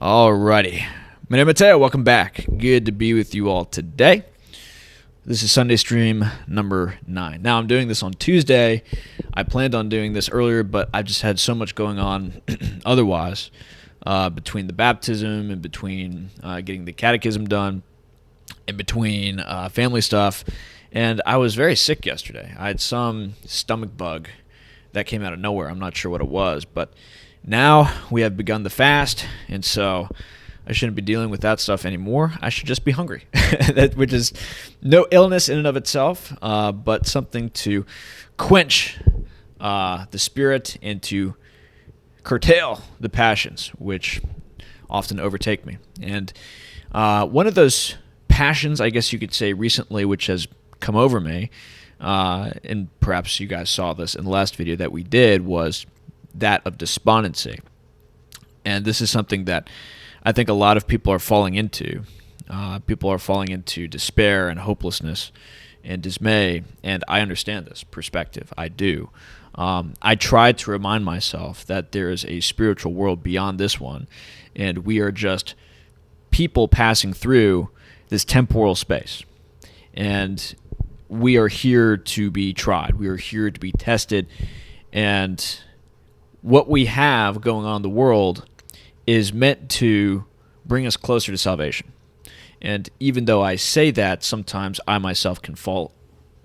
Alrighty. Monero Matteo, welcome back. Good to be with you all today. This is Sunday stream number 9. Now, I'm doing this on Tuesday. I planned on doing this earlier, but I've just had so much going on otherwise, between the baptism and between getting the catechism done and between family stuff. And I was very sick yesterday. I had some stomach bug that came out of nowhere. I'm not sure what it was, but now we have begun the fast, and so I shouldn't be dealing with that stuff anymore. I should just be hungry, which is no illness in and of itself, but something to quench the spirit and to curtail the passions, which often overtake me. And one of those passions, I guess you could say, recently, which has come over me, and perhaps you guys saw this in the last video that we did, was that of despondency. And this is something that I think a lot of people are falling into. People are falling into despair and hopelessness and dismay, and I understand this perspective. I do. I try to remind myself that there is a spiritual world beyond this one, and we are just people passing through this temporal space. And we are here to be tried. We are here to be tested, and what we have going on in the world is meant to bring us closer to salvation. And even though I say that, sometimes I myself can fall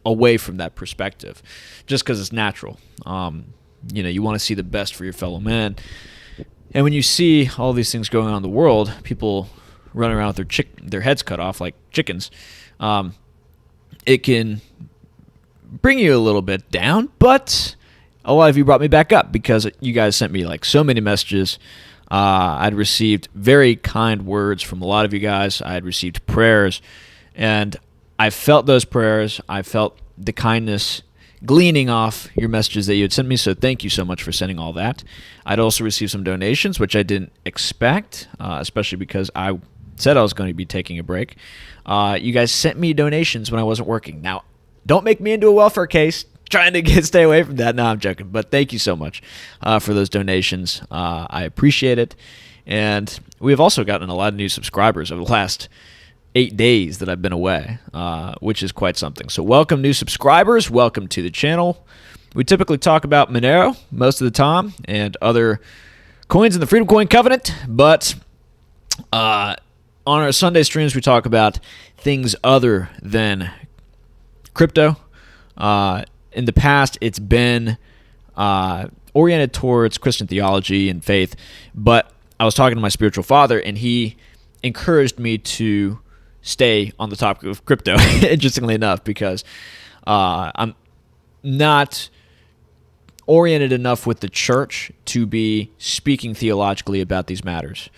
away from that perspective just because it's natural. You want to see the best for your fellow man. And when you see all these things going on in the world, people running around with their heads cut off like chickens, it can bring you a little bit down, but a lot of you brought me back up because you guys sent me like so many messages. I'd received very kind words from a lot of you guys. I had received prayers, and I felt those prayers. I felt the kindness gleaning off your messages that you had sent me, so thank you so much for sending all that. I'd also received some donations, which I didn't expect, especially because I said I was going to be taking a break. You guys sent me donations when I wasn't working. Now, don't make me into a welfare case trying to stay away from that. No, I'm joking. But thank you so much for those donations. I appreciate it. And we have also gotten a lot of new subscribers over the last 8 days that I've been away, which is quite something. So welcome, new subscribers. Welcome to the channel. We typically talk about Monero most of the time and other coins in the Freedom Coin Covenant. But on our Sunday streams, we talk about things other than crypto. In the past, it's been oriented towards Christian theology and faith, but I was talking to my spiritual father, and he encouraged me to stay on the topic of crypto, interestingly enough, because I'm not oriented enough with the church to be speaking theologically about these matters.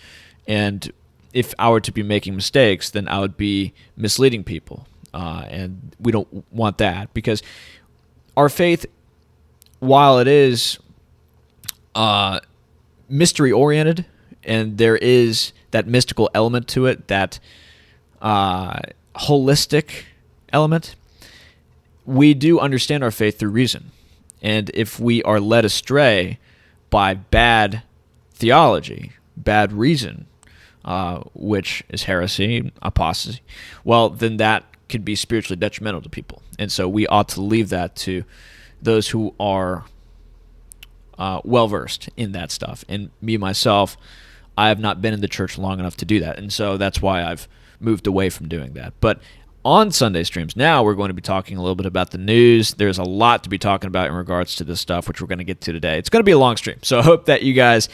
And if I were to be making mistakes, then I would be misleading people, and we don't want that, because our faith, while it is mystery-oriented, and there is that mystical element to it, that holistic element, we do understand our faith through reason. And if we are led astray by bad theology, bad reason, which is heresy, apostasy, well, then that could be spiritually detrimental to people. And so we ought to leave that to those who are well-versed in that stuff. And me, myself, I have not been in the church long enough to do that. And so that's why I've moved away from doing that. But on Sunday streams now, we're going to be talking a little bit about the news. There's a lot to be talking about in regards to this stuff, which we're going to get to today. It's going to be a long stream. So I hope that you guys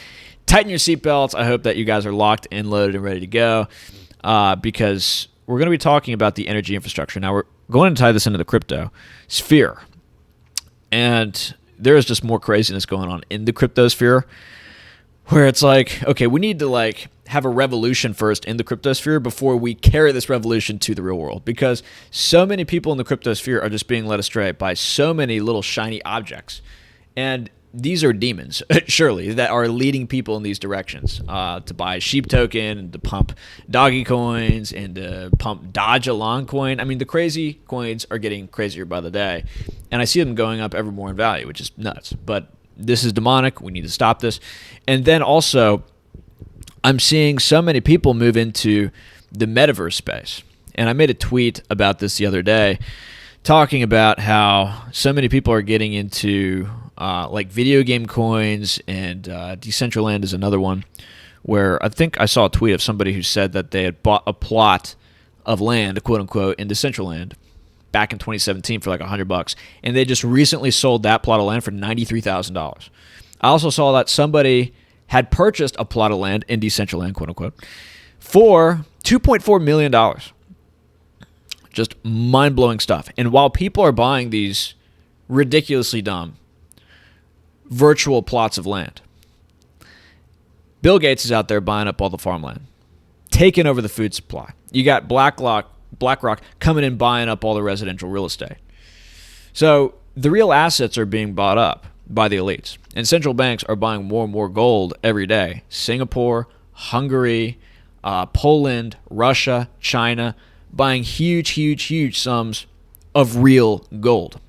tighten your seatbelts. I hope that you guys are locked and loaded and ready to go, because we're going to be talking about the energy infrastructure. Now, we're going to tie this into the crypto sphere. And there is just more craziness going on in the crypto sphere, where it's like, okay, we need to have a revolution first in the crypto sphere before we carry this revolution to the real world, because so many people in the crypto sphere are just being led astray by so many little shiny objects. And these are demons, surely, that are leading people in these directions, to buy sheep token and to pump doggy coins and to pump Dodge Along coin. I mean, the crazy coins are getting crazier by the day, and I see them going up ever more in value, which is nuts. But this is demonic. We need to stop this. And then also, I'm seeing so many people move into the metaverse space. And I made a tweet about this the other day, talking about how so many people are getting into like video game coins, and Decentraland is another one, where I think I saw a tweet of somebody who said that they had bought a plot of land, quote unquote, in Decentraland back in 2017 for like $100, and they just recently sold that plot of land for $93,000. I also saw that somebody had purchased a plot of land in Decentraland, quote unquote, for $2.4 million. Just mind-blowing stuff. And while people are buying these ridiculously dumb virtual plots of land, Bill Gates is out there buying up all the farmland, taking over the food supply. You got BlackRock coming in buying up all the residential real estate. So the real assets are being bought up by the elites. And central banks are buying more and more gold every day. Singapore, Hungary, Poland, Russia, China, buying huge sums of real gold.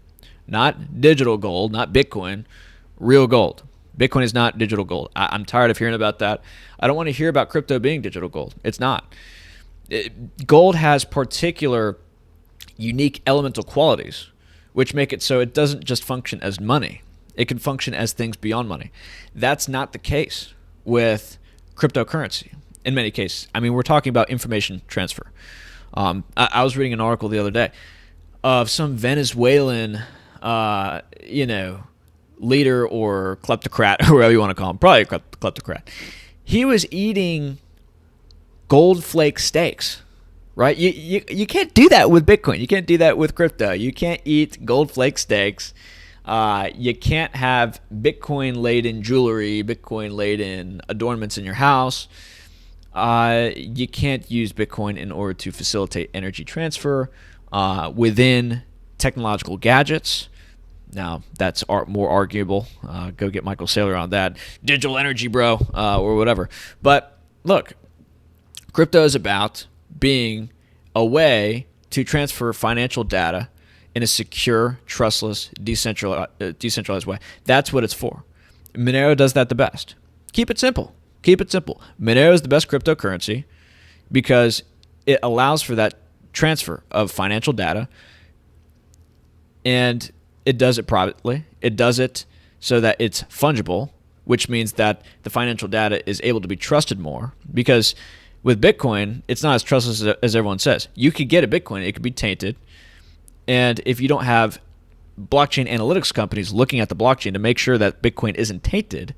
Not digital gold, not Bitcoin, real gold. Bitcoin is not digital gold. I'm tired of hearing about that. I don't want to hear about crypto being digital gold. It's not. Gold has particular unique elemental qualities, which make it so it doesn't just function as money. It can function as things beyond money. That's not the case with cryptocurrency in many cases. I mean, we're talking about information transfer. I was reading an article the other day of some Venezuelan, leader or kleptocrat, or whatever you want to call him, probably a kleptocrat. He was eating gold flake steaks, right? You can't do that with Bitcoin. You can't do that with crypto. You can't eat gold flake steaks. You can't have Bitcoin-laden jewelry, Bitcoin-laden adornments in your house. You can't use Bitcoin in order to facilitate energy transfer within technological gadgets. Now, that's more arguable. Go get Michael Saylor on that. Digital energy, bro, or whatever. But look, crypto is about being a way to transfer financial data in a secure, trustless, decentralized way. That's what it's for. Monero does that the best. Keep it simple. Keep it simple. Monero is the best cryptocurrency because it allows for that transfer of financial data, and it does it privately. It does it so that it's fungible, which means that the financial data is able to be trusted more, because with Bitcoin, it's not as trustless as everyone says. You could get a Bitcoin, it could be tainted, and if you don't have blockchain analytics companies looking at the blockchain to make sure that Bitcoin isn't tainted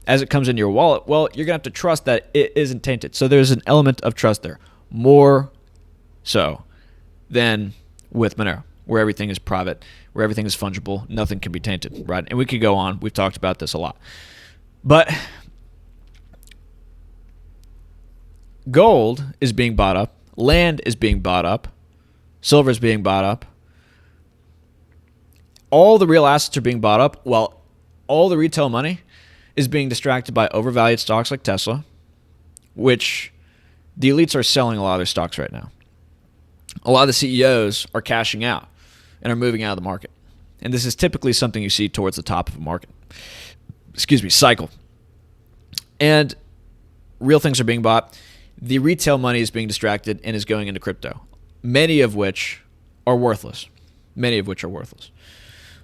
as it comes into your wallet, well, you're going to have to trust that it isn't tainted. So there's an element of trust there, more so than with Monero, where everything is private, where everything is fungible, nothing can be tainted, right? And we could go on. We've talked about this a lot. But gold is being bought up. Land is being bought up. Silver is being bought up. All the real assets are being bought up, while all the retail money is being distracted by overvalued stocks like Tesla, which the elites are selling a lot of their stocks right now. A lot of the CEOs are cashing out and are moving out of the market. And this is typically something you see towards the top of a market. Cycle. And real things are being bought. The retail money is being distracted and is going into crypto, many of which are worthless.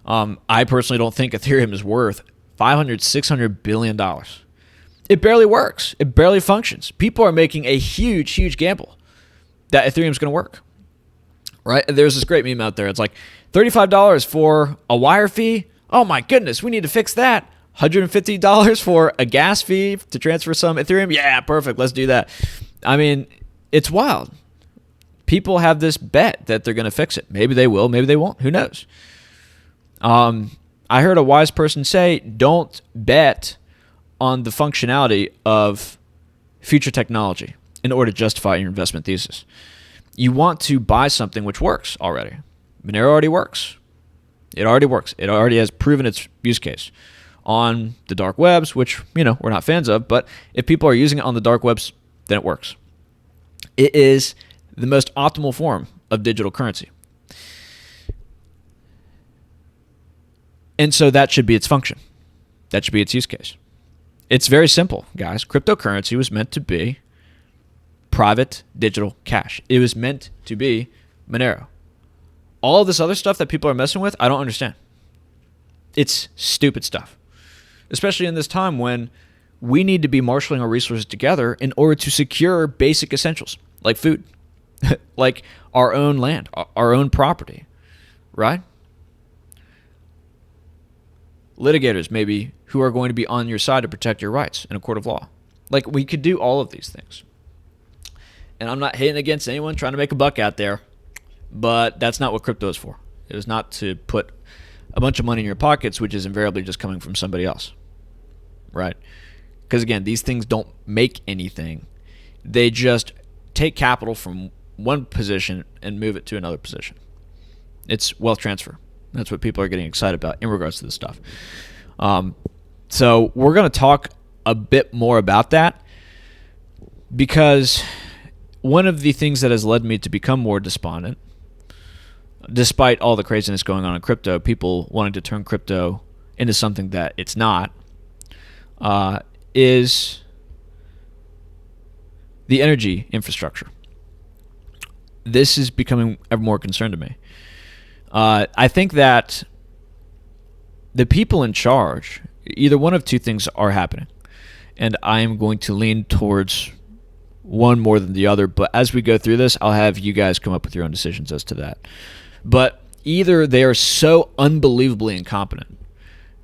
I personally don't think Ethereum is worth $500-600 billion. It barely works. It barely functions. People are making a huge gamble that Ethereum's going to work. Right? There's this great meme out there. It's like $35 for a wire fee. Oh my goodness, we need to fix that. $150 for a gas fee to transfer some Ethereum. Yeah, perfect. Let's do that. I mean, it's wild. People have this bet that they're going to fix it. Maybe they will, maybe they won't. Who knows? I heard a wise person say, don't bet on the functionality of future technology in order to justify your investment thesis. You want to buy something which works already. Monero already works. It already works. It already has proven its use case on the dark webs, which, we're not fans of, but if people are using it on the dark webs, then it works. It is the most optimal form of digital currency. And so that should be its function. That should be its use case. It's very simple, guys. Cryptocurrency was meant to be private digital cash. It was meant to be Monero. All of this other stuff that people are messing with, I don't understand. It's stupid stuff, especially in this time when we need to be marshaling our resources together in order to secure basic essentials like food, like our own land, our own property, right? Litigators, maybe, who are going to be on your side to protect your rights in a court of law. Like, we could do all of these things. And I'm not hating against anyone trying to make a buck out there, but that's not what crypto is for. It was not to put a bunch of money in your pockets, which is invariably just coming from somebody else, right? Because, again, these things don't make anything. They just take capital from one position and move it to another position. It's wealth transfer. That's what people are getting excited about in regards to this stuff. So we're going to talk a bit more about that, because one of the things that has led me to become more despondent, despite all the craziness going on in crypto, people wanting to turn crypto into something that it's not, is the energy infrastructure. This is becoming ever more concerned to me. I think that the people in charge, either one of two things are happening, and I am going to lean towards one more than the other, but as we go through this, I'll have you guys come up with your own decisions as to that. But either they are so unbelievably incompetent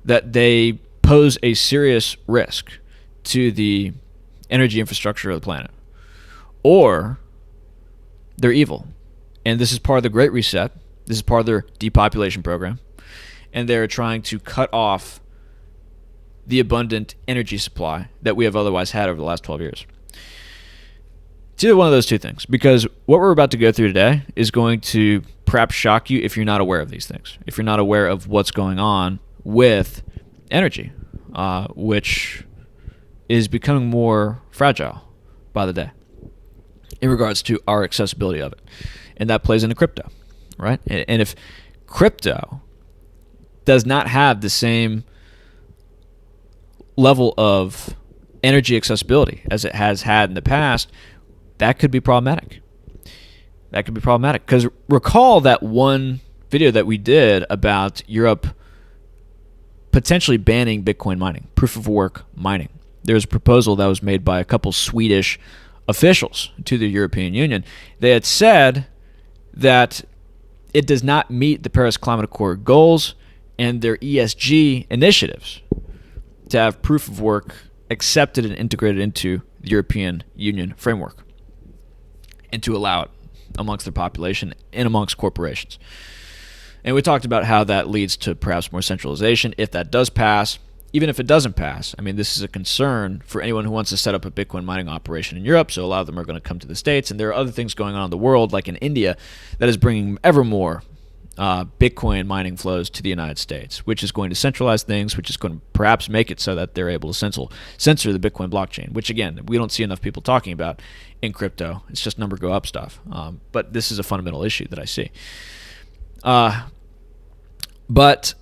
that they pose a serious risk to the energy infrastructure of the planet, or they're evil. And this is part of the Great Reset. This is part of their depopulation program. And they're trying to cut off the abundant energy supply that we have otherwise had over the last 12 years. It's either one of those two things, because what we're about to go through today is going to perhaps shock you if you're not aware of these things, if you're not aware of what's going on with energy, which is becoming more fragile by the day in regards to our accessibility of it. And that plays into crypto, right? And if crypto does not have the same level of energy accessibility as it has had in the past, that could be problematic. That could be problematic. Because recall that one video that we did about Europe potentially banning Bitcoin mining, proof of work mining. There's a proposal that was made by a couple Swedish officials to the European Union. They had said that it does not meet the Paris Climate Accord goals and their ESG initiatives to have proof of work accepted and integrated into the European Union framework, and to allow it amongst their population and amongst corporations. And we talked about how that leads to perhaps more centralization if that does pass. Even if it doesn't pass, I mean, this is a concern for anyone who wants to set up a Bitcoin mining operation in Europe, so a lot of them are going to come to the States, and there are other things going on in the world, like in India, that is bringing ever more Bitcoin mining flows to the United States, which is going to centralize things, which is going to perhaps make it so that they're able to censor the Bitcoin blockchain, which, again, we don't see enough people talking about in crypto. It's just number go up stuff. But this is a fundamental issue that I see. But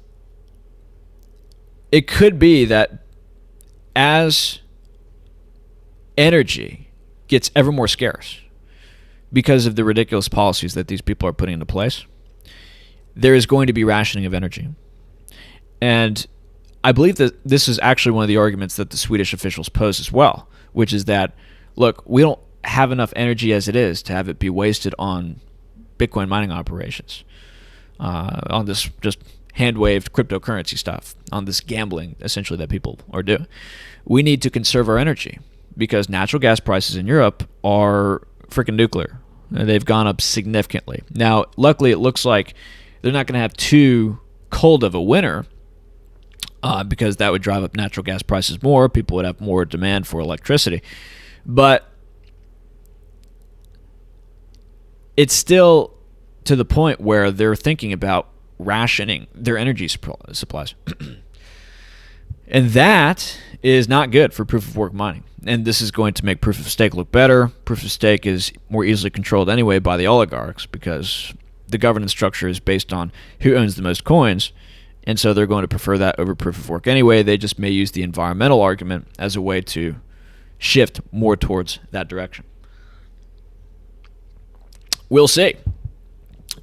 it could be that as energy gets ever more scarce because of the ridiculous policies that these people are putting into place, there is going to be rationing of energy. And I believe that this is actually one of the arguments that the Swedish officials pose as well, which is that, look, we don't have enough energy as it is to have it be wasted on Bitcoin mining operations, on this just hand-waved cryptocurrency stuff, on this gambling, essentially, that people are doing. We need to conserve our energy because natural gas prices in Europe are freaking nuclear. They've gone up significantly. Now, luckily, it looks like they're not going to have too cold of a winter because that would drive up natural gas prices more. People would have more demand for electricity. But it's still to the point where they're thinking about rationing their energy supplies. And that is not good for proof of work mining. And this is going to make proof of stake look better. Proof of stake is more easily controlled anyway by the oligarchs because the governance structure is based on who owns the most coins And so they're going to prefer that over proof of work anyway. They just may use the environmental argument as a way to shift more towards that direction. We'll see.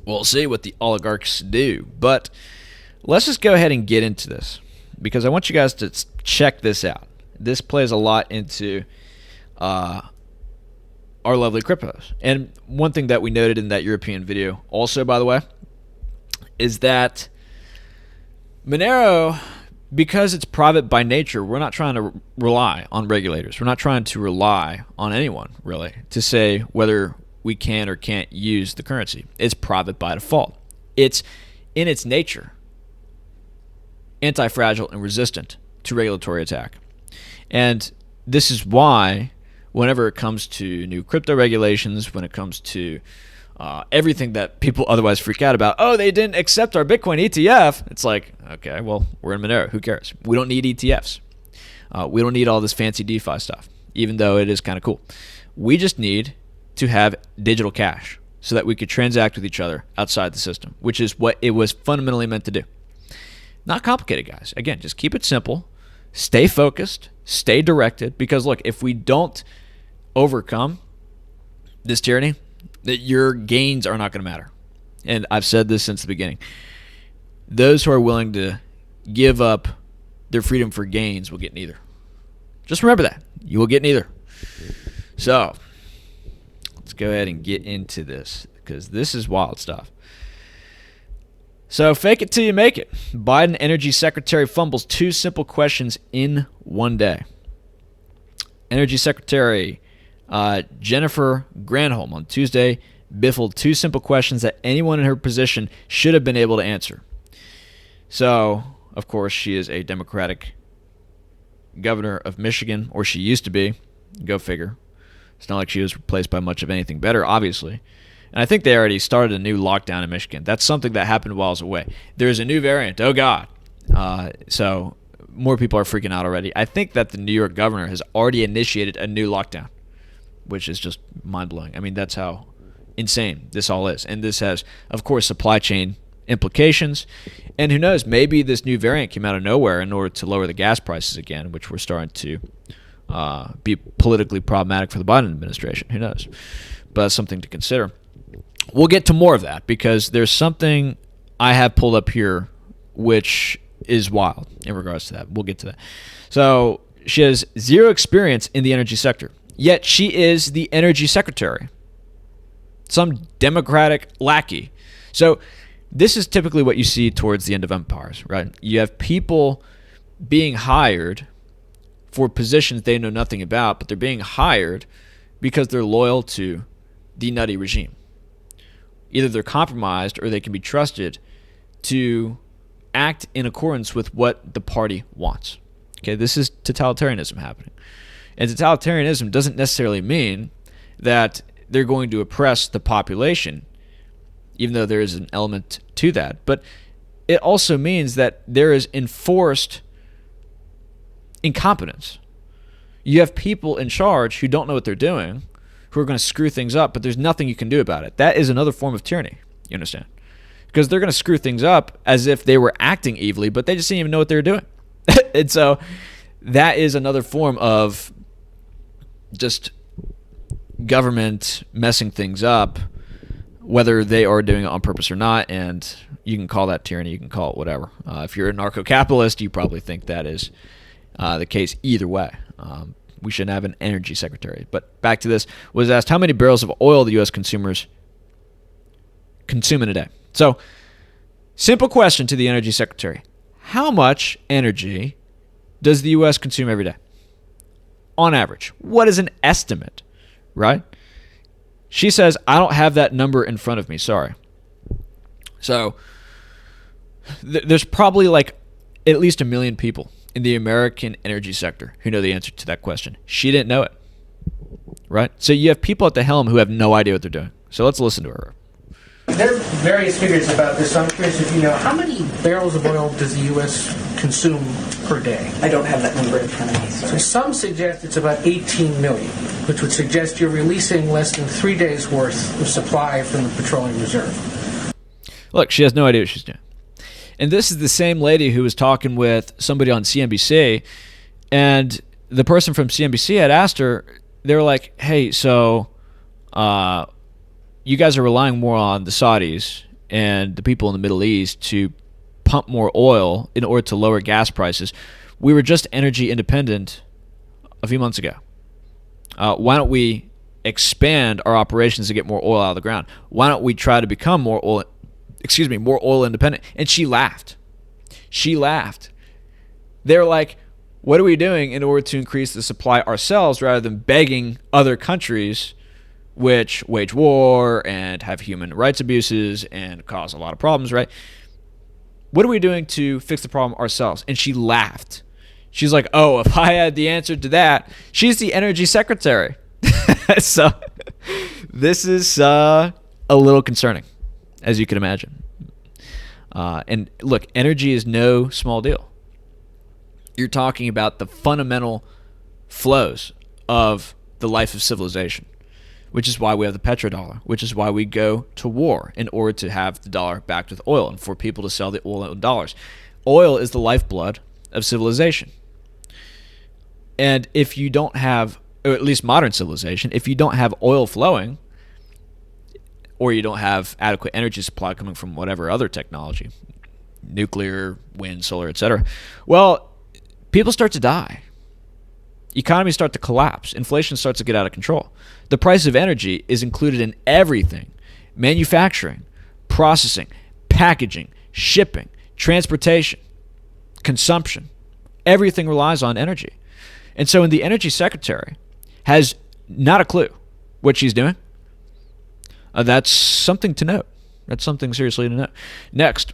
We'll see what the oligarchs do. But let's just go ahead and get into this, because I want you guys to check this out. This plays a lot into our lovely cryptos. And one thing that we noted in that European video also, by the way, is that Monero, because it's private by nature, we're not trying to rely on regulators. We're not trying to rely on anyone, really, to say whether we can or can't use the currency. It's private by default. It's, in its nature, anti-fragile and resistant to regulatory attack. And this is why whenever it comes to new crypto regulations, when it comes to everything that people otherwise freak out about, oh, they didn't accept our Bitcoin ETF. It's like, okay, well, we're in Monero. Who cares? We don't need ETFs. We don't need all this fancy DeFi stuff, even though it is kind of cool. We just need to have digital cash so that we could transact with each other outside the system, which is what it was fundamentally meant to do. Not complicated, guys. Again, just keep it simple. Stay focused. Stay directed. Because, look, if we don't overcome this tyranny, that your gains are not going to matter. And I've said this since the beginning. Those who are willing to give up their freedom for gains will get neither. Just remember that. You will get neither. So, let's go ahead and get into this, because this is wild stuff. So, fake it till you make it. Biden Energy Secretary fumbles 2 simple questions in one day. Energy Secretary Jennifer Granholm on Tuesday biffled 2 simple questions that anyone in her position should have been able to answer. So, of course, she is a Democratic governor of Michigan, or she used to be. Go figure. It's not like she was replaced by much of anything better, obviously. And I think they already started a new lockdown in Michigan. That's something that happened while I was away. There's a new variant. Oh, God. So more people are freaking out already. I think that the New York governor has already initiated a new lockdown, which is just mind-blowing. I mean, that's how insane this all is. And this has, of course, supply chain implications. And who knows, maybe this new variant came out of nowhere in order to lower the gas prices again, which we're starting to be politically problematic for the Biden administration. Who knows? But that's something to consider. We'll get to more of that, because there's something I have pulled up here which is wild in regards to that. We'll get to that. So she has 0 experience in the energy sector, yet she is the energy secretary. Some Democratic lackey. So this is typically what you see towards the end of empires, right? You have people being hired for positions they know nothing about, but they're being hired because they're loyal to the nutty regime. Either they're compromised or they can be trusted to act in accordance with what the party wants. Okay, this is totalitarianism happening. And totalitarianism doesn't necessarily mean that they're going to oppress the population, even though there is an element to that. But it also means that there is enforced incompetence. You have people in charge who don't know what they're doing, who are going to screw things up, but there's nothing you can do about it. That is another form of tyranny, you understand? Because they're going to screw things up as if they were acting evilly, but they just didn't even know what they were doing. And so that is another form of just government messing things up, whether they are doing it on purpose or not. And you can call that tyranny, you can call it whatever. If you're a narco-capitalist, you probably think that is the case either way. We shouldn't have an energy secretary. But back to this, was asked how many barrels of oil the U.S. consumers consume in a day. So, simple question to the energy secretary. How much energy does the U.S. consume every day? On average. What is an estimate, right? She says, I don't have that number in front of me. Sorry. So, there's probably like at least 1 million people in the American energy sector who know the answer to that question. She didn't know it, right? So you have people at the helm who have no idea what they're doing. So let's listen to her. There are various figures about this. I'm curious if you know, how many barrels of oil does the U.S. consume per day? I don't have that number in front of me. So some suggest it's about 18 million, which would suggest you're releasing less than 3 days' worth of supply from the petroleum reserve. Look, she has no idea what she's doing. And this is the same lady who was talking with somebody on CNBC, and the person from CNBC had asked her, they were like, hey, so you guys are relying more on the Saudis and the people in the Middle East to pump more oil in order to lower gas prices. We were just energy independent a few months ago. Why don't we expand our operations to get more oil out of the ground? Why don't we try to become more oil independent? And she laughed. She laughed. They're like, what are we doing in order to increase the supply ourselves rather than begging other countries which wage war and have human rights abuses and cause a lot of problems, right? What are we doing to fix the problem ourselves? And she laughed. She's like, oh, if I had the answer to that, she's the energy secretary. So this is a little concerning, as you can imagine. And look, energy is no small deal. You're talking about the fundamental flows of the life of civilization, which is why we have the petrodollar, which is why we go to war in order to have the dollar backed with oil and for people to sell the oil in dollars. Oil is the lifeblood of civilization. And if you don't have, or at least modern civilization, if you don't have oil flowing, or you don't have adequate energy supply coming from whatever other technology, nuclear, wind, solar, etc., well, people start to die. Economies start to collapse. Inflation starts to get out of control. The price of energy is included in everything: manufacturing, processing, packaging, shipping, transportation, consumption. Everything relies on energy. And so when the energy secretary has not a clue what she's doing, that's something to note. That's something seriously to note. Next,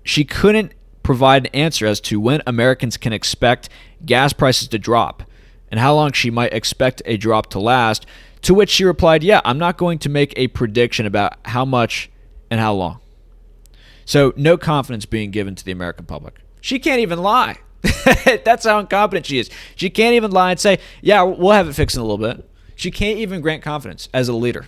she couldn't provide an answer as to when Americans can expect gas prices to drop and how long she might expect a drop to last, to which she replied, yeah, I'm not going to make a prediction about how much and how long. So no confidence being given to the American public. She can't even lie. That's how incompetent she is. She can't even lie and say, yeah, we'll have it fixed in a little bit. She can't even grant confidence as a leader.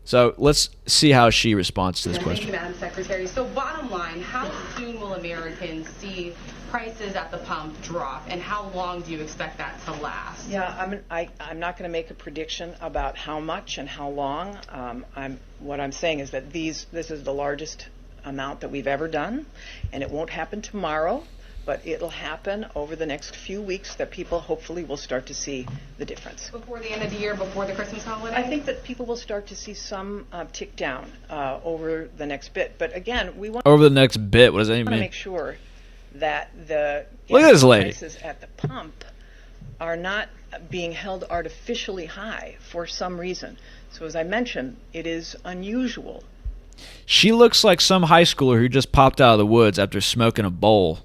So let's see how she responds to this question. Thank you, Madam Secretary. So bottom line, how soon will Americans see prices at the pump drop, and how long do you expect that to last? Yeah, I'm not going to make a prediction about how much and how long. What I'm saying is that this is the largest amount that we've ever done, and it won't happen tomorrow, but it'll happen over the next few weeks that people hopefully will start to see the difference. Before the end of the year, before the Christmas holiday? I think that people will start to see some tick down over the next bit. But again, we want over the next bit. What does that even to mean? make sure that the Look at this lady. prices at the pump are not being held artificially high for some reason. So as I mentioned, it is unusual. She looks like some high schooler who just popped out of the woods after smoking a bowl,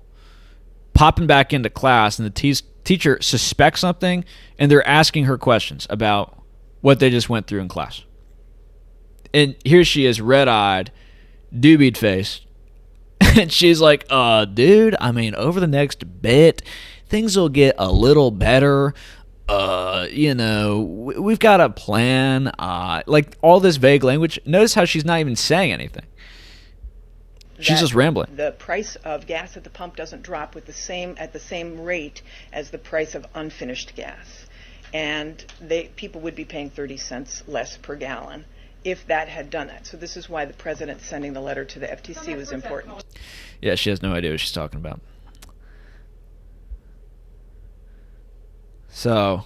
popping back into class, and the teacher suspects something, and they're asking her questions about what they just went through in class. And here she is, red-eyed, doobied-faced, and she's like, dude, I mean, over the next bit, things will get a little better. We've got a plan. Like all this vague language. Notice how she's not even saying anything. She's just rambling. The price of gas at the pump doesn't drop at the same rate as the price of unfinished gas, and people would be paying 30 cents less per gallon if that had done that. So this is why the president sending the letter to the FTC was important. Yeah, she has no idea what she's talking about. So,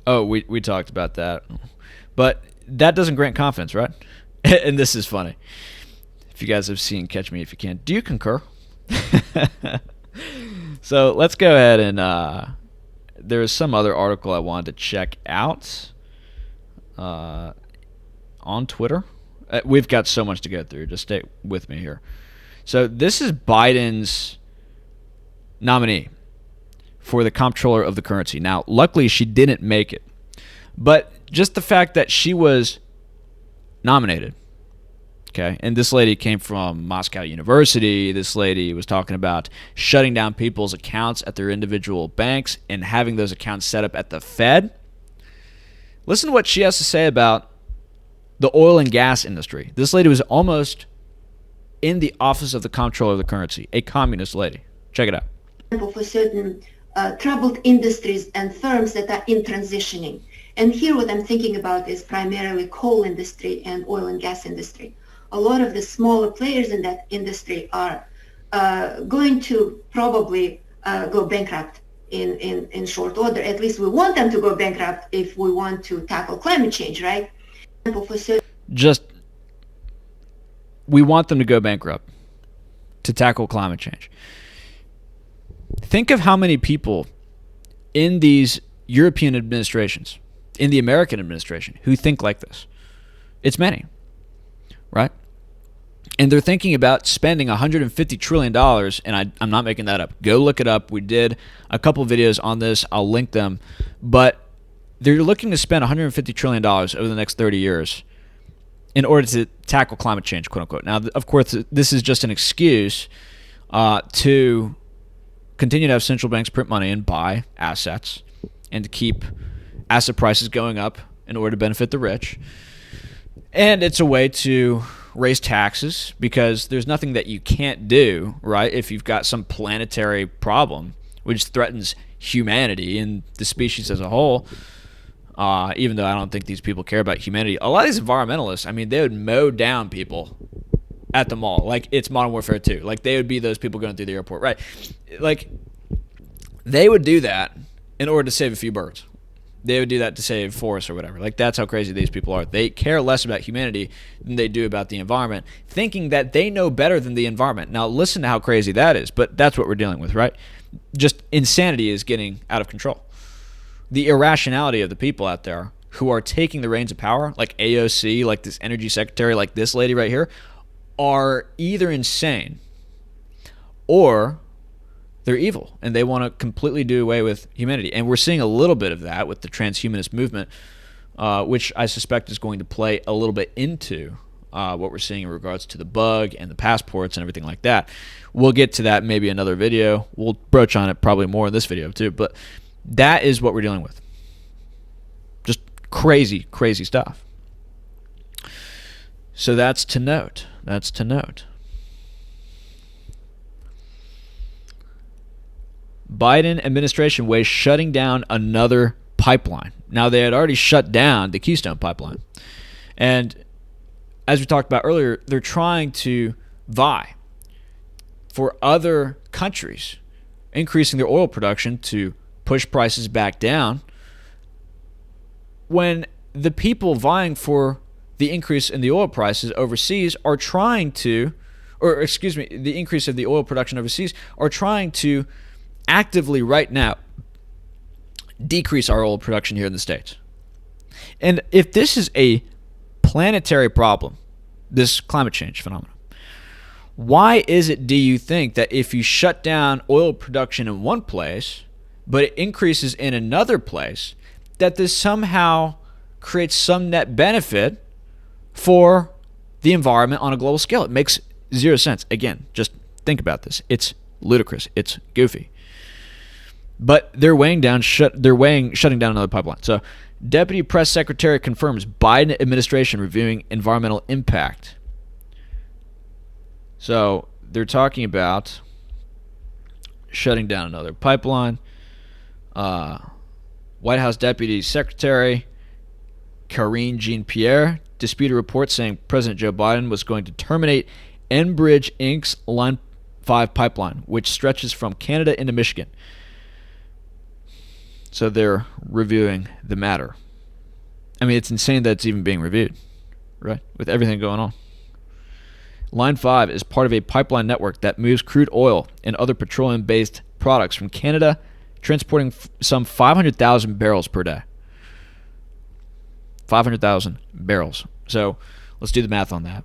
we talked about that, but that doesn't grant confidence, right? And this is funny. If you guys have seen Catch Me If You Can, do you concur? So let's go ahead and there was some other article I wanted to check out on Twitter. We've got so much to go through. Just stay with me here. So this is Biden's nominee for the comptroller of the currency. Now, luckily, she didn't make it. But just the fact that she was nominated, okay, and this lady came from Moscow University. This lady was talking about shutting down people's accounts at their individual banks and having those accounts set up at the Fed. Listen to what she has to say about the oil and gas industry. This lady was almost in the office of the comptroller of the currency, a communist lady. Check it out. For certain troubled industries and firms that are in transitioning. And here what I'm thinking about is primarily coal industry and oil and gas industry. A lot of the smaller players in that industry are going to probably go bankrupt in short order. At least we want them to go bankrupt if we want to tackle climate change, right? We want them to go bankrupt to tackle climate change. Think of how many people in these European administrations, in the American administration, who think like this. It's many, right? And they're thinking about spending $150 trillion, and I'm not making that up. Go look it up. We did a couple videos on this. I'll link them. But they're looking to spend $150 trillion over the next 30 years in order to tackle climate change, quote unquote. Now, of course, this is just an excuse to continue to have central banks print money and buy assets and to keep asset prices going up in order to benefit the rich. And it's a way to raise taxes because there's nothing that you can't do, right, if you've got some planetary problem which threatens humanity and the species as a whole. Even though I don't think these people care about humanity. A lot of these environmentalists, I mean, they would mow down people at the mall. Like, it's Modern Warfare 2. Like, they would be those people going through the airport, right? Like, they would do that in order to save a few birds. They would do that to save forests or whatever. Like, that's how crazy these people are. They care less about humanity than they do about the environment, thinking that they know better than the environment. Now, listen to how crazy that is, but that's what we're dealing with, right? Just insanity is getting out of control. The irrationality of the people out there who are taking the reins of power, like AOC, like this energy secretary, like this lady right here, are either insane or they're evil and they want to completely do away with humanity. And we're seeing a little bit of that with the transhumanist movement, which I suspect is going to play a little bit into what we're seeing in regards to the bug and the passports and everything like that. We'll get to that maybe another video. We'll broach on it probably more in this video too, but that is what we're dealing with. Just crazy, crazy stuff. So that's to note. That's to note. Biden administration weighs shutting down another pipeline. Now, they had already shut down the Keystone pipeline. And as we talked about earlier, they're trying to vie for other countries, increasing their oil production to push prices back down, when the people vying for the increase in the oil prices overseas are trying to, or excuse me, the increase of the oil production overseas are trying to actively right now decrease our oil production here in the States. And if this is a planetary problem, this climate change phenomenon, why is it, do you think, that if you shut down oil production in one place but it increases in another place, that this somehow creates some net benefit for the environment on a global scale? It makes zero sense. Again, just think about this. It's ludicrous. It's goofy. But they're shutting down another pipeline. So, Deputy Press Secretary confirms Biden administration reviewing environmental impact. So, they're talking about shutting down another pipeline. White House Deputy Secretary Karine Jean-Pierre disputed reports saying President Joe Biden was going to terminate Enbridge Inc.'s Line 5 pipeline, which stretches from Canada into Michigan. So they're reviewing the matter. I mean, it's insane that it's even being reviewed, right? With everything going on. Line 5 is part of a pipeline network that moves crude oil and other petroleum-based products from Canada, transporting some 500,000 barrels per day. 500,000 barrels. So let's do the math on that.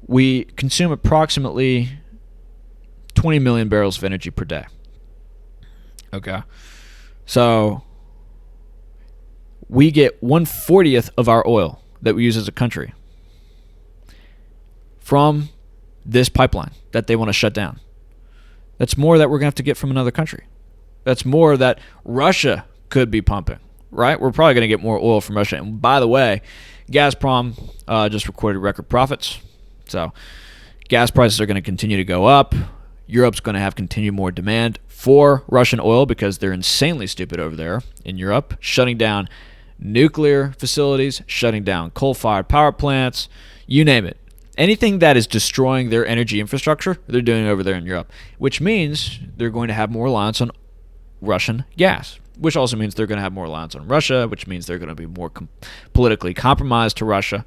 We consume approximately 20 million barrels of energy per day. Okay. So we get 1/40th of our oil that we use as a country from this pipeline that they want to shut down. That's more that we're going to have to get from another country. That's more that Russia could be pumping, right? We're probably going to get more oil from Russia. And by the way, Gazprom just recorded record profits. So gas prices are going to continue to go up. Europe's going to have continued more demand for Russian oil because they're insanely stupid over there in Europe, shutting down nuclear facilities, shutting down coal-fired power plants, you name it. Anything that is destroying their energy infrastructure, they're doing over there in Europe, which means they're going to have more reliance on Russian gas, which also means they're going to have more reliance on Russia, which means they're going to be more politically compromised to Russia,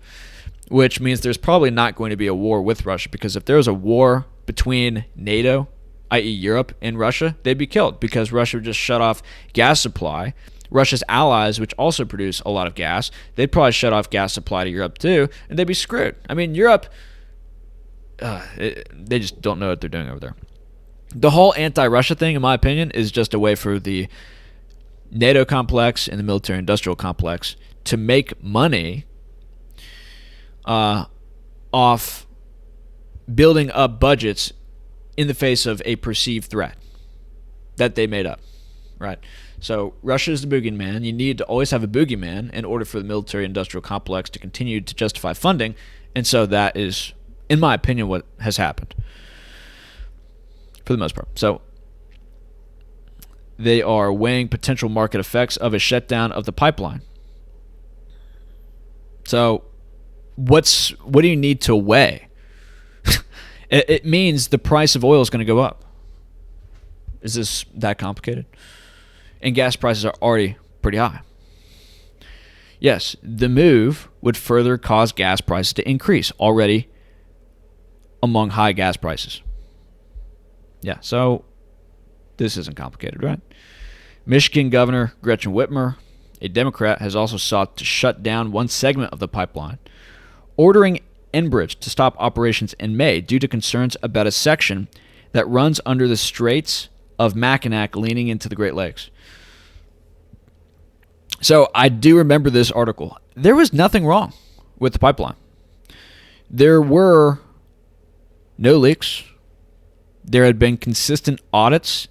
which means there's probably not going to be a war with Russia, because if there was a war between NATO, i.e. Europe, and Russia, they'd be killed because Russia would just shut off gas supply. Russia's allies, which also produce a lot of gas, they'd probably shut off gas supply to Europe too, and they'd be screwed. I mean, Europe, they just don't know what they're doing over there. The whole anti-Russia thing, in my opinion, is just a way for the NATO complex and the military-industrial complex to make money off building up budgets in the face of a perceived threat that they made up, right? So Russia is the boogeyman. You need to always have a boogeyman in order for the military-industrial complex to continue to justify funding, and so that is, in my opinion, what has happened for the most part. So they are weighing potential market effects of a shutdown of the pipeline. So what do you need to weigh? It means the price of oil is going to go up. Is this that complicated? And gas prices are already pretty high. Yes, the move would further cause gas prices to increase already among high gas prices. Yeah, so this isn't complicated, right? Michigan Governor Gretchen Whitmer, a Democrat, has also sought to shut down one segment of the pipeline, ordering Enbridge to stop operations in May due to concerns about a section that runs under the Straits of Mackinac leaning into the Great Lakes. So I do remember this article. There was nothing wrong with the pipeline. There were no leaks. There had been consistent audits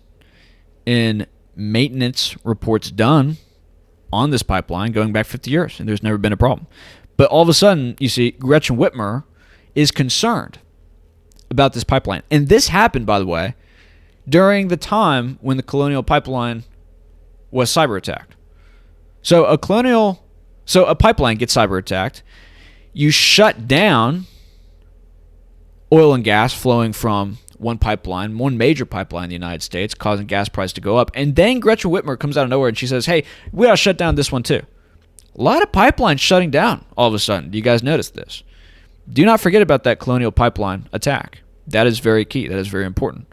and maintenance reports done on this pipeline going back 50 years, and there's never been a problem. But all of a sudden, you see, Gretchen Whitmer is concerned about this pipeline. And this happened, by the way, during the time when the Colonial Pipeline was cyber attacked. So a pipeline gets cyber attacked. You shut down oil and gas flowing from one pipeline, one major pipeline in the United States, causing gas prices to go up. And then Gretchen Whitmer comes out of nowhere and she says, hey, we got to shut down this one too. A lot of pipelines shutting down all of a sudden. Do you guys notice this? Do not forget about that Colonial Pipeline attack. That is very key. That is very important.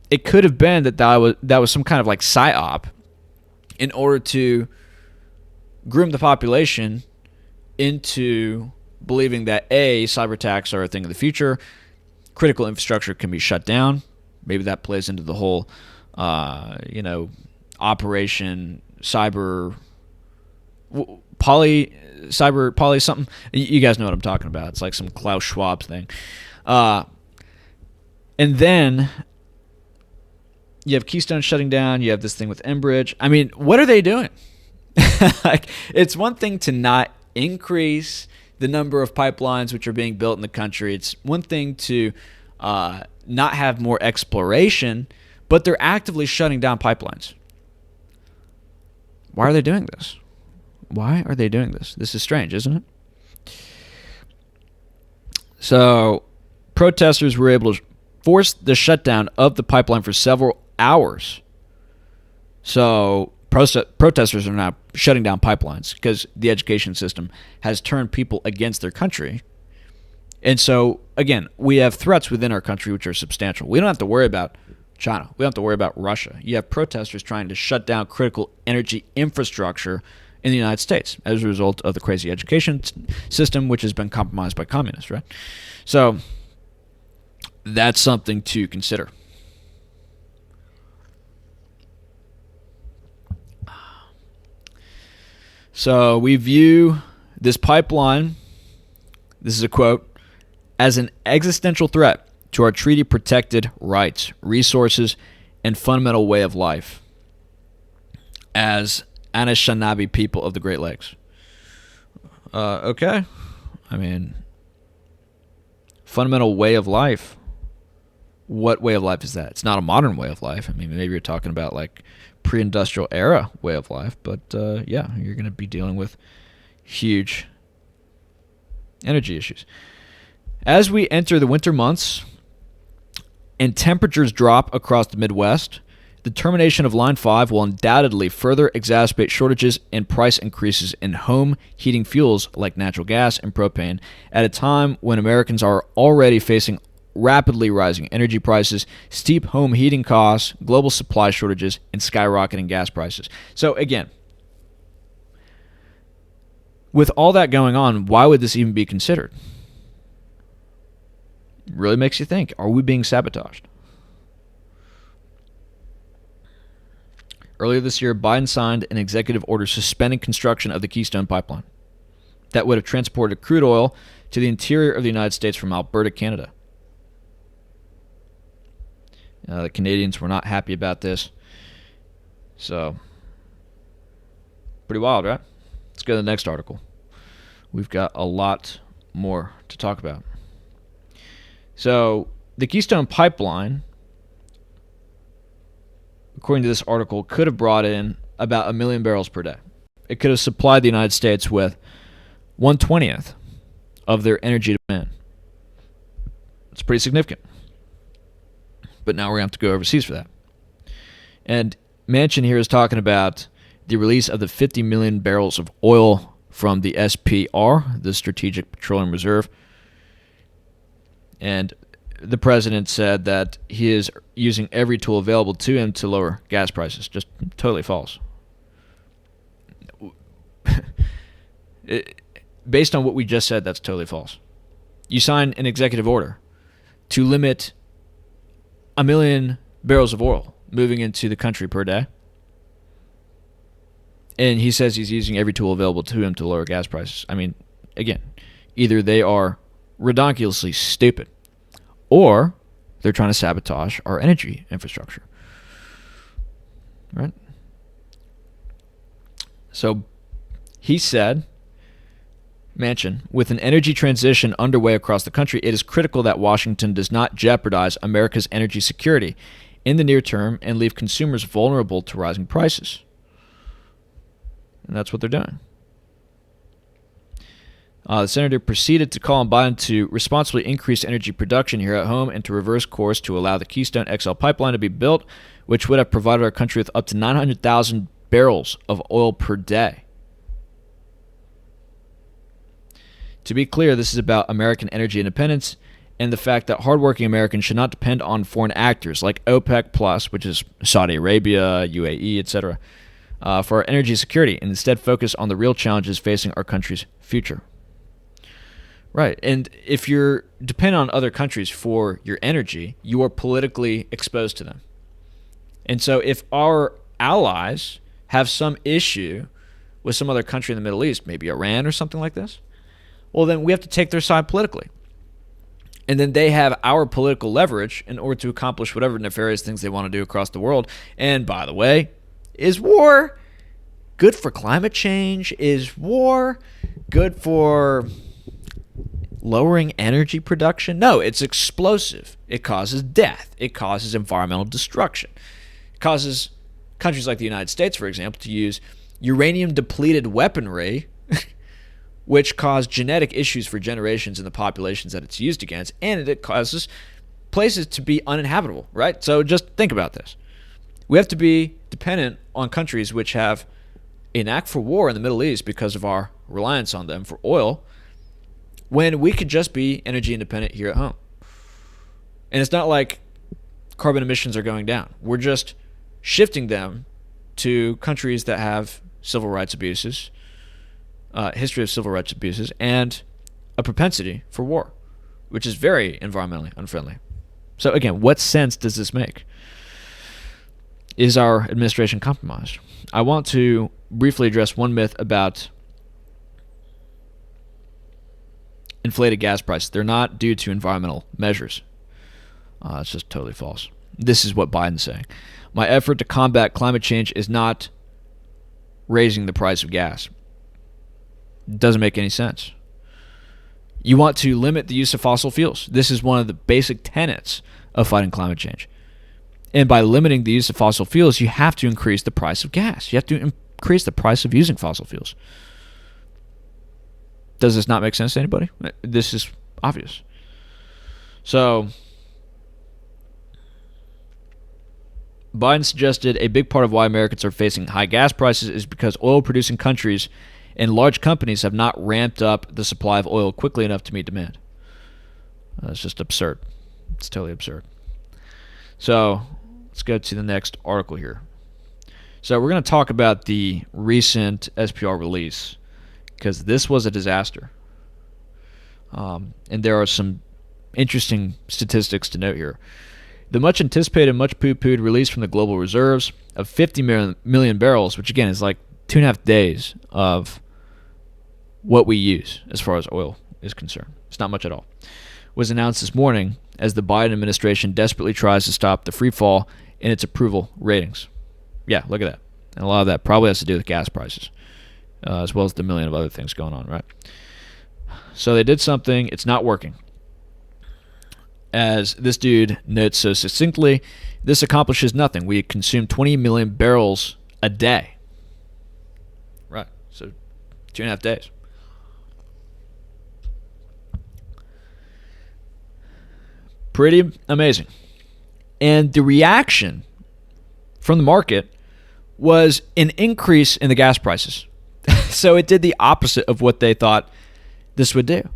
It could have been that was some kind of like psyop in order to groom the population into believing that A, cyber attacks are a thing of the future, critical infrastructure can be shut down. Maybe that plays into the whole, Operation Cyber Poly something. You guys know what I'm talking about. It's like some Klaus Schwab thing. And then you have Keystone shutting down. You have this thing with Enbridge. I mean, what are they doing? Like, it's one thing to not increase the number of pipelines which are being built in the country. It's one thing to not have more exploration, but they're actively shutting down pipelines. Why are they doing this? Why are they doing this? This is strange, isn't it? So, protesters were able to force the shutdown of the pipeline for several hours. So, protesters are now shutting down pipelines because the education system has turned people against their country. And so, again, we have threats within our country which are substantial. We don't have to worry about China. We don't have to worry about Russia. You have protesters trying to shut down critical energy infrastructure in the United States as a result of the crazy education system, which has been compromised by communists, right? So that's something to consider. So we view this pipeline, this is a quote, as an existential threat to our treaty-protected rights, resources, and fundamental way of life. As Anishinaabe people of the Great Lakes. Okay. I mean, fundamental way of life. What way of life is that? It's not a modern way of life. I mean, maybe you're talking about like pre-industrial era way of life, but yeah, you're going to be dealing with huge energy issues. As we enter the winter months and temperatures drop across the Midwest, the termination of Line 5 will undoubtedly further exacerbate shortages and price increases in home heating fuels like natural gas and propane at a time when Americans are already facing rapidly rising energy prices, steep home heating costs, global supply shortages, and skyrocketing gas prices. So again, with all that going on, why would this even be considered? It really makes you think, are we being sabotaged? Earlier this year, Biden signed an executive order suspending construction of the Keystone Pipeline that would have transported crude oil to the interior of the United States from Alberta, Canada. The Canadians were not happy about this. So, pretty wild, right? Let's go to the next article. We've got a lot more to talk about. So, the Keystone Pipeline, according to this article, could have brought in about 1 million barrels per day. It could have supplied the United States with 1/20th of their energy demand. It's pretty significant. But now we're going to have to go overseas for that. And Manchin here is talking about the release of the 50 million barrels of oil from the SPR, the Strategic Petroleum Reserve. And the president said that he is using every tool available to him to lower gas prices. Just totally false. Based on what we just said, that's totally false. You sign an executive order to limit 1 million barrels of oil moving into the country per day. And he says he's using every tool available to him to lower gas prices. I mean, again, either they are redonkulously stupid or they're trying to sabotage our energy infrastructure. Right? So he said, Manchin, with an energy transition underway across the country, it is critical that Washington does not jeopardize America's energy security in the near term and leave consumers vulnerable to rising prices. And that's what they're doing. The senator proceeded to call on Biden to responsibly increase energy production here at home and to reverse course to allow the Keystone XL pipeline to be built, which would have provided our country with up to 900,000 barrels of oil per day. To be clear, this is about American energy independence and the fact that hardworking Americans should not depend on foreign actors like OPEC Plus, which is Saudi Arabia, UAE, etc., for our energy security, and instead focus on the real challenges facing our country's future. Right, and if you're dependent on other countries for your energy, you are politically exposed to them. And so if our allies have some issue with some other country in the Middle East, maybe Iran or something like this, well, then we have to take their side politically. And then they have our political leverage in order to accomplish whatever nefarious things they want to do across the world. And by the way, is war good for climate change? Is war good for lowering energy production? No, it's explosive. It causes death. It causes environmental destruction. It causes countries like the United States, for example, to use uranium-depleted weaponry which cause genetic issues for generations in the populations that it's used against, and it causes places to be uninhabitable, right? So just think about this. We have to be dependent on countries which have a knack for war in the Middle East because of our reliance on them for oil, when we could just be energy independent here at home. And it's not like carbon emissions are going down. We're just shifting them to countries that have civil rights abuses, history of civil rights abuses, and a propensity for war, which is very environmentally unfriendly. So again, what sense does this make? Is our administration compromised? I want to briefly address one myth about inflated gas prices. They're not due to environmental measures. It's just totally false. This is what Biden's saying. My effort to combat climate change is not raising the price of gas. It doesn't make any sense. You want to limit the use of fossil fuels. This is one of the basic tenets of fighting climate change. And by limiting the use of fossil fuels, you have to increase the price of gas. You have to increase the price of using fossil fuels. Does this not make sense to anybody? This is obvious. So, Biden suggested a big part of why Americans are facing high gas prices is because oil-producing countries and large companies have not ramped up the supply of oil quickly enough to meet demand. That's just absurd. It's totally absurd. So, let's go to the next article here. So, we're going to talk about the recent SPR release, because this was a disaster. And there are some interesting statistics to note here. The much anticipated, much poo-pooed release from the global reserves of 50 million barrels, which again is like 2.5 days of what we use as far as oil is concerned. It's not much at all. Was announced this morning as the Biden administration desperately tries to stop the free fall in its approval ratings. Yeah, look at that. And a lot of that probably has to do with gas prices, as well as the million of other things going on, right? So they did something. It's not working. As this dude notes so succinctly, this accomplishes nothing. We consume 20 million barrels a day. Right. So 2.5 days. Pretty amazing. And the reaction from the market was an increase in the gas prices. So it did the opposite of what they thought this would do.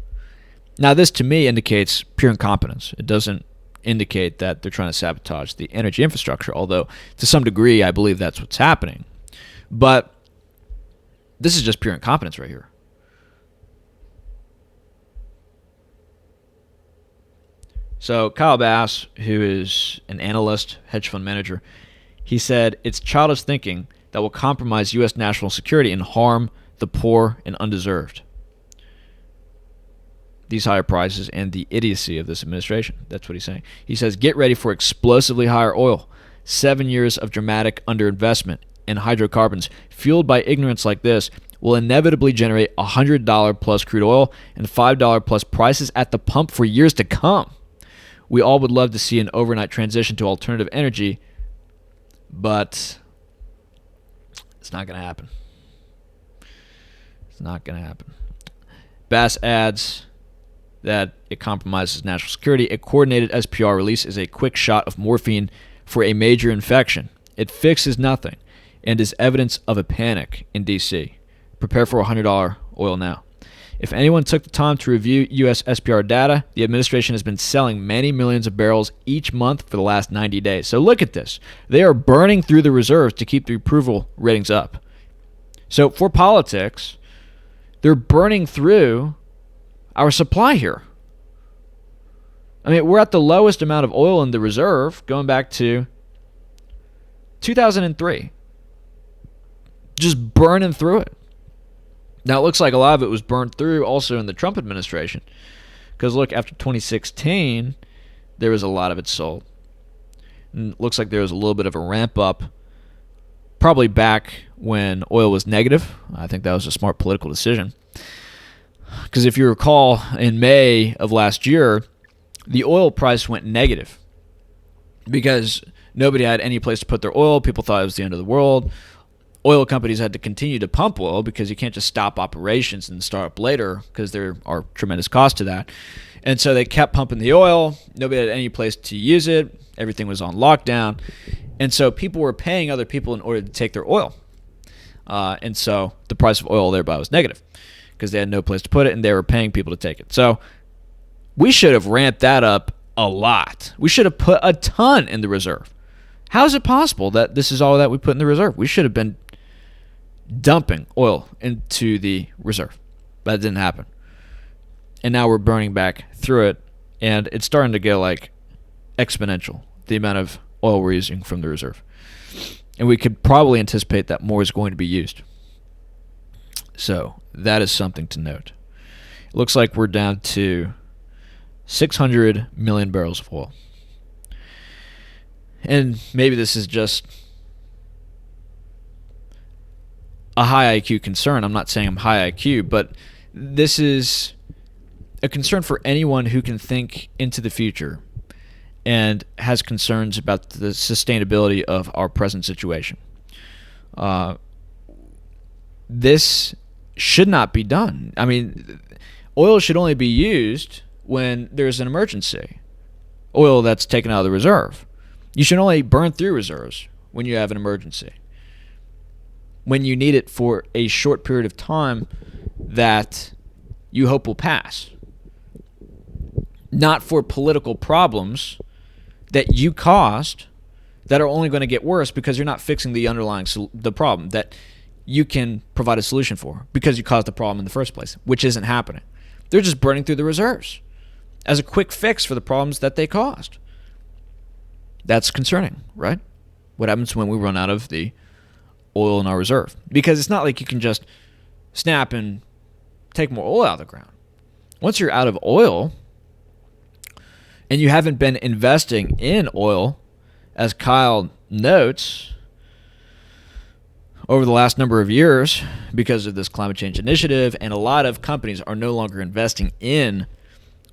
Now, this to me indicates pure incompetence. It doesn't indicate that they're trying to sabotage the energy infrastructure, although to some degree I believe that's what's happening. But this is just pure incompetence right here. So Kyle Bass, who is an analyst, hedge fund manager, he said, it's childish thinking that will compromise U.S. national security and harm the poor and undeserved. These higher prices and the idiocy of this administration. That's what he's saying. He says, get ready for explosively higher oil. 7 years of dramatic underinvestment in hydrocarbons fueled by ignorance like this will inevitably generate $100 plus crude oil and $5 plus prices at the pump for years to come. We all would love to see an overnight transition to alternative energy, but it's not going to happen. It's not going to happen. Bass adds that it compromises national security. A coordinated SPR release is a quick shot of morphine for a major infection. It fixes nothing and is evidence of a panic in D.C. Prepare for $100 oil now. If anyone took the time to review U.S. SPR data, the administration has been selling many millions of barrels each month for the last 90 days. So look at this. They are burning through the reserves to keep the approval ratings up. So for politics, they're burning through our supply here. I mean, we're at the lowest amount of oil in the reserve going back to 2003. Just burning through it. Now, it looks like a lot of it was burned through also in the Trump administration. Because, look, after 2016, there was a lot of it sold. And it looks like there was a little bit of a ramp up, probably back when oil was negative. I think that was a smart political decision. Because if you recall, in May of last year, the oil price went negative. Because nobody had any place to put their oil. People thought it was the end of the world. Oil companies had to continue to pump oil because you can't just stop operations and start up later because there are tremendous costs to that. And so they kept pumping the oil. Nobody had any place to use it. Everything was on lockdown. And so people were paying other people in order to take their oil. And so the price of oil thereby was negative because they had no place to put it and they were paying people to take it. So we should have ramped that up a lot. We should have put a ton in the reserve. How is it possible that this is all that we put in the reserve? We should have been dumping oil into the reserve. That didn't happen. And now we're burning back through it, and it's starting to get like exponential, the amount of oil we're using from the reserve. And we could probably anticipate that more is going to be used. So that is something to note. It looks like we're down to 600 million barrels of oil. And maybe this is just a high IQ concern. I'm not saying I'm high IQ, but this is a concern for anyone who can think into the future and has concerns about the sustainability of our present situation. This should not be done. I mean, oil should only be used when there's an emergency. Oil that's taken out of the reserve. You should only burn through reserves when you have an emergency. When you need it for a short period of time that you hope will pass. Not for political problems that you caused that are only going to get worse because you're not fixing the underlying the problem that you can provide a solution for because you caused the problem in the first place, which isn't happening. They're just burning through the reserves as a quick fix for the problems that they caused. That's concerning, right? What happens when we run out of the oil in our reserve? Because it's not like you can just snap and take more oil out of the ground. Once you're out of oil and you haven't been investing in oil, as Kyle notes, over the last number of years because of this climate change initiative, and a lot of companies are no longer investing in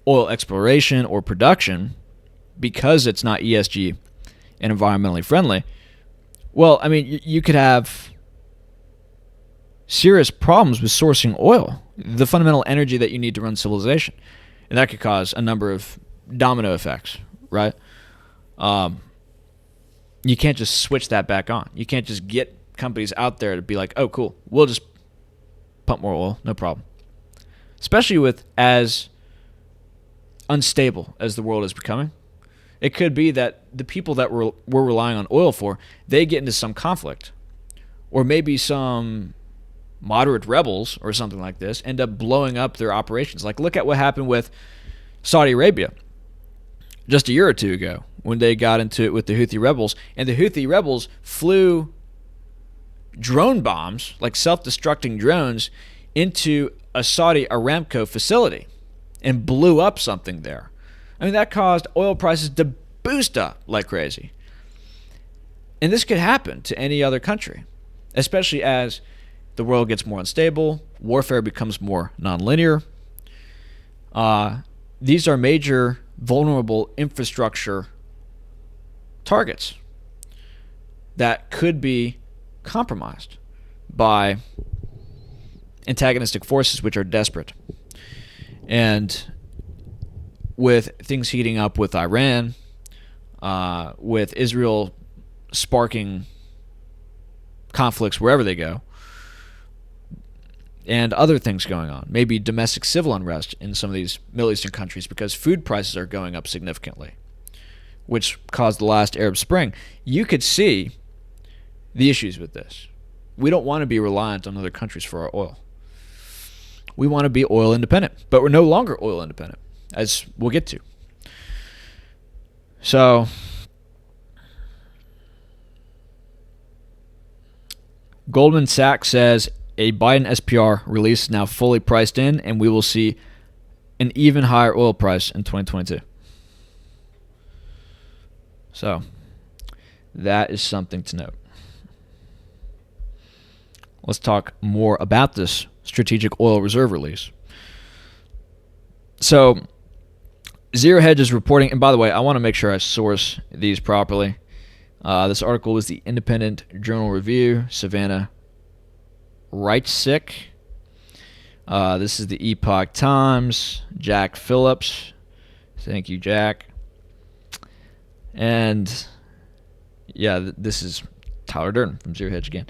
oil exploration or production because it's not ESG and environmentally friendly. Well, I mean, you could have serious problems with sourcing oil, the fundamental energy that you need to run civilization. And that could cause a number of domino effects, right? You can't just switch that back on. You can't just get companies out there to be like, oh, cool, we'll just pump more oil, no problem. Especially with as unstable as the world is becoming. It could be that the people that we're relying on oil for, they get into some conflict. Or maybe some moderate rebels or something like this end up blowing up their operations. Like, look at what happened with Saudi Arabia just a year or two ago when they got into it with the Houthi rebels. And the Houthi rebels flew drone bombs, like self-destructing drones, into a Saudi Aramco facility and blew up something there. I mean, that caused oil prices to boost up like crazy. And this could happen to any other country, especially as the world gets more unstable, warfare becomes more nonlinear. These are major vulnerable infrastructure targets that could be compromised by antagonistic forces which are desperate. And with things heating up with Iran, with Israel sparking conflicts wherever they go, and other things going on, maybe domestic civil unrest in some of these Middle Eastern countries because food prices are going up significantly, which caused the last Arab Spring. You could see the issues with this. We don't want to be reliant on other countries for our oil. We want to be oil independent, but we're no longer oil independent, as we'll get to. So, Goldman Sachs says a Biden SPR release is now fully priced in, and we will see an even higher oil price in 2022. So, that is something to note. Let's talk more about this strategic oil reserve release. So, Zero Hedge is reporting, and by the way, I want to make sure I source these properly. This article was the Independent Journal Review, Savannah Reitsick. This is the Epoch Times, Jack Phillips. Thank you, Jack. And yeah, this is Tyler Durden from Zero Hedge again.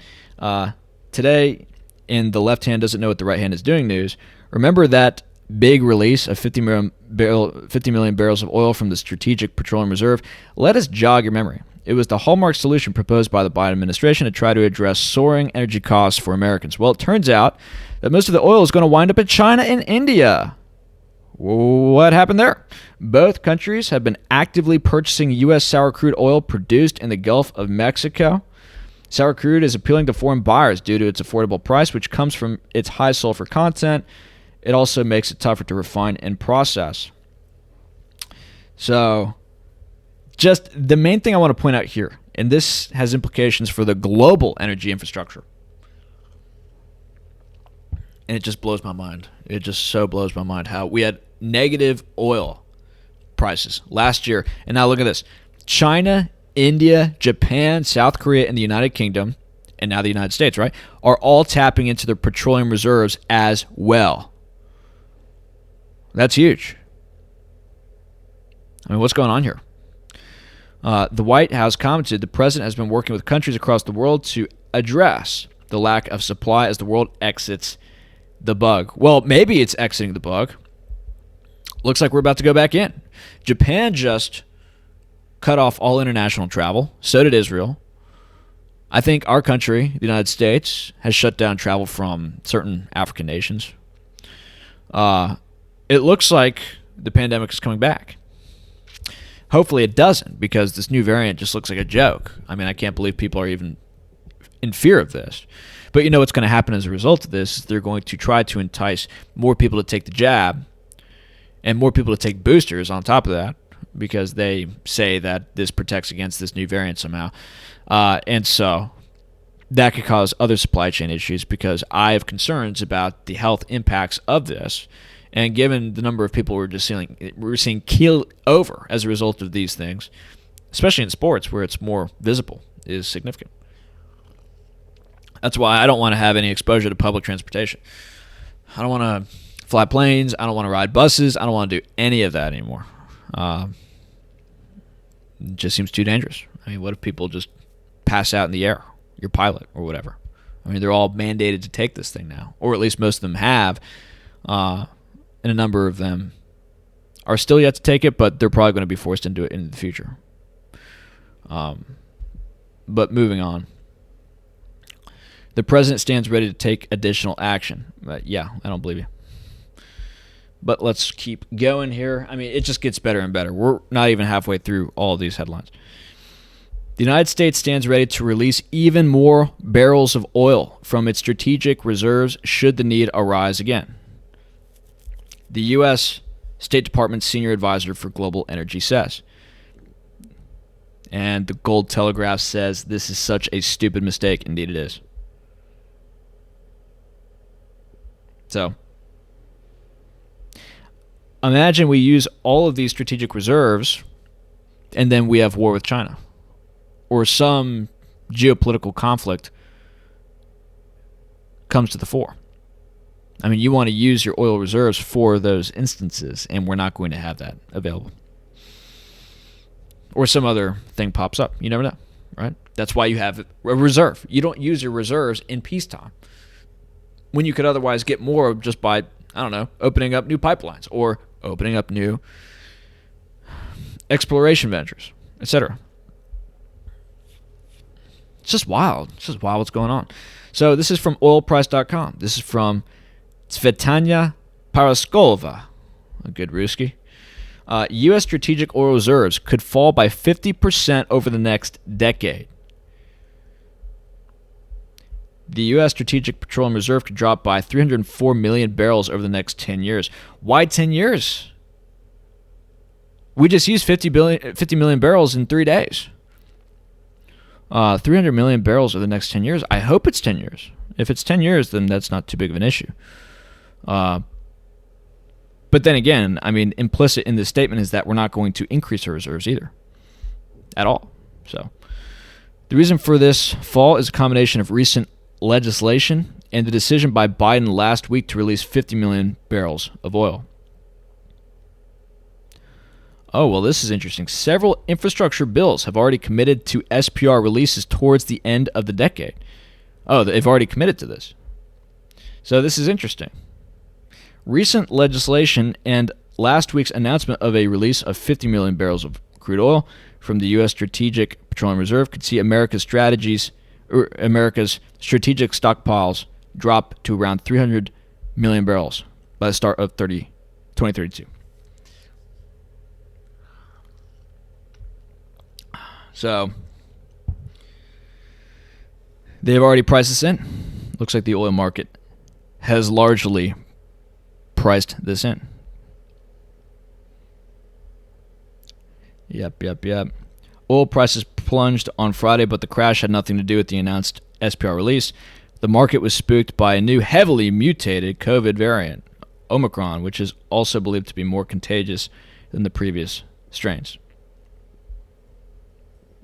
Today, in the left hand doesn't know what the right hand is doing news, remember that big release of 50 million barrels of oil from the Strategic Petroleum Reserve? Let us jog your memory. It was the hallmark solution proposed by the Biden administration to try to address soaring energy costs for Americans. Well, it turns out that most of the oil is going to wind up in China and India. What happened there? Both countries have been actively purchasing U.S. sour crude oil produced in the Gulf of Mexico. Sour crude is appealing to foreign buyers due to its affordable price, which comes from its high sulfur content. It also makes it tougher to refine and process. So, just the main thing I want to point out here, and this has implications for the global energy infrastructure. And it just blows my mind. It just so blows my mind how we had negative oil prices last year. And now look at this. China, India, Japan, South Korea, and the United Kingdom, and now the United States, right, are all tapping into their petroleum reserves as well. That's huge. I mean, what's going on here? The White House commented the president has been working with countries across the world to address the lack of supply as the world exits the bug. Well, maybe it's exiting the bug. Looks like we're about to go back in. Japan just cut off all international travel. So did Israel. I think our country, the United States, has shut down travel from certain African nations. It looks like the pandemic is coming back. Hopefully it doesn't, because this new variant just looks like a joke. I mean, I can't believe people are even in fear of this. But you know what's going to happen as a result of this is they're going to try to entice more people to take the jab and more people to take boosters on top of that, because they say that this protects against this new variant somehow. And so that could cause other supply chain issues, because I have concerns about the health impacts of this. And given the number of people we're seeing keel over as a result of these things, especially in sports where it's more visible, is significant. That's why I don't want to have any exposure to public transportation. I don't want to fly planes. I don't want to ride buses. I don't want to do any of that anymore. It just seems too dangerous. I mean, what if people just pass out in the air, your pilot or whatever? I mean, they're all mandated to take this thing now, or at least most of them have, and a number of them are still yet to take it, but they're probably going to be forced into it in the future. But moving on. The president stands ready to take additional action. Yeah, I don't believe you. But let's keep going here. I mean, it just gets better and better. We're not even halfway through all of these headlines. The United States stands ready to release even more barrels of oil from its strategic reserves should the need arise again. The U.S. State Department Senior Advisor for Global Energy says. And the Gold Telegraph says this is such a stupid mistake. Indeed it is. So, imagine we use all of these strategic reserves and then we have war with China or some geopolitical conflict comes to the fore. I mean, you want to use your oil reserves for those instances, and we're not going to have that available. Or some other thing pops up. You never know, right? That's why you have a reserve. You don't use your reserves in peacetime, when you could otherwise get more just by, I don't know, opening up new pipelines or opening up new exploration ventures, etc. It's just wild. It's just wild what's going on. So this is from oilprice.com. This is from Svetlana Paraskova, a good Ruski. U.S. strategic oil reserves could fall by 50% over the next decade. The U.S. Strategic Petroleum Reserve could drop by 304 million barrels over the next 10 years. Why 10 years? We just used 50 million barrels in 3 days. 300 million barrels over the next 10 years. I hope it's 10 years. If it's 10 years, then that's not too big of an issue. But then again, I mean, implicit in this statement is that we're not going to increase our reserves either. At all. So, the reason for this fall is a combination of recent legislation and the decision by Biden last week to release 50 million barrels of oil. Oh, well, this is interesting. Several infrastructure bills have already committed to SPR releases towards the end of the decade. Oh, they've already committed to this. So this is interesting. Recent legislation and last week's announcement of a release of 50 million barrels of crude oil from the U.S. Strategic Petroleum Reserve could see America's strategic stockpiles drop to around 300 million barrels by the start of 2032. So, they've already priced this in. Looks like the oil market has largely priced this in. Yep. Oil prices plunged on Friday, but the crash had nothing to do with the announced SPR release. the market was spooked by a new heavily mutated COVID variant, Omicron, which is also believed to be more contagious than the previous strains.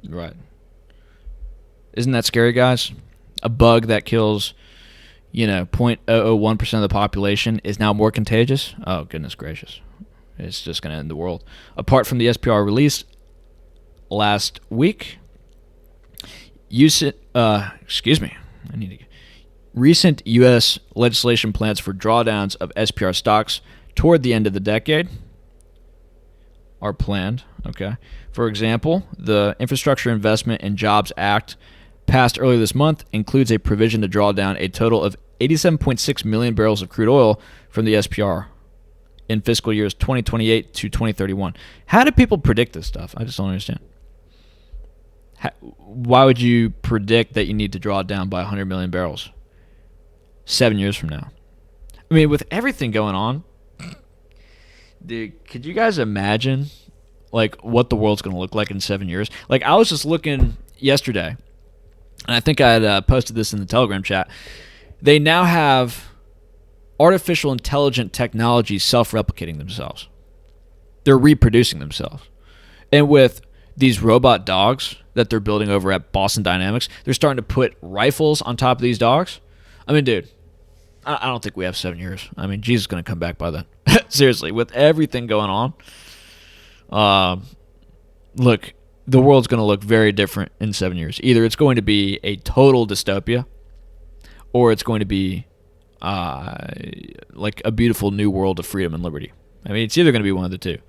Right. Isn't that scary, guys? A bug that kills, 0.001% of the population is now more contagious? Oh, goodness gracious. It's just going to end the world. Apart from the SPR release last week, recent U.S. legislation plans for drawdowns of SPR stocks toward the end of the decade are planned. Okay. For example, the Infrastructure Investment and Jobs Act passed earlier this month includes a provision to draw down a total of 87.6 million barrels of crude oil from the SPR in fiscal years 2028 to 2031. How do people predict this stuff? I just don't understand. Why would you predict that you need to draw it down by 100 million barrels 7 years from now? I mean, with everything going on, dude, could you guys imagine what the world's going to look like in 7 years? I was just looking yesterday, and I think I had posted this in the Telegram chat. They now have artificial intelligent technology self-replicating themselves. They're reproducing themselves. And with these robot dogs that they're building over at Boston Dynamics, they're starting to put rifles on top of these dogs. I mean, dude, I don't think we have 7 years. I mean, Jesus is going to come back by then. Seriously, with everything going on, look, the world's going to look very different in 7 years. Either it's going to be a total dystopia, or it's going to be like a beautiful new world of freedom and liberty. I mean, it's either going to be one of the two.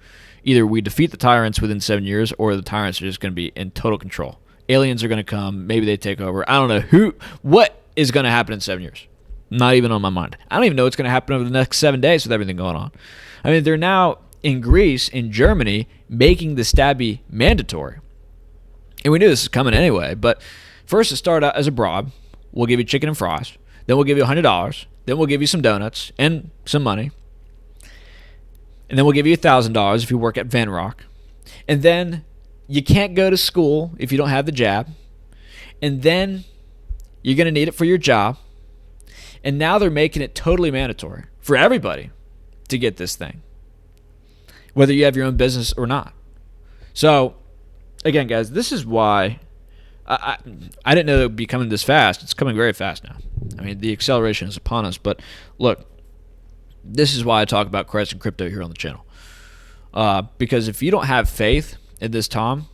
Either we defeat the tyrants within 7 years, or the tyrants are just going to be in total control. Aliens are going to come. Maybe they take over. I don't know what is going to happen in 7 years. Not even on my mind. I don't even know what's going to happen over the next 7 days with everything going on. I mean, they're now in Greece, in Germany, making the stabby mandatory. And we knew this was coming anyway, but first it started out as a bribe. We'll give you chicken and fries. Then we'll give you $100. Then we'll give you some donuts and some money. And then we'll give you $1,000 if you work at Van Rock. And then you can't go to school if you don't have the jab. And then you're going to need it for your job. And now they're making it totally mandatory for everybody to get this thing, whether you have your own business or not. So, again, guys, this is why I didn't know it would be coming this fast. It's coming very fast now. I mean, the acceleration is upon us. But look, this is why I talk about Christ and crypto here on the channel. Because if you don't have faith in this time,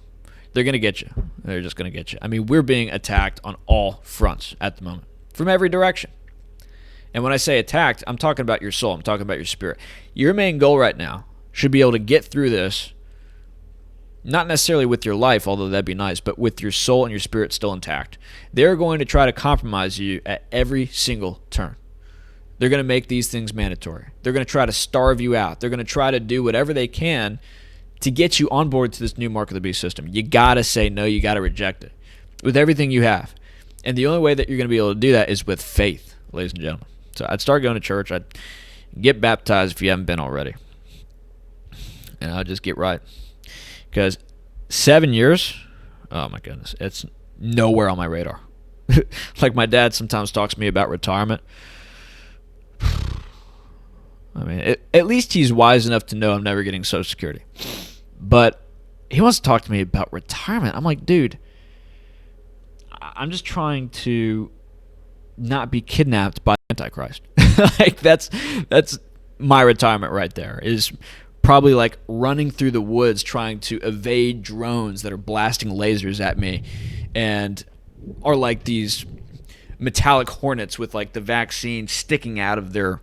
they're going to get you. They're just going to get you. I mean, we're being attacked on all fronts at the moment, from every direction. And when I say attacked, I'm talking about your soul. I'm talking about your spirit. Your main goal right now should be able to get through this, not necessarily with your life, although that'd be nice, but with your soul and your spirit still intact. They're going to try to compromise you at every single turn. They're going to make these things mandatory. They're going to try to starve you out. They're going to try to do whatever they can to get you on board to this new mark of the beast system. You got to say no. You got to reject it with everything you have. And the only way that you're going to be able to do that is with faith, ladies and gentlemen. So I'd start going to church. I'd get baptized if you haven't been already. And I'll just get right. Because 7 years, oh my goodness, it's nowhere on my radar. Like my dad sometimes talks to me about retirement. I mean, at least he's wise enough to know I'm never getting Social Security. But he wants to talk to me about retirement. I'm like, dude, I'm just trying to not be kidnapped by Antichrist. Like that's my retirement right there. Is probably like running through the woods trying to evade drones that are blasting lasers at me and are like these metallic hornets with like the vaccine sticking out of their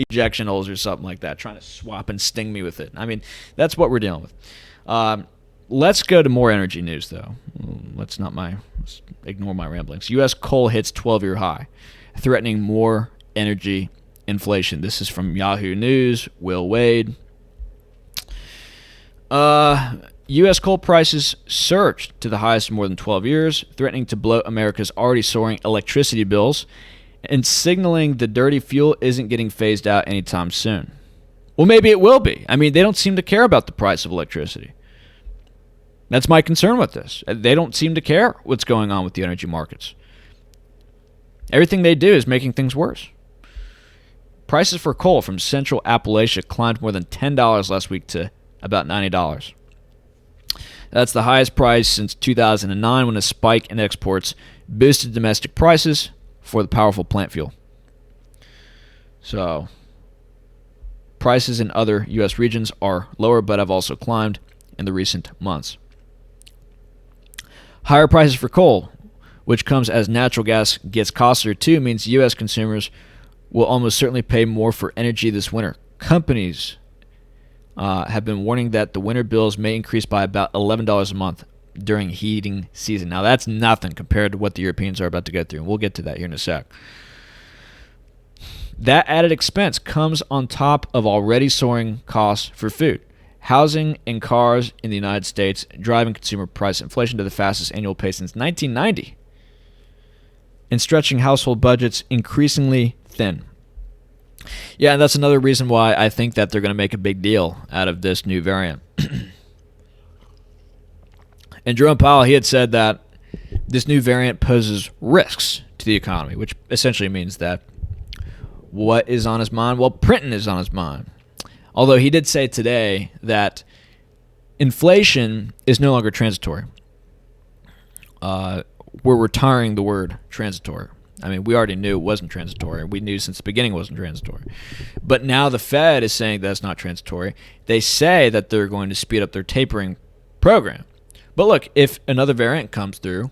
ejection holes or something like that, trying to swap and sting me with it. I mean, that's what we're dealing with. Let's go to more energy news, though. Let's ignore my ramblings. U.S. coal hits 12-year high, threatening more energy inflation. This is from Yahoo News, Will Wade. U.S. coal prices surged to the highest in more than 12 years, threatening to blow America's already soaring electricity bills and signaling the dirty fuel isn't getting phased out anytime soon. Well, maybe it will be. I mean, they don't seem to care about the price of electricity. That's my concern with this. They don't seem to care what's going on with the energy markets. Everything they do is making things worse. Prices for coal from Central Appalachia climbed more than $10 last week to about $90. That's the highest price since 2009 when a spike in exports boosted domestic prices for the powerful plant fuel. So, prices in other U.S. regions are lower but have also climbed in the recent months. Higher prices for coal, which comes as natural gas gets costlier too, means U.S. consumers will almost certainly pay more for energy this winter. Companies have been warning that the winter bills may increase by about $11 a month during heating season. Now, that's nothing compared to what the Europeans are about to go through, and we'll get to that here in a sec. That added expense comes on top of already soaring costs for food, housing, and cars in the United States, driving consumer price inflation to the fastest annual pace since 1990, and stretching household budgets increasingly thin. Yeah, and that's another reason why I think that they're going to make a big deal out of this new variant. And Jerome Powell, he had said that this new variant poses risks to the economy, which essentially means that what is on his mind? Well, printing is on his mind. Although he did say today that inflation is no longer transitory. We're retiring the word transitory. I mean, we already knew it wasn't transitory. We knew since the beginning it wasn't transitory. But now the Fed is saying that's not transitory. They say that they're going to speed up their tapering program. But look, if another variant comes through,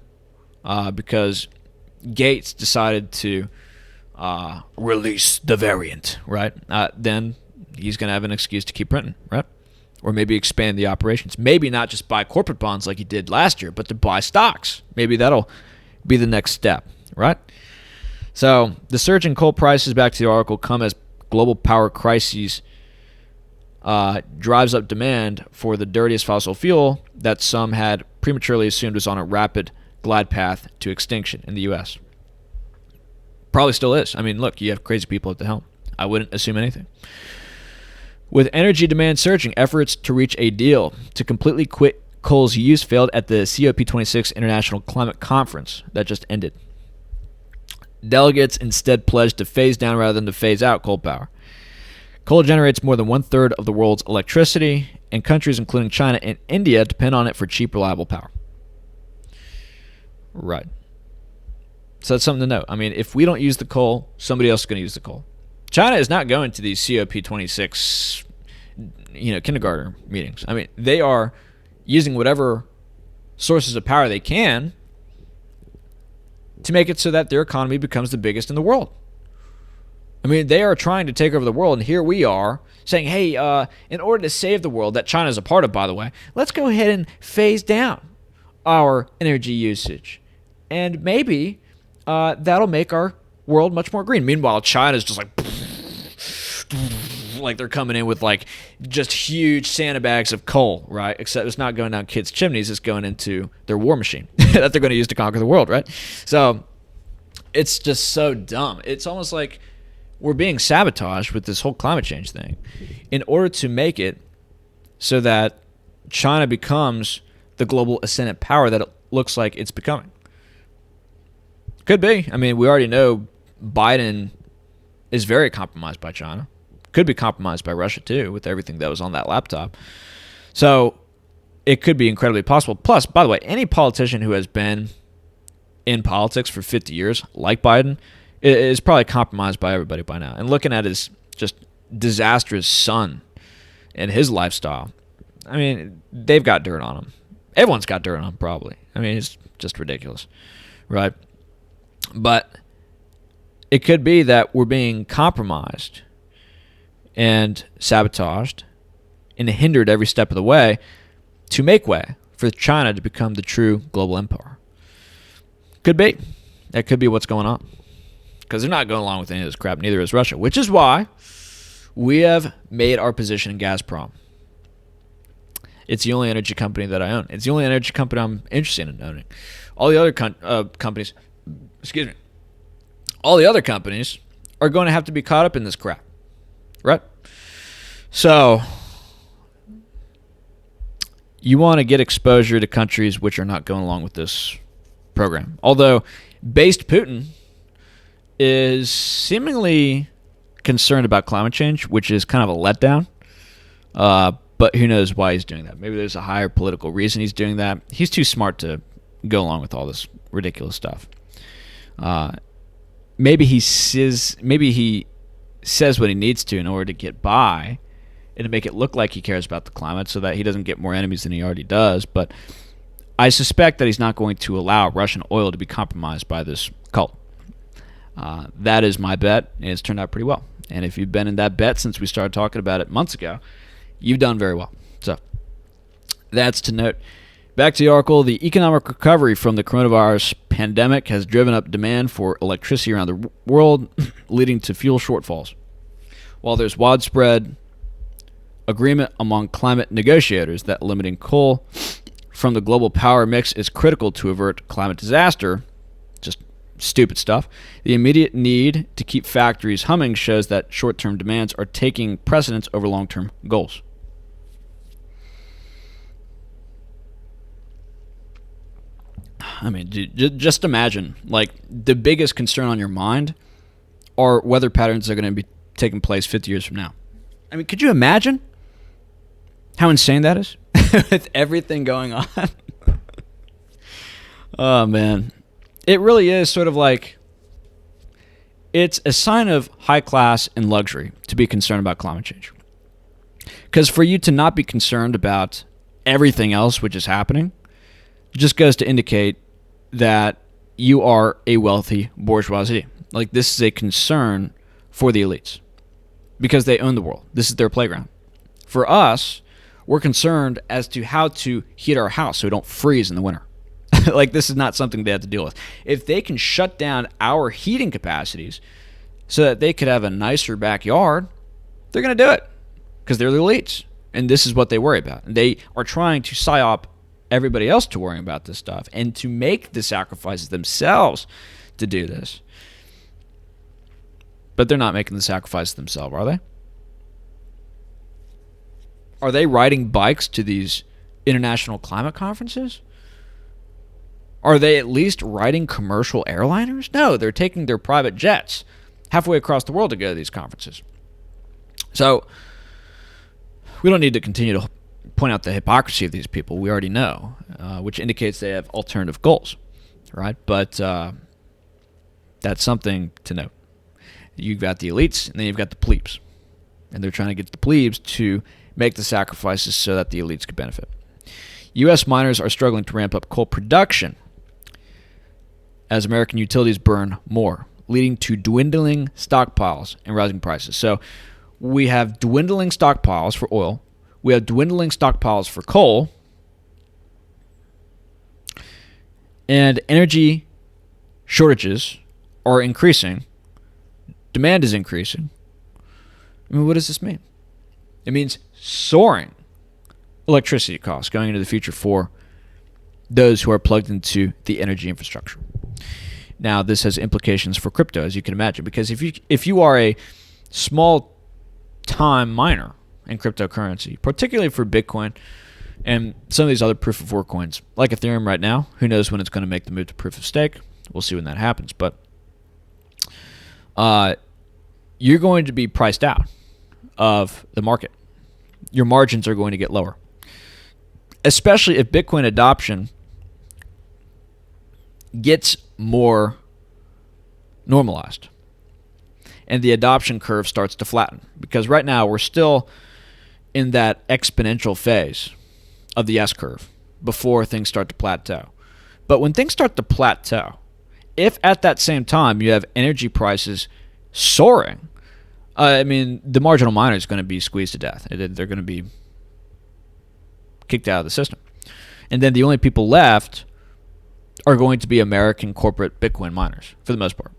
because Gates decided to release the variant, right? Then he's going to have an excuse to keep printing, right? Or maybe expand the operations. Maybe not just buy corporate bonds like he did last year, but to buy stocks. Maybe that'll be the next step, right? So the surge in coal prices, back to the article, come as global power crises drives up demand for the dirtiest fossil fuel that some had prematurely assumed was on a rapid glide path to extinction in the U.S. Probably still is. I mean, look, you have crazy people at the helm. I wouldn't assume anything. With energy demand surging, efforts to reach a deal to completely quit coal's use failed at the COP26 International Climate Conference that just ended. Delegates instead pledged to phase down rather than to phase out coal power. Coal generates more than 1/3 of the world's electricity, and countries including China and India depend on it for cheap, reliable power. Right. So that's something to note. I mean, if we don't use the coal, somebody else is going to use the coal. China is not going to these COP26, kindergarten meetings. I mean, they are using whatever sources of power they can to make it so that their economy becomes the biggest in the world. I mean, they are trying to take over the world, and here we are saying, hey, in order to save the world, that China is a part of, by the way, let's go ahead and phase down our energy usage. And maybe that'll make our world much more green. Meanwhile, China's just like they're coming in with like just huge sandbags of coal, right? Except it's not going down kids' chimneys, it's going into their war machine that they're going to use to conquer the world, right? So it's just so dumb. It's almost like we're being sabotaged with this whole climate change thing in order to make it so that China becomes the global ascendant power that it looks like it's becoming. Could be. I mean, we already know Biden is very compromised by China. Could be compromised by Russia, too, with everything that was on that laptop. So it could be incredibly possible. Plus, by the way, any politician who has been in politics for 50 years, like Biden, is probably compromised by everybody by now. And looking at his just disastrous son and his lifestyle, I mean, they've got dirt on him. Everyone's got dirt on him, probably. I mean, it's just ridiculous, right? But it could be that we're being compromised and sabotaged and hindered every step of the way to make way for China to become the true global empire. Could be. That could be what's going on. Because they're not going along with any of this crap, neither is Russia, which is why we have made our position in Gazprom. It's the only energy company that I own. It's the only energy company I'm interested in owning. All the other companies, all the other companies are going to have to be caught up in this crap, right? So you want to get exposure to countries which are not going along with this program. Although based Putin is seemingly concerned about climate change, which is kind of a letdown. But who knows why he's doing that? Maybe there's a higher political reason he's doing that. He's too smart to go along with all this ridiculous stuff. Maybe he says what he needs to in order to get by and to make it look like he cares about the climate so that he doesn't get more enemies than he already does. But I suspect that he's not going to allow Russian oil to be compromised by this cult. That is my bet, and it's turned out pretty well. And if you've been in that bet since we started talking about it months ago, you've done very well. So that's to note. Back to the article. The economic recovery from the coronavirus pandemic has driven up demand for electricity around the world, leading to fuel shortfalls. While there's widespread agreement among climate negotiators that limiting coal from the global power mix is critical to avert climate disaster, just stupid stuff, the immediate need to keep factories humming shows that short-term demands are taking precedence over long-term goals. I mean, just imagine, like, the biggest concern on your mind are weather patterns that are going to be taking place 50 years from now. I mean, could you imagine how insane that is with everything going on? Oh, man. It really is sort of like, it's a sign of high class and luxury to be concerned about climate change. Because for you to not be concerned about everything else which is happening just goes to indicate that you are a wealthy bourgeoisie. Like, this is a concern for the elites because they own the world. This is their playground. For us, we're concerned as to how to heat our house so we don't freeze in the winter. Like, this is not something they have to deal with. If they can shut down our heating capacities so that they could have a nicer backyard, they're going to do it because they're the elites. And this is what they worry about. And they are trying to psyop everybody else to worrying about this stuff and to make the sacrifices themselves to do this. But they're not making the sacrifices themselves, are they? Are they riding bikes to these international climate conferences? Are they at least riding commercial airliners? No, they're taking their private jets halfway across the world to go to these conferences. So we don't need to continue to point out the hypocrisy of these people. We already know, which indicates they have alternative goals, right? But that's something to note. You've got the elites, and then you've got the plebes. And they're trying to get the plebes to make the sacrifices so that the elites could benefit. U.S. miners are struggling to ramp up coal production as American utilities burn more, leading to dwindling stockpiles and rising prices. So we have dwindling stockpiles for oil. We have dwindling stockpiles for coal. And energy shortages are increasing. Demand is increasing. I mean, what does this mean? It means soaring electricity costs going into the future for those who are plugged into the energy infrastructure. Now, this has implications for crypto, as you can imagine, because if you are a small-time miner in cryptocurrency, particularly for Bitcoin and some of these other proof-of-work coins, like Ethereum right now, who knows when it's going to make the move to proof-of-stake? We'll see when that happens, but you're going to be priced out of the market. Your margins are going to get lower, especially if Bitcoin adoption gets more normalized and the adoption curve starts to flatten. Because right now we're still in that exponential phase of the S-curve before things start to plateau. But when things start to plateau, if at that same time you have energy prices soaring, I mean, the marginal miner is going to be squeezed to death. They're going to be kicked out of the system. And then the only people left are going to be American corporate Bitcoin miners, for the most part.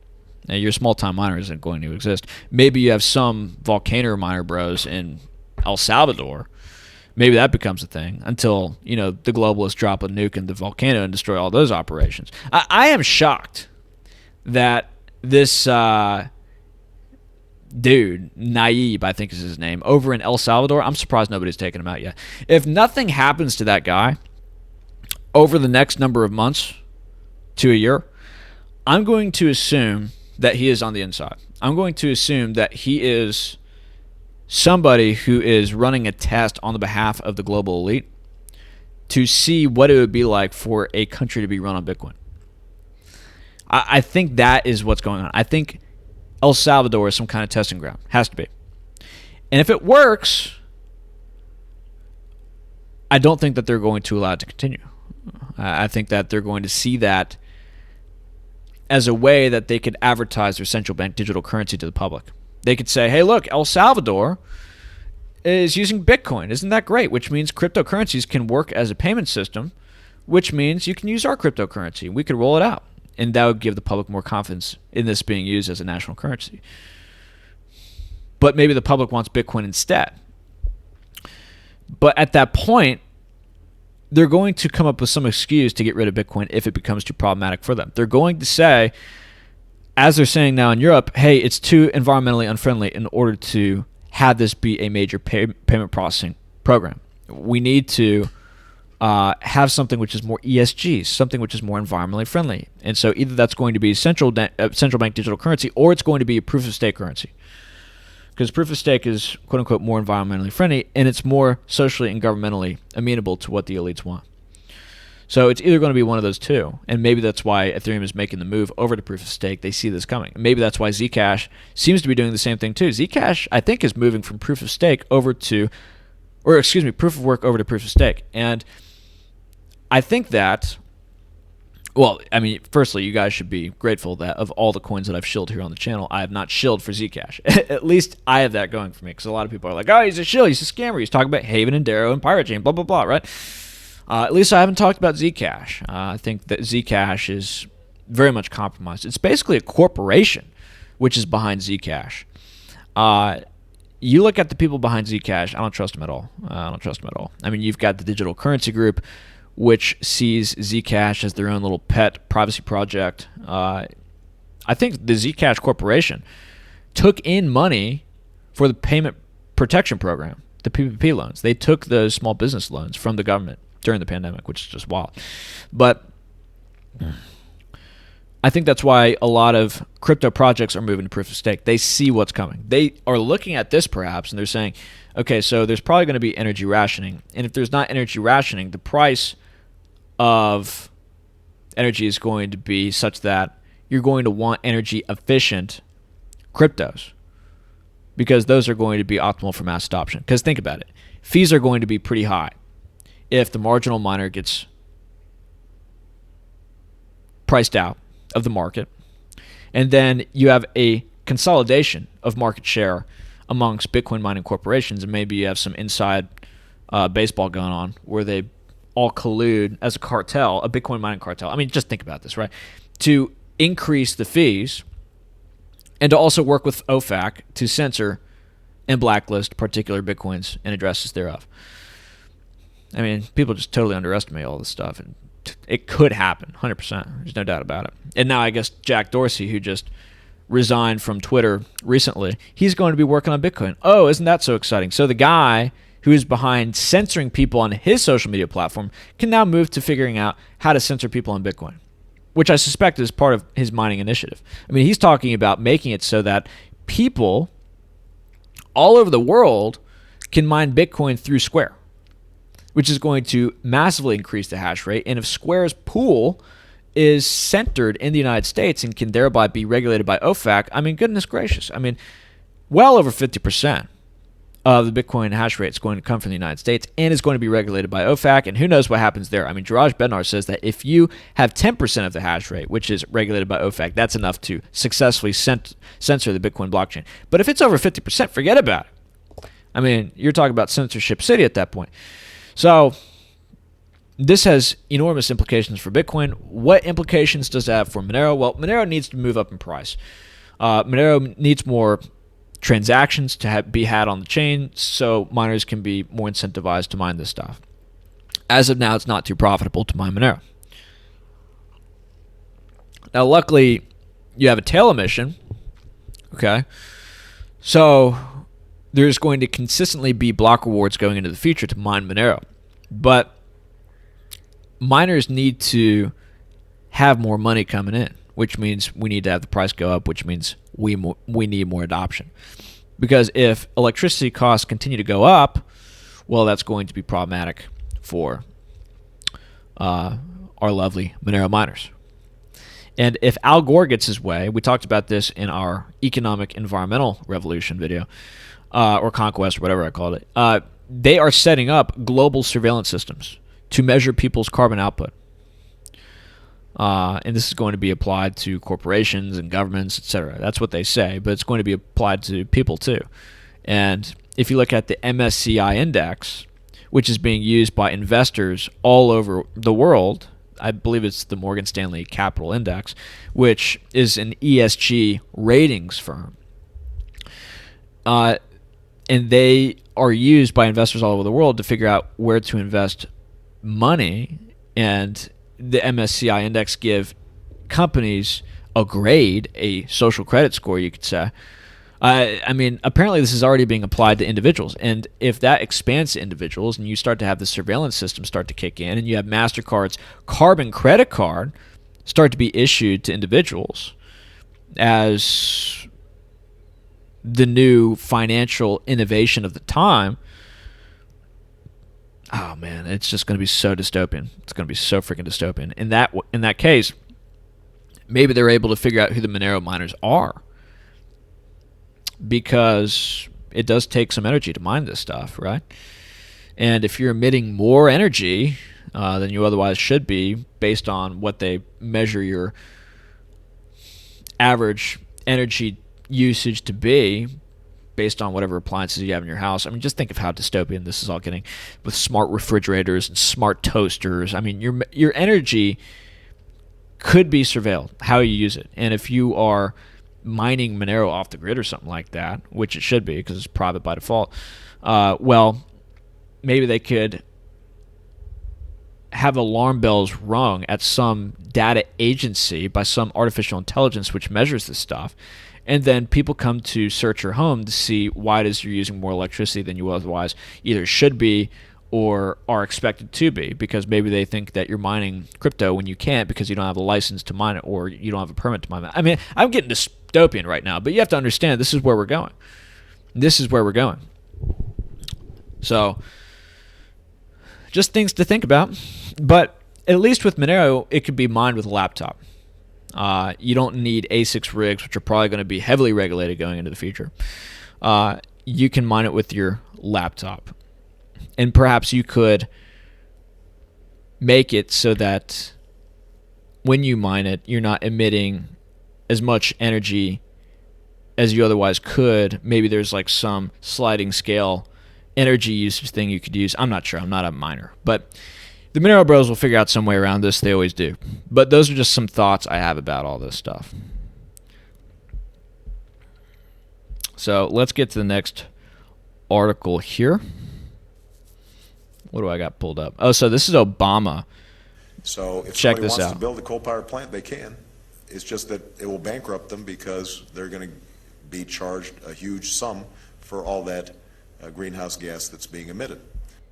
Now, your small-time miner isn't going to exist. Maybe you have some volcano miner bros in El Salvador. Maybe that becomes a thing until, the globalists drop a nuke in the volcano and destroy all those operations. I am shocked that this dude, Naib, I think is his name, over in El Salvador, I'm surprised nobody's taken him out yet. If nothing happens to that guy over the next number of months to a year, I'm going to assume that he is on the inside. I'm going to assume that he is somebody who is running a test on the behalf of the global elite to see what it would be like for a country to be run on Bitcoin. I think that is what's going on. I think El Salvador is some kind of testing ground. Has to be. And if it works, I don't think that they're going to allow it to continue. I think that they're going to see that as a way that they could advertise their central bank digital currency to the public. They could say, hey, look, El Salvador is using Bitcoin. Isn't that great? Which means cryptocurrencies can work as a payment system, which means you can use our cryptocurrency. We could roll it out. And that would give the public more confidence in this being used as a national currency. But maybe the public wants Bitcoin instead. But at that point, they're going to come up with some excuse to get rid of Bitcoin if it becomes too problematic for them. They're going to say, as they're saying now in Europe, hey, it's too environmentally unfriendly in order to have this be a major payment processing program. We need to have something which is more ESG, something which is more environmentally friendly. And so either that's going to be central bank digital currency, or it's going to be a proof of stake currency. Because proof of stake is, quote unquote, more environmentally friendly, and it's more socially and governmentally amenable to what the elites want. So it's either going to be one of those two. And maybe that's why Ethereum is making the move over to proof of stake. They see this coming. Maybe that's why Zcash seems to be doing the same thing too. Zcash, I think, is moving from proof of stake over to, proof of work over to proof of stake. And I think that, well, I mean, firstly, you guys should be grateful that of all the coins that I've shilled here on the channel, I have not shilled for Zcash. At least I have that going for me, because a lot of people are like, oh, he's a shill, he's a scammer, he's talking about Haven and Darrow and Pirate Chain, blah, blah, blah, right? At least I haven't talked about Zcash. I think that Zcash is very much compromised. It's basically a corporation which is behind Zcash. You look at the people behind Zcash, I don't trust them at all. I mean, you've got the Digital Currency Group, which sees Zcash as their own little pet privacy project. I think the Zcash Corporation took in money for the Payment Protection Program, the PPP loans. They took those small business loans from the government during the pandemic, which is just wild. But I think that's why a lot of crypto projects are moving to proof of stake. They see what's coming. They are looking at this perhaps, and they're saying, okay, so there's probably going to be energy rationing. And if there's not energy rationing, the price of energy is going to be such that you're going to want energy efficient cryptos, because those are going to be optimal for mass adoption. Because think about it, fees are going to be pretty high if the marginal miner gets priced out of the market, and then you have a consolidation of market share amongst Bitcoin mining corporations, and maybe you have some inside baseball going on where they all collude as a cartel, a Bitcoin mining cartel. I mean, just think about this, right? To increase the fees and to also work with OFAC to censor and blacklist particular Bitcoins and addresses thereof. I mean, people just totally underestimate all this stuff, and it could happen, 100%. There's no doubt about it. And now I guess Jack Dorsey, who just resigned from Twitter recently, he's going to be working on Bitcoin. Oh, isn't that so exciting? So the guy who is behind censoring people on his social media platform can now move to figuring out how to censor people on Bitcoin, which I suspect is part of his mining initiative. I mean, he's talking about making it so that people all over the world can mine Bitcoin through Square, which is going to massively increase the hash rate. And if Square's pool is centered in the United States and can thereby be regulated by OFAC, I mean, goodness gracious. I mean, well over 50% of the Bitcoin hash rate is going to come from the United States and is going to be regulated by OFAC, and who knows what happens there. I mean, Jiraj Bednar says that if you have 10% of the hash rate, which is regulated by OFAC, that's enough to successfully censor the Bitcoin blockchain. But if it's over 50%, forget about it. I mean, you're talking about censorship city at that point. So this has enormous implications for Bitcoin. What implications does that have for Monero? Well, Monero needs to move up in price. Monero needs more transactions to be had on the chain so miners can be more incentivized to mine this stuff. As of now, it's not too profitable to mine Monero. Now, luckily, you have a tail emission. Okay. So there's going to consistently be block rewards going into the future to mine Monero. But miners need to have more money coming in, which means we need to have the price go up, which means we need more adoption. Because if electricity costs continue to go up, well, that's going to be problematic for our lovely Monero miners. And if Al Gore gets his way, we talked about this in our economic environmental revolution video, or conquest, or whatever I called it. They are setting up global surveillance systems to measure people's carbon output. And this is going to be applied to corporations and governments, etc. That's what they say, but it's going to be applied to people too. And if you look at the MSCI index, which is being used by investors all over the world, I believe it's the Morgan Stanley Capital Index, which is an ESG ratings firm. And they are used by investors all over the world to figure out where to invest money, and the MSCI index give companies a grade, a social credit score, you could say. I mean, apparently this is already being applied to individuals, and if that expands to individuals and you start to have the surveillance system start to kick in, and you have MasterCard's carbon credit card start to be issued to individuals as the new financial innovation of the time, oh man, it's just going to be so dystopian. It's going to be so freaking dystopian. In that case, maybe they're able to figure out who the Monero miners are, because it does take some energy to mine this stuff, right? And if you're emitting more energy than you otherwise should be, based on what they measure your average energy usage to be, based on whatever appliances you have in your house. I mean, just think of how dystopian this is all getting with smart refrigerators and smart toasters. I mean, your energy could be surveilled, how you use it. And if you are mining Monero off the grid or something like that, which it should be because it's private by default, well, maybe they could have alarm bells rung at some data agency by some artificial intelligence which measures this stuff, and then people come to search your home to see why it is you're using more electricity than you otherwise either should be or are expected to be, because maybe they think that you're mining crypto when you can't because you don't have a license to mine it or you don't have a permit to mine it. I mean, I'm getting dystopian right now, but you have to understand this is where we're going. This is where we're going. So, just things to think about. But at least with Monero, it could be mined with a laptop. You don't need ASICs rigs, which are probably going to be heavily regulated going into the future. You can mine it with your laptop. And perhaps you could make it so that when you mine it, you're not emitting as much energy as you otherwise could. Maybe there's like some sliding scale energy usage thing you could use. I'm not sure. I'm not a miner. But the Monero Bros will figure out some way around this. They always do. But those are just some thoughts I have about all this stuff. So let's get to the next article here. What do I got pulled up? Oh, so this is Obama. So if Check somebody this wants out. to build a coal-powered plant, they can. It's just that it will bankrupt them because they're going to be charged a huge sum for all that greenhouse gas that's being emitted.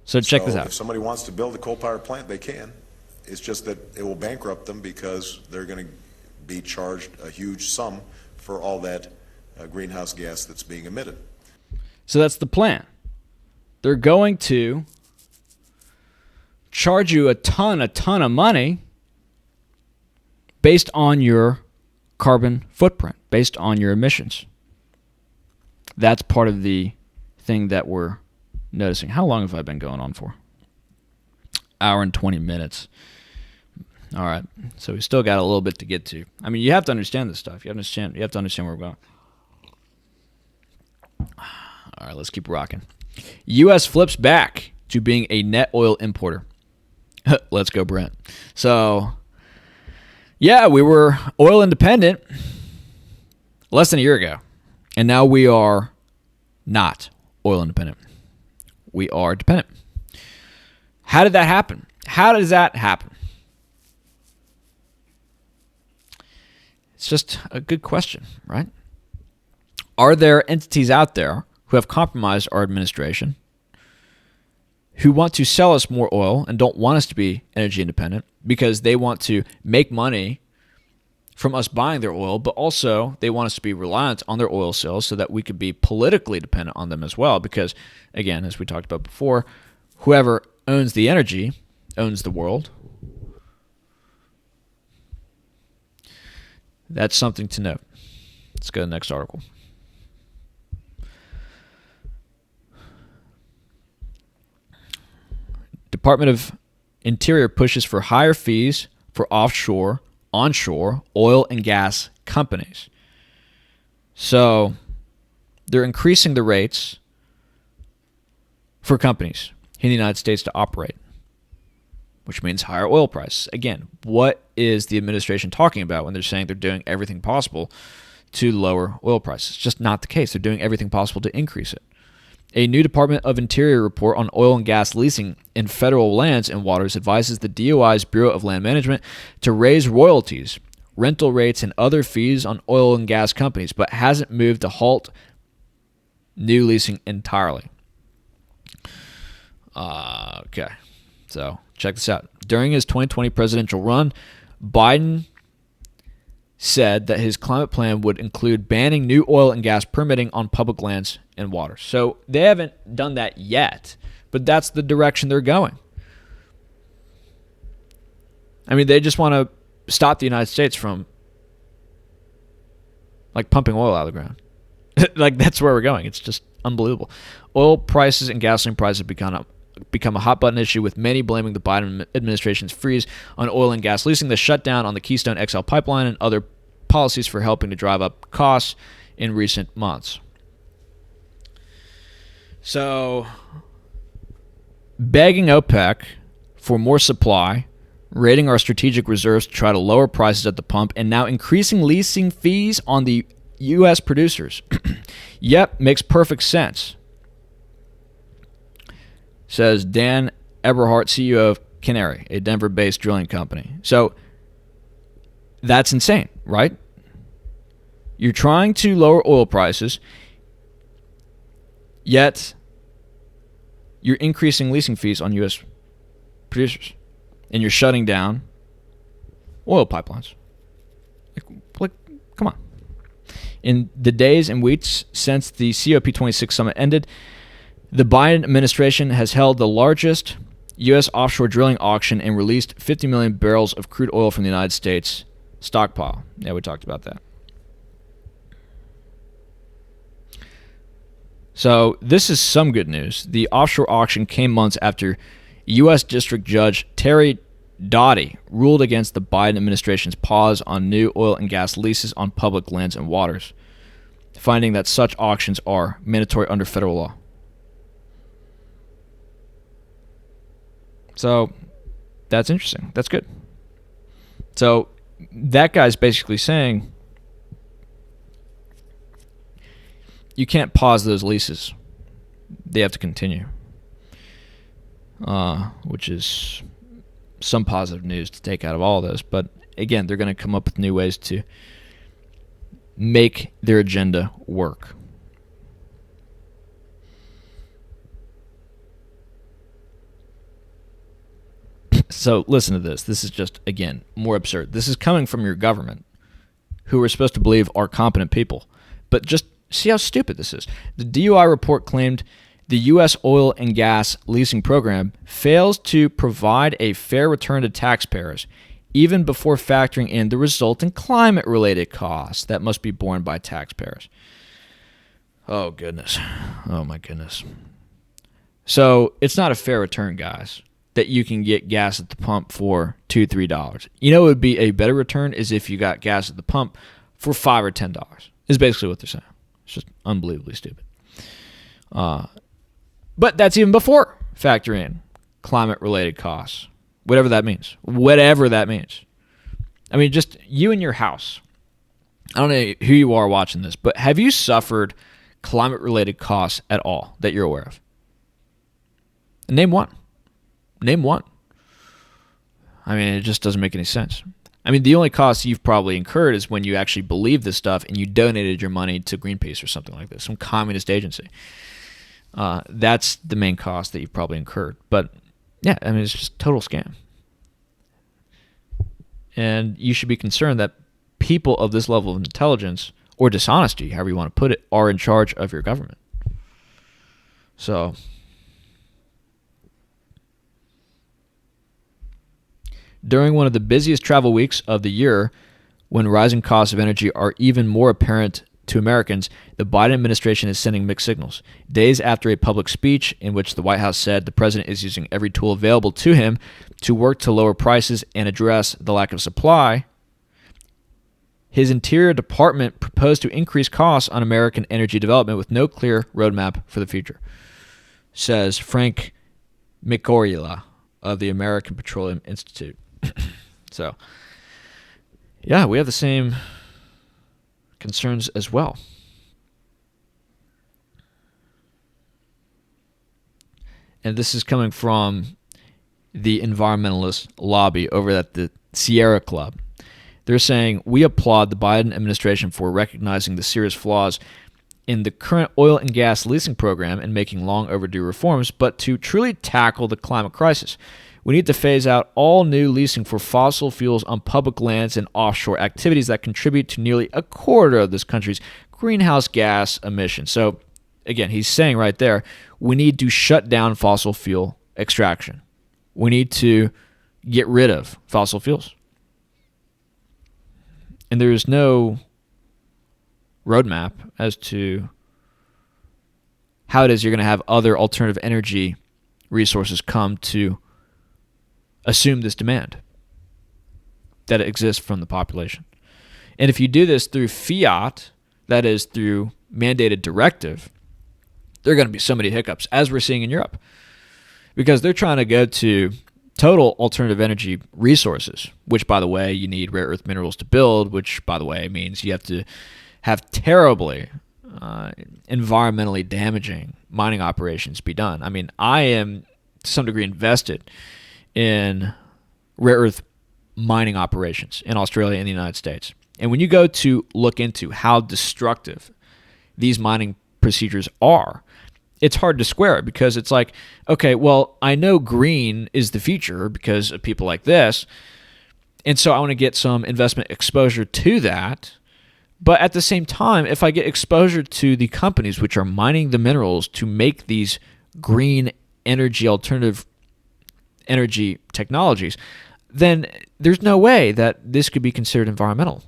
So check this out. If somebody wants to build a coal-powered plant, they can. It's just that it will bankrupt them because they're going to be charged a huge sum for all that greenhouse gas that's being emitted. So that's the plan. They're going to charge you a ton of money based on your carbon footprint, based on your emissions. That's part of the thing that we're noticing. How long have I been going on for? Hour and 20 minutes. All right. So we still got a little bit to get to. I mean, you have to understand this stuff. You have to understand where we're going. All right, let's keep rocking. U.S. flips back to being a net oil importer. Let's go, Brent. So, yeah, we were oil independent less than a year ago. And now we are not oil independent. We are dependent. How did that happen? How does that happen? It's just a good question, right? Are there entities out there who have compromised our administration, who want to sell us more oil and don't want us to be energy independent because they want to make money from us buying their oil, but also they want us to be reliant on their oil sales so that we could be politically dependent on them as well. Because, again, as we talked about before, whoever owns the energy owns the world. That's something to note. Let's go to the next article. Department of Interior pushes for higher fees for offshore, onshore oil and gas companies. So they're increasing the rates for companies in the United States to operate, which means higher oil prices. Again, what is the administration talking about when they're saying they're doing everything possible to lower oil prices? It's just not the case. They're doing everything possible to increase it. A new Department of Interior report on oil and gas leasing in federal lands and waters advises the DOI's Bureau of Land Management to raise royalties, rental rates, and other fees on oil and gas companies, but hasn't moved to halt new leasing entirely. Okay, so check this out. During his 2020 presidential run, Biden said that his climate plan would include banning new oil and gas permitting on public lands and waters. So they haven't done that yet, but that's the direction they're going. I mean, they just want to stop the United States from like pumping oil out of the ground. Like, that's where we're going. It's just unbelievable. Oil prices and gasoline prices have become a hot button issue, with many blaming the Biden administration's freeze on oil and gas leasing, the shutdown on the Keystone XL pipeline, and other policies for helping to drive up costs in recent months. So, begging OPEC for more supply, raiding our strategic reserves to try to lower prices at the pump, and now increasing leasing fees on the U.S. producers. Yep, makes perfect sense, says Dan Eberhardt, CEO of Canary, a Denver-based drilling company. So that's insane, right? You're trying to lower oil prices, yet you're increasing leasing fees on U.S. producers, and you're shutting down oil pipelines. Like, come on. In the days and weeks since the COP26 summit ended, the Biden administration has held the largest U.S. offshore drilling auction and released 50 million barrels of crude oil from the United States stockpile. Yeah, we talked about that. So this is some good news. The offshore auction came months after U.S. District Judge Terry Doughty ruled against the Biden administration's pause on new oil and gas leases on public lands and waters, finding that such auctions are mandatory under federal law. So that's interesting. That's good. So that guy's basically saying you can't pause those leases. They have to continue, which is some positive news to take out of all of this. But again, they're going to come up with new ways to make their agenda work. So listen to this. This is just, again, more absurd. This is coming from your government, who we're supposed to believe are competent people. But just see how stupid this is. The DOI report claimed the U.S. oil and gas leasing program fails to provide a fair return to taxpayers, even before factoring in the resulting climate-related costs that must be borne by taxpayers. Oh, goodness. Oh, my goodness. So it's not a fair return, guys, that you can get gas at the pump for $2, $3. You know, it would be a better return is if you got gas at the pump for $5 or $10, is basically what they're saying. It's just unbelievably stupid. But that's even before factoring in climate-related costs, whatever that means. Whatever that means. I mean, just you and your house. I don't know who you are watching this, but have you suffered climate-related costs at all that you're aware of? Name one. Name one. I mean, it just doesn't make any sense. I mean, the only cost you've probably incurred is when you actually believe this stuff and you donated your money to Greenpeace or something like this, some communist agency. That's the main cost that you've probably incurred. But, yeah, I mean, it's just a total scam. And you should be concerned that people of this level of intelligence or dishonesty, however you want to put it, are in charge of your government. So, during one of the busiest travel weeks of the year, when rising costs of energy are even more apparent to Americans, the Biden administration is sending mixed signals. Days after a public speech in which the White House said the president is using every tool available to him to work to lower prices and address the lack of supply, his Interior Department proposed to increase costs on American energy development with no clear roadmap for the future, says Frank Micorila of the American Petroleum Institute. So, yeah, we have the same concerns as well. And this is coming from the environmentalist lobby over at the Sierra Club. They're saying, we applaud the Biden administration for recognizing the serious flaws in the current oil and gas leasing program and making long overdue reforms, but to truly tackle the climate crisis, we need to phase out all new leasing for fossil fuels on public lands and offshore activities that contribute to nearly a quarter of this country's greenhouse gas emissions. So, again, he's saying right there, we need to shut down fossil fuel extraction. We need to get rid of fossil fuels. And there is no roadmap as to how it is you're going to have other alternative energy resources come to assume this demand that exists from the population. And if you do this through fiat, that is through mandated directive, there are going to be so many hiccups, as we're seeing in Europe, because they're trying to go to total alternative energy resources, which, by the way, you need rare earth minerals to build, which, by the way, means you have to have terribly environmentally damaging mining operations be done. I mean, I am to some degree invested in rare earth mining operations in Australia and the United States. And when you go to look into how destructive these mining procedures are, it's hard to square it, because it's like, okay, well, I know green is the future because of people like this, and so I want to get some investment exposure to that. But at the same time, if I get exposure to the companies which are mining the minerals to make these green energy, alternative energy technologies, then there's no way that this could be considered environmental.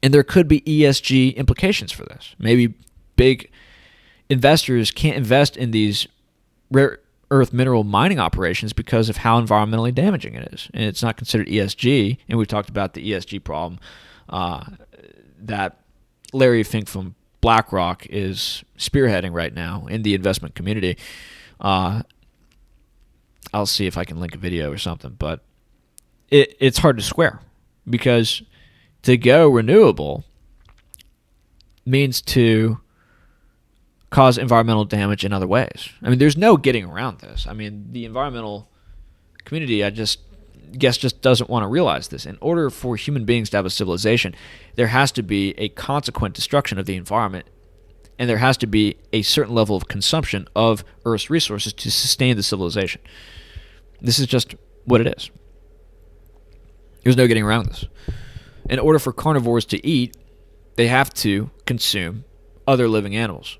And there could be ESG implications for this. Maybe big investors can't invest in these rare earth mineral mining operations because of how environmentally damaging it is. And it's not considered ESG. And we've talked about the ESG problem that Larry Fink from BlackRock is spearheading right now in the investment community. I'll see if I can link a video or something, but it's hard to square, because to go renewable means to cause environmental damage in other ways. I mean, there's no getting around this. I mean, the environmental community, I just doesn't want to realize this. In order for human beings to have a civilization, there has to be a consequent destruction of the environment, and there has to be a certain level of consumption of Earth's resources to sustain the civilization. This is just what it is. There's no getting around this. In order for carnivores to eat, they have to consume other living animals.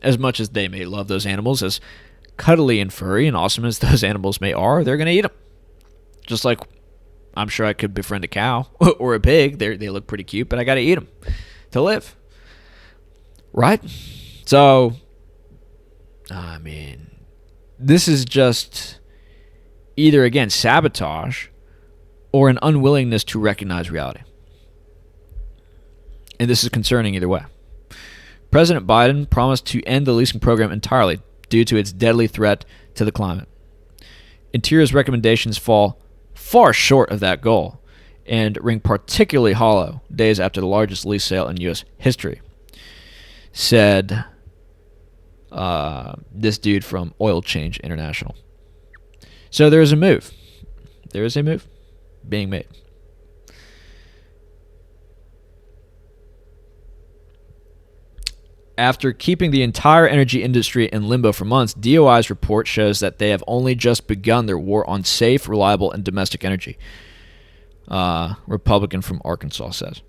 As much as they may love those animals, as cuddly and furry and awesome as those animals may are, they're going to eat them. Just like I'm sure I could befriend a cow or a pig. They look pretty cute, but I got to eat them to live. Right? So, I mean, this is just either, again, sabotage or an unwillingness to recognize reality. And this is concerning either way. President Biden promised to end the leasing program entirely due to its deadly threat to the climate. Interior's recommendations fall far short of that goal and ring particularly hollow days after the largest lease sale in U.S. history, said this dude from Oil Change International. So there is a move. There is a move being made. After keeping the entire energy industry in limbo for months, DOI's report shows that they have only just begun their war on safe, reliable, and domestic energy. Republican from Arkansas says.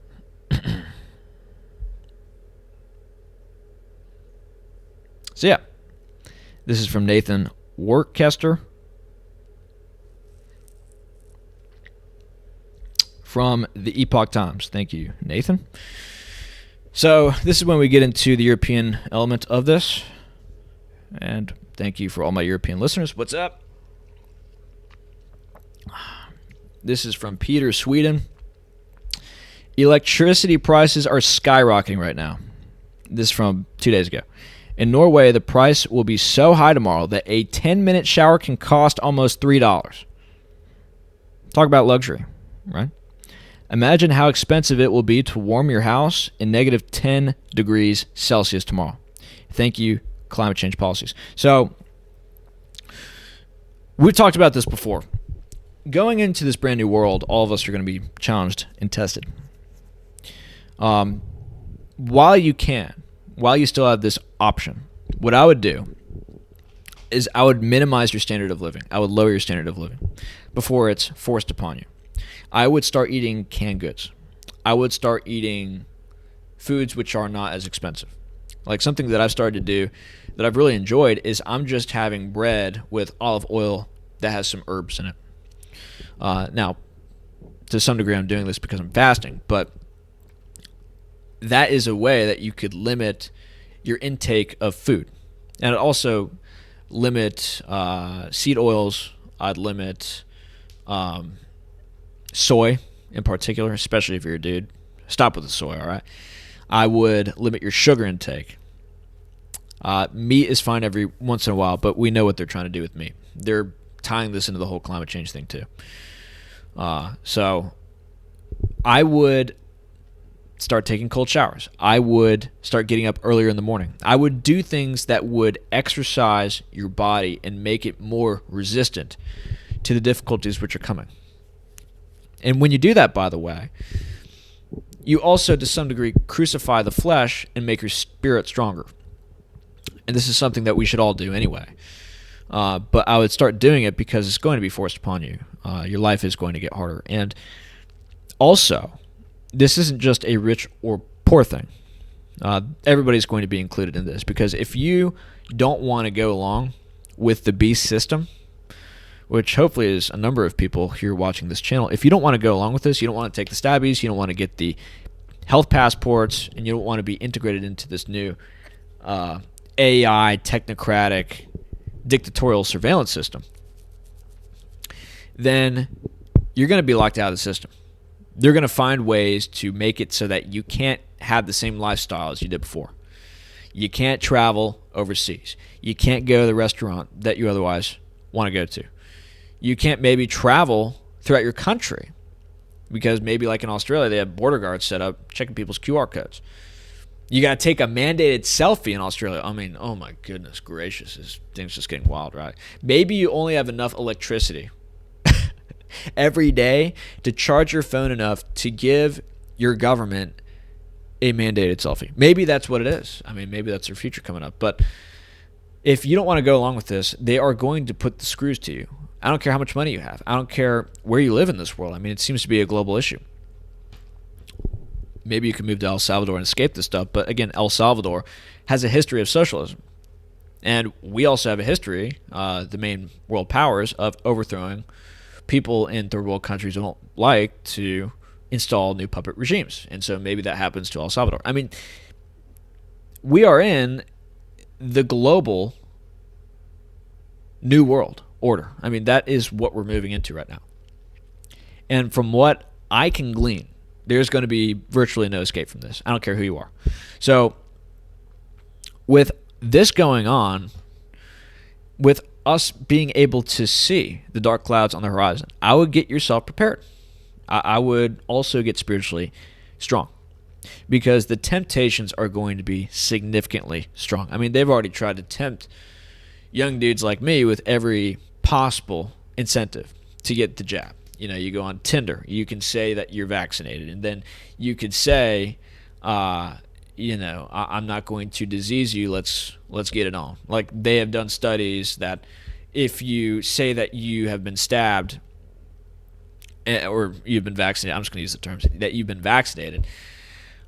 So yeah, this is from Nathan Workester from the Epoch Times. Thank you, Nathan. So this is when we get into the European element of this. And thank you for all my European listeners. What's up? This is from Peter, Sweden. Electricity prices are skyrocketing right now. This is from 2 days ago. In Norway, the price will be so high tomorrow that a 10-minute shower can cost almost $3. Talk about luxury, right? Imagine how expensive it will be to warm your house in negative 10 degrees Celsius tomorrow. Thank you, climate change policies. So, we've talked about this before. Going into this brand new world, all of us are going to be challenged and tested. While you still have this option, what I would do is I would minimize your standard of living. I would lower your standard of living before it's forced upon you. I would start eating canned goods. I would start eating foods which are not as expensive. Like something that I've started to do that I've really enjoyed is I'm just having bread with olive oil that has some herbs in it. Now, to some degree I'm doing this because I'm fasting, but that is a way that you could limit your intake of food. And it also limit seed oils. I'd limit soy in particular, especially if you're a dude. Stop with the soy, all right? I would limit your sugar intake. Meat is fine every once in a while, but we know what they're trying to do with meat. They're tying this into the whole climate change thing too. So I would start taking cold showers. I would start getting up earlier in the morning. I would do things that would exercise your body and make it more resistant to the difficulties which are coming. And when you do that, by the way, you also, to some degree, crucify the flesh and make your spirit stronger. And this is something that we should all do anyway. But I would start doing it because it's going to be forced upon you. Your life is going to get harder. And also, this isn't just a rich or poor thing. Everybody's going to be included in this, because if you don't want to go along with the beast system, which hopefully is a number of people here watching this channel, if you don't want to go along with this, you don't want to take the stabbies, you don't want to get the health passports, and you don't want to be integrated into this new AI, technocratic, dictatorial surveillance system, then you're going to be locked out of the system. They're going to find ways to make it so that you can't have the same lifestyle as you did before. You can't travel overseas. You can't go to the restaurant that you otherwise want to go to. You can't maybe travel throughout your country because maybe like in Australia, they have border guards set up checking people's QR codes. You got to take a mandated selfie in Australia. I mean, oh my goodness gracious, this thing's just getting wild, right? Maybe you only have enough electricity every day to charge your phone enough to give your government a mandated selfie. Maybe that's what it is. I mean, maybe that's their future coming up. But if you don't want to go along with this, they are going to put the screws to you. I don't care how much money you have. I don't care where you live in this world. I mean, it seems to be a global issue. Maybe you can move to El Salvador and escape this stuff. But again, El Salvador has a history of socialism. And we also have a history, the main world powers, of overthrowing people in third world countries who don't like to install new puppet regimes. And so maybe that happens to El Salvador. I mean, we are in the global new world order. I mean, that is what we're moving into right now. And from what I can glean, there's going to be virtually no escape from this. I don't care who you are. So with this going on, with us being able to see the dark clouds on the horizon, I would get yourself prepared. I would also get spiritually strong, because the temptations are going to be significantly strong. I mean, they've already tried to tempt young dudes like me with every possible incentive to get the jab. You know, you go on Tinder, you can say that you're vaccinated, and then you could say, you know, I'm not going to disease you, let's get it on. Like, they have done studies that if you say that you have been stabbed or you've been vaccinated, I'm just going to use the terms, that you've been vaccinated,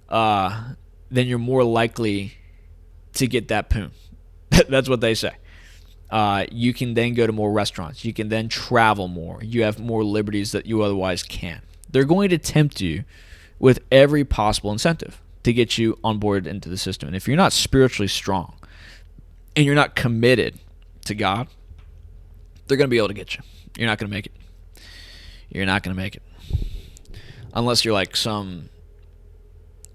then you're more likely to get that poon. That's what they say. You can then go to more restaurants. You can then travel more. You have more liberties that you otherwise can't. They're going to tempt you with every possible incentive to get you on board into the system. And if you're not spiritually strong and you're not committed to God, they're going to be able to get you. You're not going to make it. You're not going to make it. Unless you're like some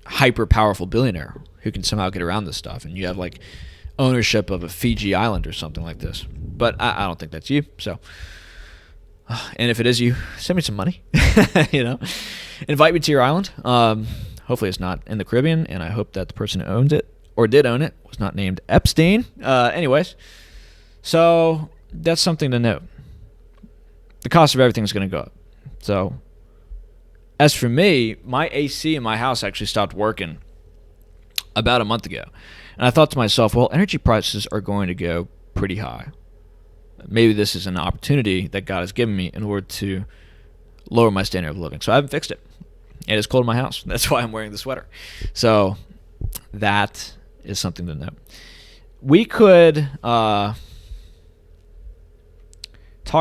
hyper-powerful billionaire who can somehow get around this stuff, and you have like ownership of a Fiji island or something like this. But I don't think that's you. So, and if it is you, send me some money. Invite me to your island. Hopefully it's not in the Caribbean, and I hope that the person who owns it or did own it was not named Epstein. Anyways, so that's something to note. The cost of everything is going to go up. So, as for me, my AC in my house actually stopped working about a month ago. And I thought to myself, well, energy prices are going to go pretty high. Maybe this is an opportunity that God has given me in order to lower my standard of living. So I haven't fixed it. And it's cold in my house. That's why I'm wearing the sweater. So that is something to note. We could talk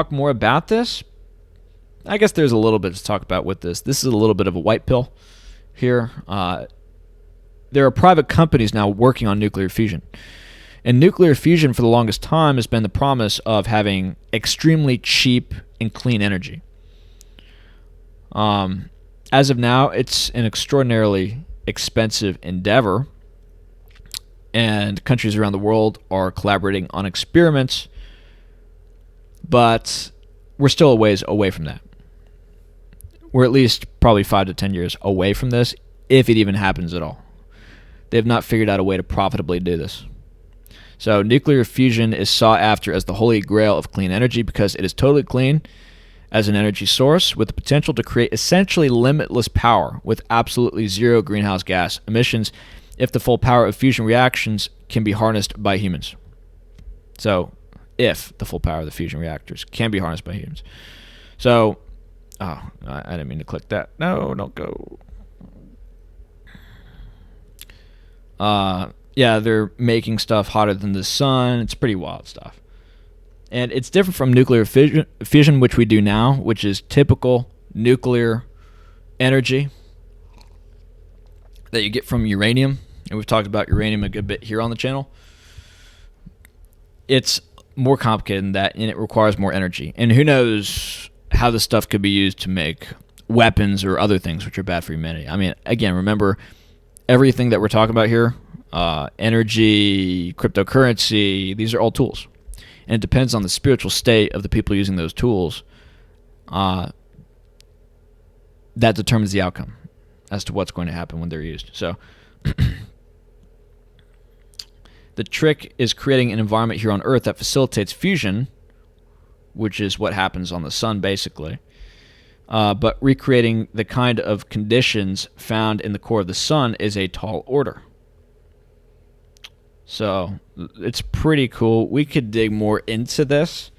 more about this. I guess there's a little bit to talk about with this. This is a little bit of a white pill here. There are private companies now working on nuclear fusion. And nuclear fusion for the longest time has been the promise of having extremely cheap and clean energy. As of now, it's an extraordinarily expensive endeavor, and countries around the world are collaborating on experiments, but we're still a ways away from that. We're at least probably 5 to 10 years away from this, if it even happens at all. They've not figured out a way to profitably do this. So nuclear fusion is sought after as the holy grail of clean energy because it is totally clean as an energy source with the potential to create essentially limitless power with absolutely zero greenhouse gas emissions if the full power of fusion reactions can be harnessed by humans. So if the full power of the fusion reactors can be harnessed by humans. So, I didn't mean to click that. No, don't go. Yeah, they're making stuff hotter than the sun. It's pretty wild stuff. And it's different from nuclear fission, which we do now, which is typical nuclear energy that you get from uranium. And we've talked about uranium a good bit here on the channel. It's more complicated than that, and it requires more energy. And who knows how this stuff could be used to make weapons or other things which are bad for humanity. I mean, again, remember, everything that we're talking about here, energy, cryptocurrency, these are all tools. And it depends on the spiritual state of the people using those tools. That determines the outcome as to what's going to happen when they're used. So the trick is creating an environment here on Earth that facilitates fusion, which is what happens on the sun basically, but recreating the kind of conditions found in the core of the sun is a tall order. So it's pretty cool. We could dig more into this.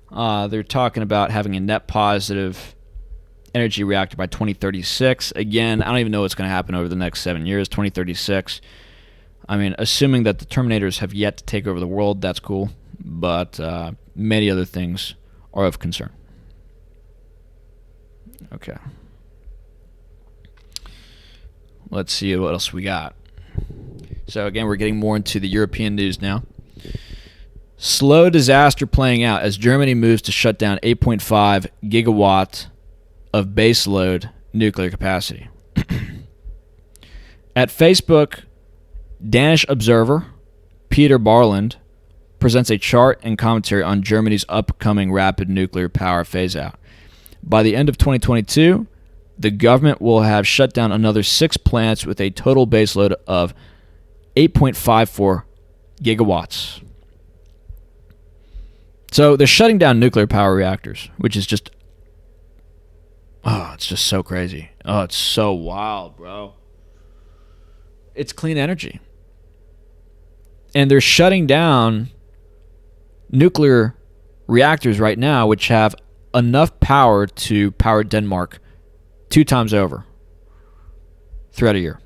They're talking about having a net positive energy reactor by 2036. Again, I don't even know what's going to happen over the next 7 years. 2036. I mean, assuming that the Terminators have yet to take over the world, that's cool. But many other things are of concern. Okay. Let's see what else we got. So again, we're getting more into the European news now. Slow disaster playing out as Germany moves to shut down 8.5 gigawatt of baseload nuclear capacity. At Facebook, Danish observer Peter Barland presents a chart and commentary on Germany's upcoming rapid nuclear power phase-out. By the end of 2022, the government will have shut down another 6 plants with a total baseload of 8.54 gigawatts. So they're shutting down nuclear power reactors, which is just, it's just so crazy. Oh, it's so wild, bro. It's clean energy. And they're shutting down nuclear reactors right now, which have enough power to power Denmark 2 times over throughout a year.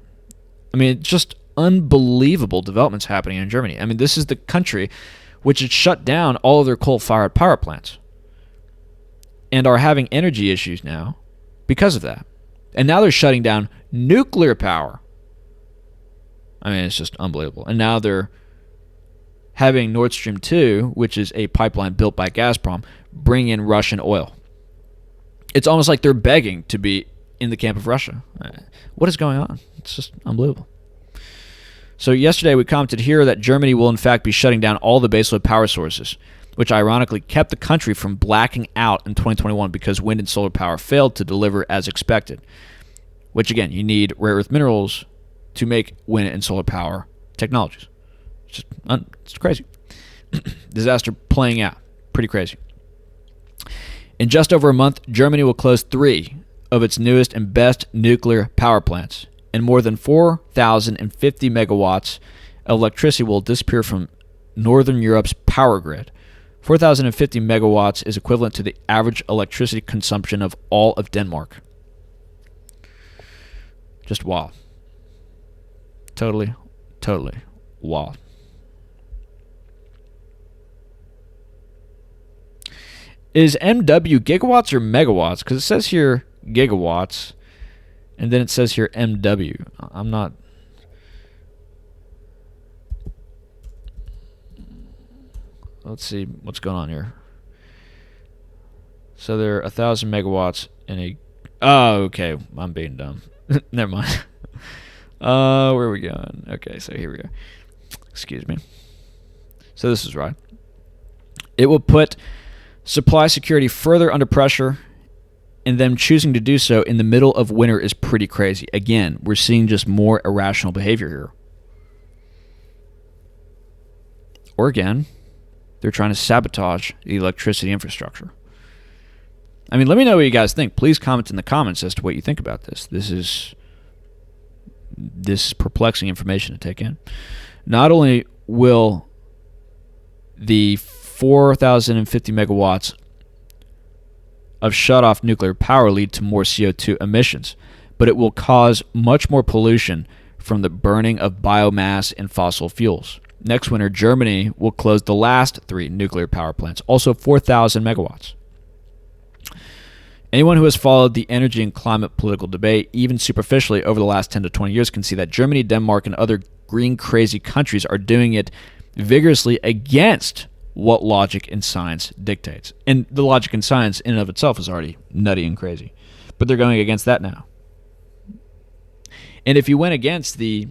I mean, just unbelievable developments happening in Germany. I mean, this is the country which had shut down all of their coal-fired power plants and are having energy issues now because of that. And now they're shutting down nuclear power. I mean, it's just unbelievable. And now they're having Nord Stream 2, which is a pipeline built by Gazprom, bring in Russian oil. It's almost like they're begging to be in the camp of Russia. What is going on? It's just unbelievable. So yesterday we commented here that Germany will in fact be shutting down all the baseload power sources, which ironically kept the country from blacking out in 2021 because wind and solar power failed to deliver as expected. Which again, you need rare earth minerals to make wind and solar power technologies. It's crazy. Disaster playing out. Pretty crazy. In just over a month, Germany will close 3 of its newest and best nuclear power plants, and more than 4,050 megawatts of electricity will disappear from Northern Europe's power grid. 4,050 megawatts is equivalent to the average electricity consumption of all of Denmark. Just wild. Totally wild. Is MW gigawatts or megawatts? Because it says here gigawatts, and then it says here MW. I'm not... Let's see what's going on here. So there are 1,000 megawatts in a... Oh, okay. I'm being dumb. Never mind. Where are we going? Okay, so here we go. Excuse me. So this is right. It will put supply security further under pressure, and them choosing to do so in the middle of winter is pretty crazy. Again, we're seeing just more irrational behavior here. Or again, they're trying to sabotage the electricity infrastructure. I mean, let me know what you guys think. Please comment in the comments as to what you think about this. This is perplexing information to take in. Not only will the 4,050 megawatts of shut-off nuclear power lead to more CO2 emissions, but it will cause much more pollution from the burning of biomass and fossil fuels. Next winter, Germany will close the last 3 nuclear power plants, also 4,000 megawatts. Anyone who has followed the energy and climate political debate, even superficially, over the last 10 to 20 years can see that Germany, Denmark, and other green crazy countries are doing it vigorously against what logic and science dictates. And the logic and science in and of itself is already nutty and crazy. But they're going against that now. And if you went against the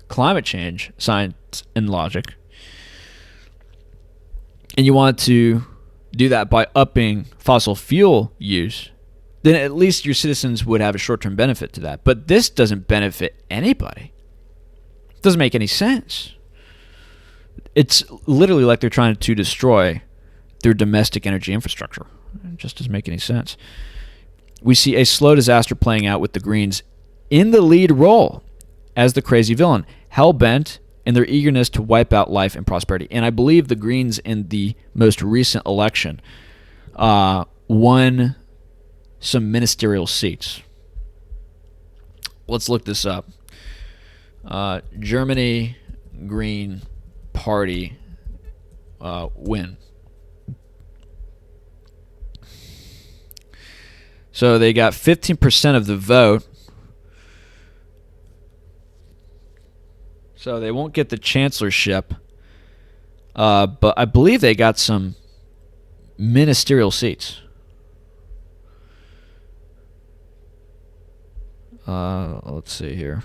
climate change, science, and logic, and you want to do that by upping fossil fuel use, then at least your citizens would have a short-term benefit to that. But this doesn't benefit anybody. It doesn't make any sense. It's literally like they're trying to destroy their domestic energy infrastructure. It just doesn't make any sense. We see a slow disaster playing out with the Greens in the lead role as the crazy villain, hell-bent in their eagerness to wipe out life and prosperity. And I believe the Greens in the most recent election won some ministerial seats. Let's look this up. Germany Green Party win. So they got 15% of the vote. So they won't get the chancellorship, but I believe they got some ministerial seats. Let's see here.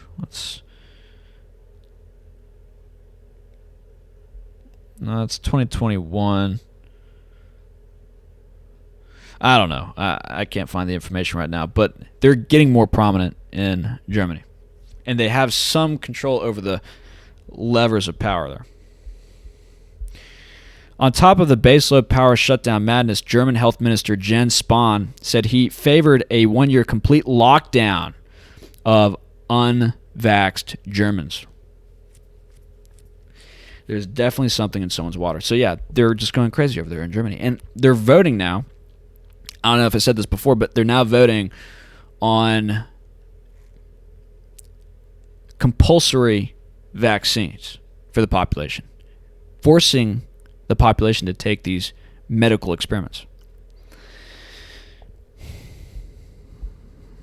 No, it's 2021. I don't know. I can't find the information right now, but they're getting more prominent in Germany. And they have some control over the levers of power there. On top of the baseload power shutdown madness, German Health Minister Jens Spahn said he favored a 1-year complete lockdown of unvaxxed Germans. There's definitely something in someone's water. So yeah, they're just going crazy over there in Germany. And they're voting now I don't know if I said this before, but they're now voting on compulsory vaccines for the population, forcing the population to take these medical experiments.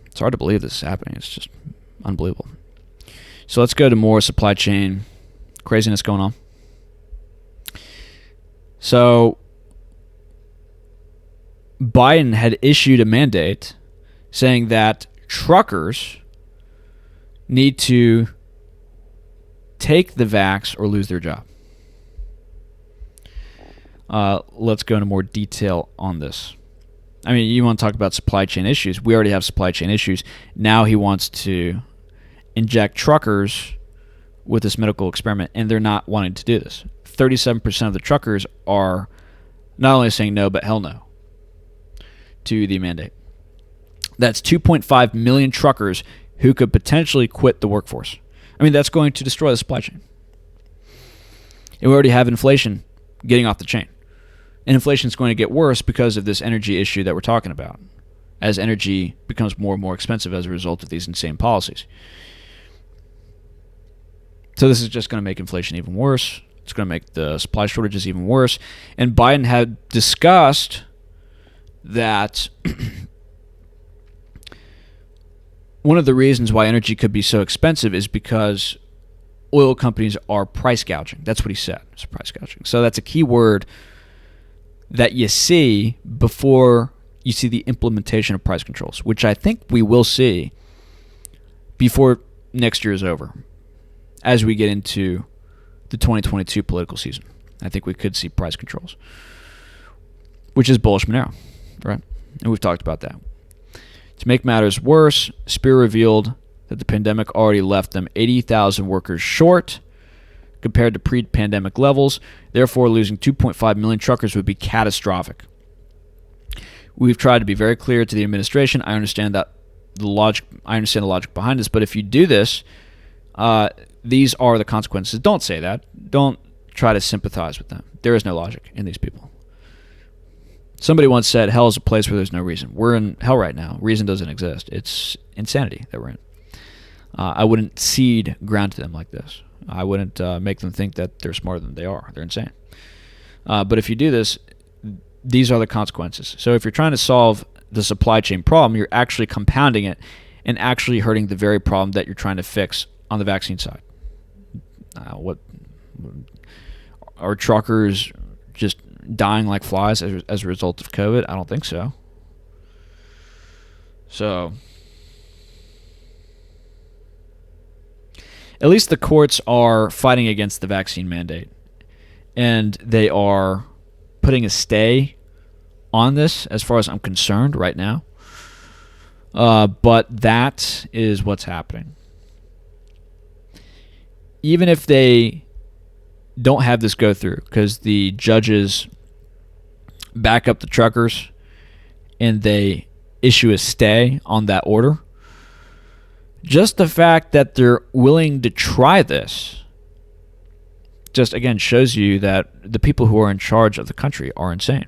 It's hard to believe this is happening. It's just unbelievable. So let's go to more supply chain craziness going on. So Biden had issued a mandate saying that truckers need to take the vax or lose their job. Let's go into more detail on this. I mean, you want to talk about supply chain issues. We already have supply chain issues. Now he wants to inject truckers with this medical experiment, and they're not wanting to do this. 37% of the truckers are not only saying no, but hell no to the mandate. That's 2.5 million truckers who could potentially quit the workforce. I mean, that's going to destroy the supply chain. And we already have inflation getting off the chain. And inflation is going to get worse because of this energy issue that we're talking about, as energy becomes more and more expensive as a result of these insane policies. So this is just going to make inflation even worse. It's going to make the supply shortages even worse. And Biden had discussed that one of the reasons why energy could be so expensive is because oil companies are price gouging. That's what he said. It's price gouging. So that's a key word that you see before you see the implementation of price controls, which I think we will see before next year is over. As we get into the 2022 political season, I think we could see price controls, which is bullish Monero, right? And we've talked about that. To make matters worse, Spear revealed that the pandemic already left them 80,000 workers short compared to pre-pandemic levels. Therefore, losing 2.5 million truckers would be catastrophic. We've tried to be very clear to the administration. I understand the logic behind this, but if you do this, these are the consequences. Don't say that. Don't try to sympathize with them. There is no logic in these people. Somebody once said, hell is a place where there's no reason. We're in hell right now. Reason doesn't exist. It's insanity that we're in. I wouldn't cede ground to them like this. I wouldn't make them think that they're smarter than they are. They're insane. But if you do this, these are the consequences. So if you're trying to solve the supply chain problem, you're actually compounding it and actually hurting the very problem that you're trying to fix on the vaccine side. What are truckers just dying like flies as a result of COVID? I don't think so. So at least the courts are fighting against the vaccine mandate, and they are putting a stay on this as far as I'm concerned right now. But that is what's happening. Even if they don't have this go through because the judges back up the truckers and they issue a stay on that order, just the fact that they're willing to try this just, again, shows you that the people who are in charge of the country are insane.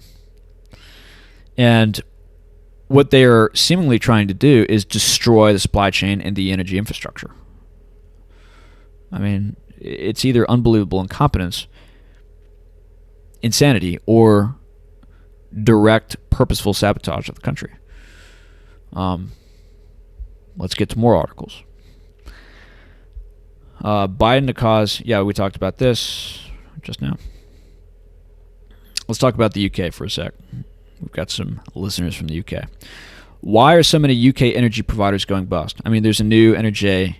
And what they are seemingly trying to do is destroy the supply chain and the energy infrastructure. I mean, it's either unbelievable incompetence, insanity, or direct, purposeful sabotage of the country. Let's get to more articles. Biden to cause... Yeah, we talked about this just now. Let's talk about the UK for a sec. We've got some listeners from the UK. Why are so many UK energy providers going bust? I mean, there's a new energy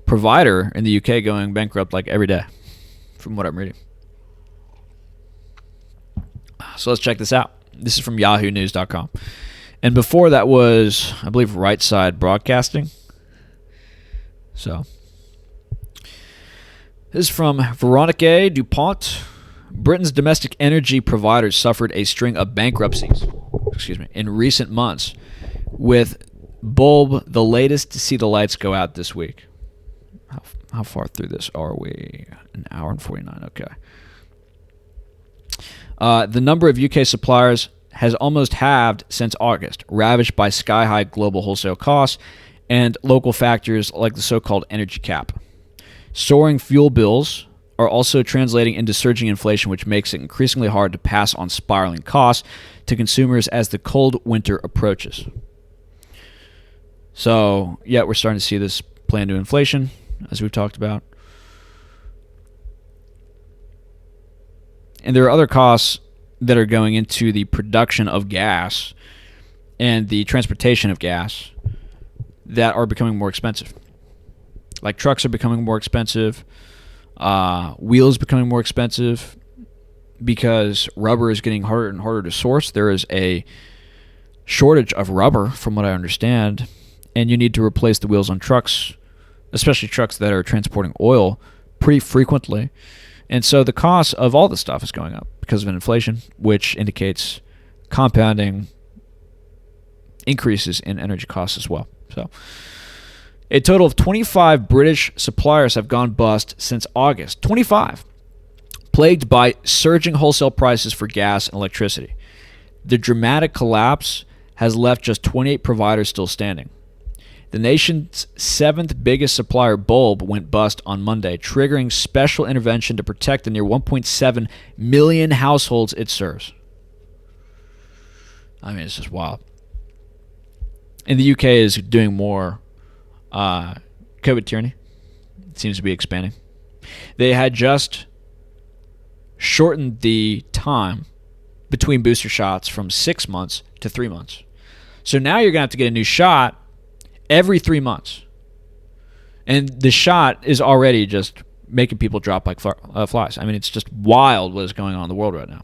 provider in the UK going bankrupt like every day, from what I'm reading. So let's check this out. This is from yahoonews.com. And before that was, I believe, Right Side Broadcasting. So this is from Veronique Dupont. Britain's domestic energy providers suffered a string of bankruptcies in recent months, with Bulb the latest to see the lights go out this week. How far through this are we? An hour and 49, okay. The number of UK suppliers has almost halved since August, ravaged by sky-high global wholesale costs and local factors like the so-called energy cap. Soaring fuel bills are also translating into surging inflation, which makes it increasingly hard to pass on spiraling costs to consumers as the cold winter approaches. So, yeah, we're starting to see this play into inflation, as we've talked about. And there are other costs that are going into the production of gas and the transportation of gas that are becoming more expensive. Like trucks are becoming more expensive, wheels becoming more expensive because rubber is getting harder and harder to source. There is a shortage of rubber, from what I understand, and you need to replace the wheels on trucks, especially trucks that are transporting oil, pretty frequently. And so the cost of all this stuff is going up because of inflation, which indicates compounding increases in energy costs as well. So a total of 25 British suppliers have gone bust since August. 25. Plagued by surging wholesale prices for gas and electricity. The dramatic collapse has left just 28 providers still standing. The nation's seventh biggest supplier, Bulb, went bust on Monday, triggering special intervention to protect the near 1.7 million households it serves. I mean, it's just wild. And the UK is doing more COVID tyranny. It seems to be expanding. They had just shortened the time between booster shots from 6 months to 3 months. So now you're going to have to get a new shot every 3 months. And the shot is already just making people drop like flies. I mean, it's just wild what is going on in the world right now.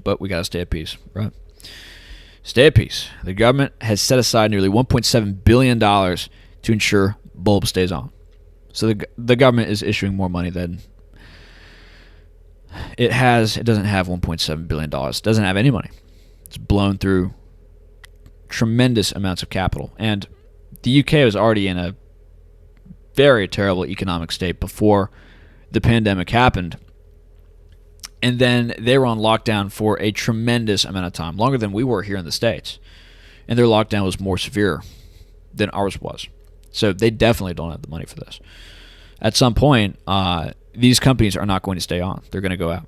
But we got to stay at peace, right? Stay at peace. The government has set aside nearly $1.7 billion to ensure Bulb stays on. So the government is issuing more money than it has. It doesn't have $1.7 billion. It doesn't have any money. It's blown through tremendous amounts of capital. And the UK was already in a very terrible economic state before the pandemic happened. And then they were on lockdown for a tremendous amount of time, longer than we were here in the States. And their lockdown was more severe than ours was. So they definitely don't have the money for this. At some point, these companies are not going to stay on. They're going to go out.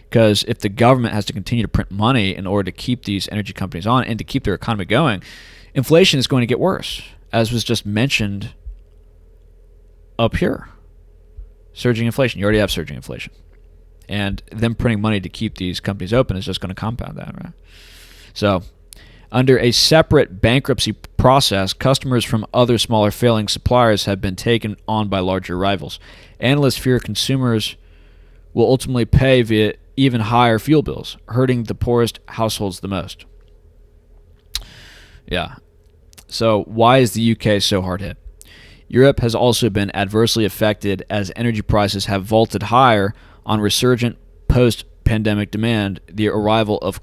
Because if the government has to continue to print money in order to keep these energy companies on and to keep their economy going, inflation is going to get worse, as was just mentioned up here. Surging inflation. You already have surging inflation. And them printing money to keep these companies open is just going to compound that, right? So, under a separate bankruptcy process, customers from other smaller failing suppliers have been taken on by larger rivals. Analysts fear consumers will ultimately pay via even higher fuel bills, hurting the poorest households the most. Yeah. So why is the UK so hard hit? Europe has also been adversely affected as energy prices have vaulted higher on resurgent post-pandemic demand, the arrival of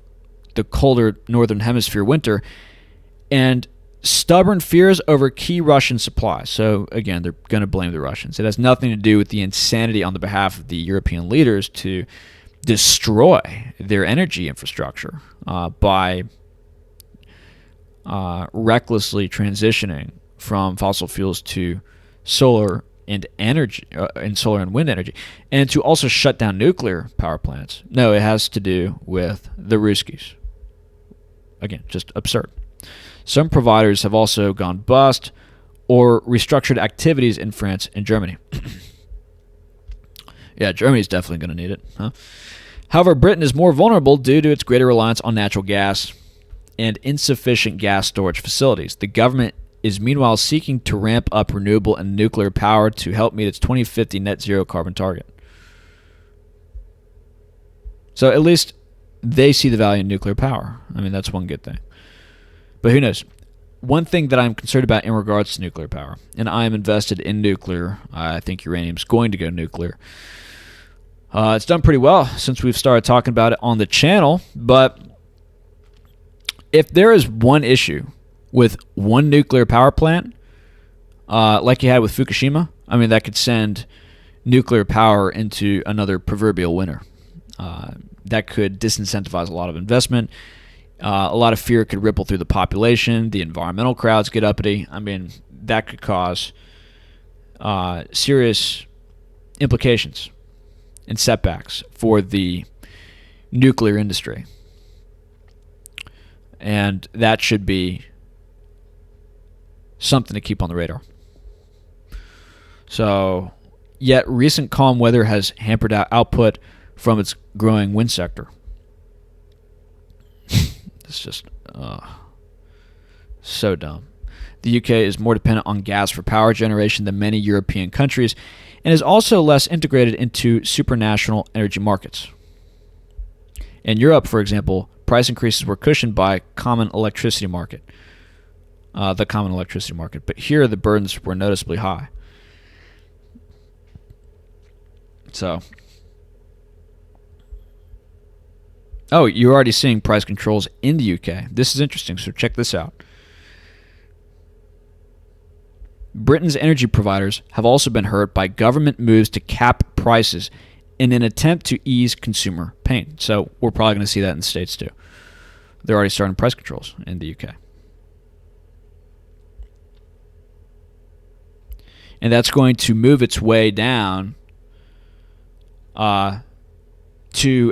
the colder northern hemisphere winter, and stubborn fears over key Russian supplies. So again, they're going to blame the Russians. It has nothing to do with the insanity on the behalf of the European leaders to destroy their energy infrastructure by recklessly transitioning from fossil fuels to solar and energy, and solar and wind energy, and to also shut down nuclear power plants. No, it has to do with the Ruskies. Again, just absurd. Some providers have also gone bust or restructured activities in France and Germany. Yeah, Germany's definitely going to need it. Huh? However, Britain is more vulnerable due to its greater reliance on natural gas and insufficient gas storage facilities. The government is meanwhile seeking to ramp up renewable and nuclear power to help meet its 2050 net zero carbon target. So at least they see the value in nuclear power. I mean, that's one good thing. But who knows? One thing that I'm concerned about in regards to nuclear power, and I am invested in nuclear. I think uranium's going to go nuclear. It's done pretty well since we've started talking about it on the channel, but if there is one issue with one nuclear power plant, like you had with Fukushima, I mean, that could send nuclear power into another proverbial winter. That could disincentivize a lot of investment. A lot of fear could ripple through the population. The environmental crowds get uppity. I mean, that could cause serious implications and setbacks for the nuclear industry. And that should be something to keep on the radar. So, yet recent calm weather has hampered output from its growing wind sector. It's just so dumb. The UK is more dependent on gas for power generation than many European countries and is also less integrated into supranational energy markets. In Europe, for example, price increases were cushioned by the common electricity market. But here the burdens were noticeably high. So, you're already seeing price controls in the UK. This is interesting, so check this out. Britain's energy providers have also been hurt by government moves to cap prices in an attempt to ease consumer pain. So we're probably going to see that in the States too. They're already starting price controls in the UK. And that's going to move its way down to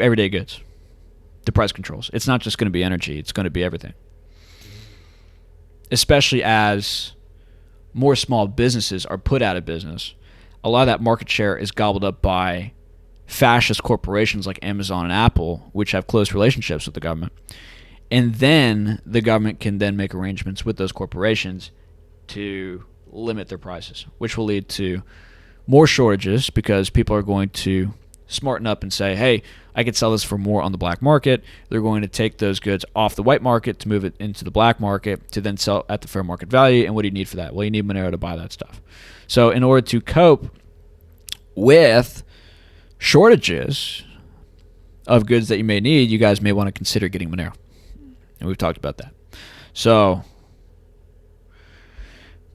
everyday goods. The price controls. It's not just going to be energy. It's going to be everything. Especially as more small businesses are put out of business. A lot of that market share is gobbled up by fascist corporations like Amazon and Apple, which have close relationships with the government. And then the government can then make arrangements with those corporations to limit their prices, which will lead to more shortages because people are going to smarten up and say, hey, I could sell this for more on the black market. They're going to take those goods off the white market to move it into the black market to then sell at the fair market value. And what do you need for that? Well, you need Monero to buy that stuff. So in order to cope with shortages of goods that you may need, you guys may want to consider getting Monero. And we've talked about that. So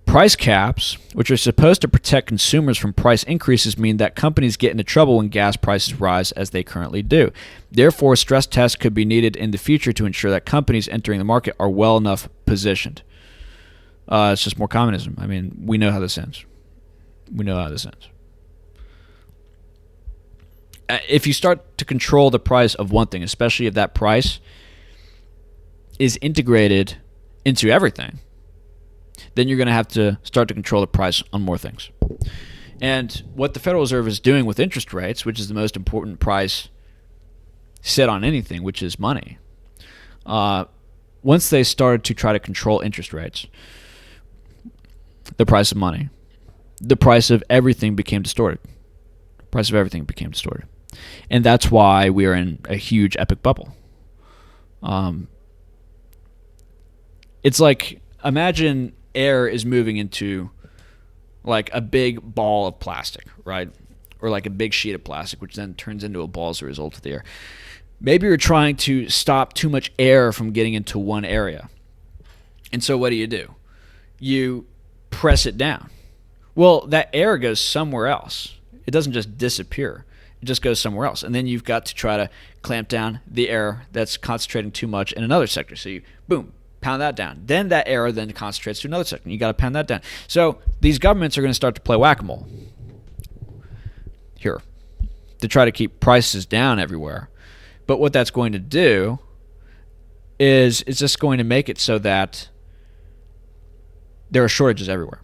price caps, which are supposed to protect consumers from price increases, mean that companies get into trouble when gas prices rise as they currently do. Therefore, stress tests could be needed in the future to ensure that companies entering the market are well enough positioned. It's just more communism. I mean, we know how this ends. If you start to control the price of one thing, especially if that price is integrated into everything, then you're going to have to start to control the price on more things. And what the Federal Reserve is doing with interest rates, which is the most important price set on anything, which is money, once they started to try to control interest rates, the price of money, the price of everything became distorted. And that's why we are in a huge epic bubble. It's like, imagine air is moving into like a big ball of plastic, right? Or like a big sheet of plastic, which then turns into a ball as a result of the air. Maybe you're trying to stop too much air from getting into one area. And so what do? You press it down. Well, that air goes somewhere else. It doesn't just disappear. It just goes somewhere else. And then you've got to try to clamp down the air that's concentrating too much in another sector. So you, boom, pound that down. Then that air then concentrates to another sector. You got to pound that down. So these governments are going to start to play whack-a-mole here to try to keep prices down everywhere. But what that's going to do is it's just going to make it so that there are shortages everywhere.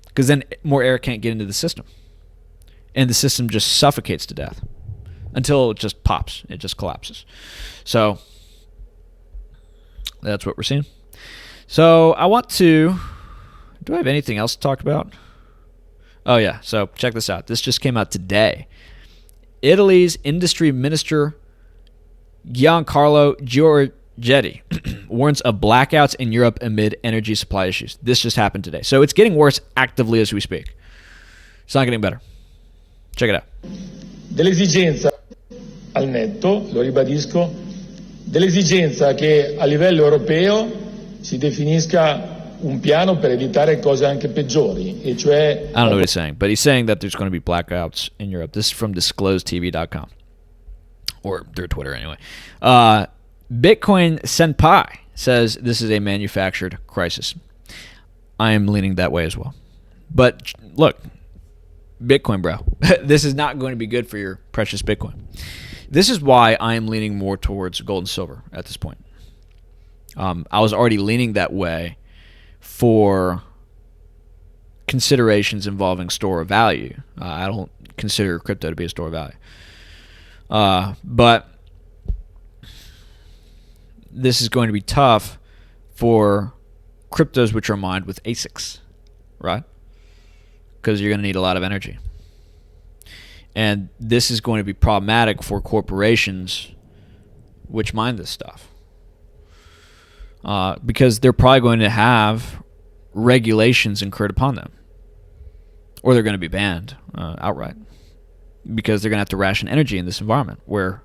Because then more air can't get into the system. And the system just suffocates to death until it just pops. It just collapses. So that's what we're seeing. So I want to... Do I have anything else to talk about? Oh, yeah. So check this out. This just came out today. Italy's industry minister, Giancarlo Giorgetti, warns of blackouts in Europe amid energy supply issues. This just happened today. So it's getting worse actively as we speak. It's not getting better. Check it out. Dell'esigenza, al netto, lo ribadisco, dell'esigenza che a livello europeo si definisca un piano per evitare cose anche peggiori, e cioè... I don't know what he's saying, but he's saying that there's going to be blackouts in Europe. This is from disclosedtv.com, or their Twitter anyway. Bitcoin Senpai says this is a manufactured crisis. I am leaning that way as well. But look, Bitcoin, bro, this is not going to be good for your precious Bitcoin. This is why I am leaning more towards gold and silver at this point. I was already leaning that way for considerations involving store of value. I don't consider crypto to be a store of value. But this is going to be tough for cryptos which are mined with ASICs, right? Because you're going to need a lot of energy. And this is going to be problematic for corporations which mine this stuff. Because they're probably going to have regulations incurred upon them. Or they're going to be banned outright. Because they're going to have to ration energy in this environment where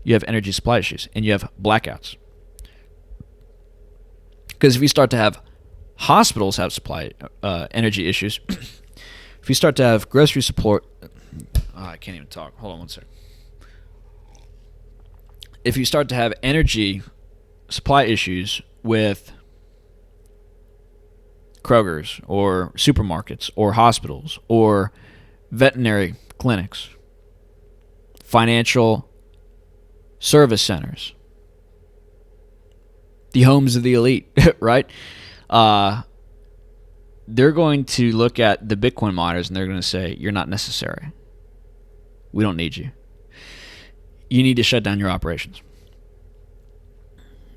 you have energy supply issues and you have blackouts. Because if you start to have hospitals have supply energy issues, if you start to have grocery support... I can't even talk. Hold on one second. If you start to have energy supply issues with Kroger's or supermarkets or hospitals or veterinary clinics, financial service centers, the homes of the elite, right? They're going to look at the Bitcoin miners and they're going to say, you're not necessary. We don't need you. You need to shut down your operations.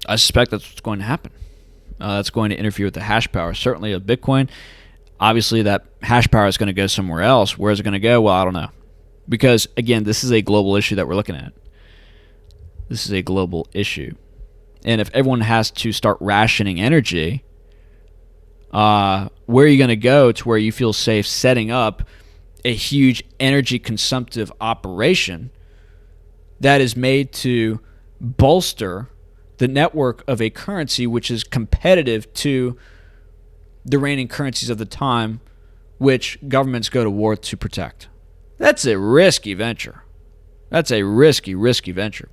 I suspect that's what's going to happen. That's going to interfere with the hash power, certainly of Bitcoin. Obviously, that hash power is going to go somewhere else. Where is it going to go? Well, I don't know. Because, again, this is a global issue that we're looking at. This is a global issue. And if everyone has to start rationing energy, where are you going to go to where you feel safe setting up a huge energy consumptive operation that is made to bolster the network of a currency which is competitive to the reigning currencies of the time, which governments go to war to protect? That's a risky venture. That's a risky venture.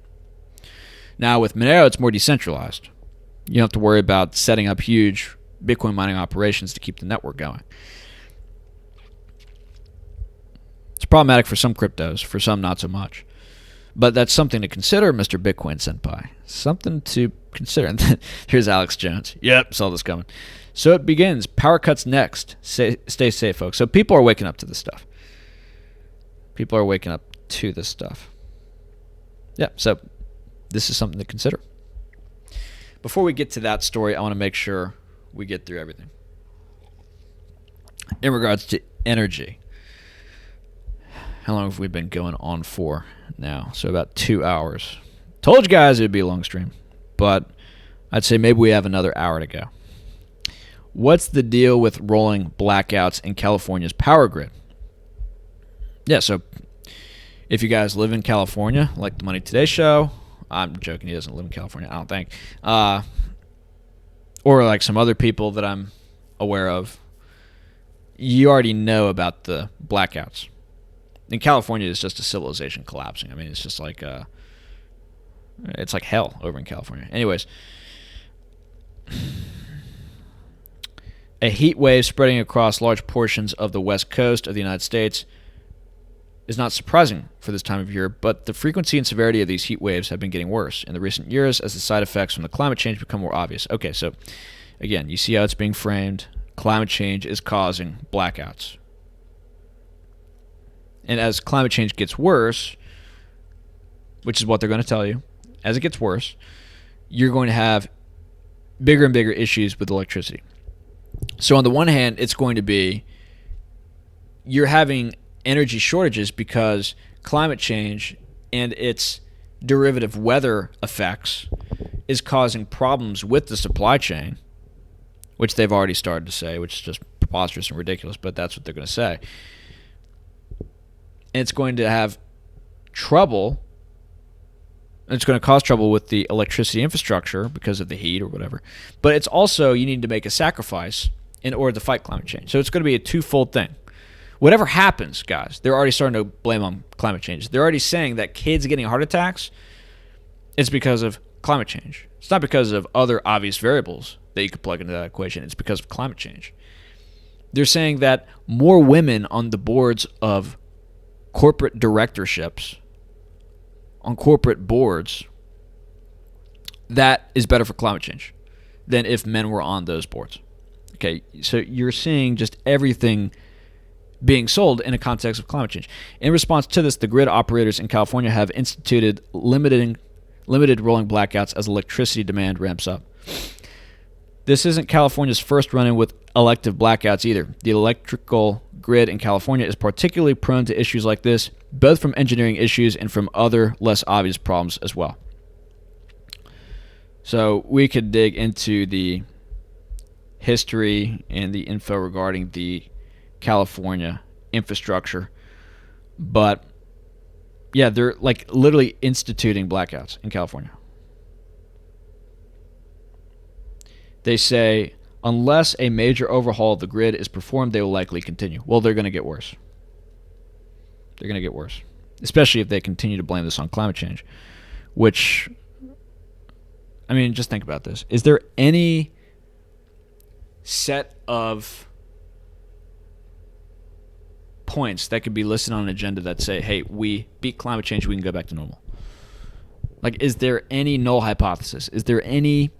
Now, with Monero, it's more decentralized. You don't have to worry about setting up huge Bitcoin mining operations to keep the network going. It's problematic for some cryptos, for some not so much. But that's something to consider, Mr. Bitcoin Senpai. Something to consider. And then here's Alex Jones. Yep, saw this coming. So it begins. Power cuts next. Stay safe, folks. So people are waking up to this stuff. People are waking up to this stuff. Yeah, so this is something to consider. Before we get to that story, I want to make sure we get through everything. In regards to energy, how long have we been going on for now? So about 2 hours. Told you guys it would be a long stream, but I'd say maybe we have another hour to go. What's the deal with rolling blackouts in California's power grid? Yeah, so if you guys live in California, like the Money Today show, I'm joking, he doesn't live in California, I don't think, or like some other people that I'm aware of, you already know about the blackouts. In California, it's just a civilization collapsing. I mean, it's just like it's like hell over in California. Anyways, a heat wave spreading across large portions of the west coast of the United States is not surprising for this time of year, but the frequency and severity of these heat waves have been getting worse in the recent years as the side effects from the climate change become more obvious. Okay, so again, you see how it's being framed. Climate change is causing blackouts. And as climate change gets worse, which is what they're going to tell you, as it gets worse, you're going to have bigger and bigger issues with electricity. So on the one hand, it's going to be you're having energy shortages because climate change and its derivative weather effects is causing problems with the supply chain, which they've already started to say, which is just preposterous and ridiculous, but that's what they're going to say. And it's going to have trouble It's going to cause trouble with the electricity infrastructure because of the heat or whatever. But it's also, you need to make a sacrifice in order to fight climate change. So it's going to be a twofold thing. Whatever happens, guys, they're already starting to blame on climate change. They're already saying that kids getting heart attacks, it's because of climate change. It's not because of other obvious variables that you could plug into that equation. It's because of climate change. They're saying that more women on the boards of corporate directorships, on corporate boards, that is better for climate change than if men were on those boards. Okay, so you're seeing just everything being sold in a context of climate change. In response to this, the grid operators in California have instituted limited rolling blackouts as electricity demand ramps up. This isn't California's first run-in with elective blackouts either. The electrical grid in California is particularly prone to issues like this, both from engineering issues and from other less obvious problems as well. So we could dig into the history and the info regarding the California infrastructure, but yeah, they're like literally instituting blackouts in California. They say unless a major overhaul of the grid is performed, they will likely continue. Well, they're going to get worse. They're going to get worse, especially if they continue to blame this on climate change, which, I mean, just think about this. Is there any set of points that could be listed on an agenda that say, hey, we beat climate change, we can go back to normal? Like, is there any null hypothesis? Is there any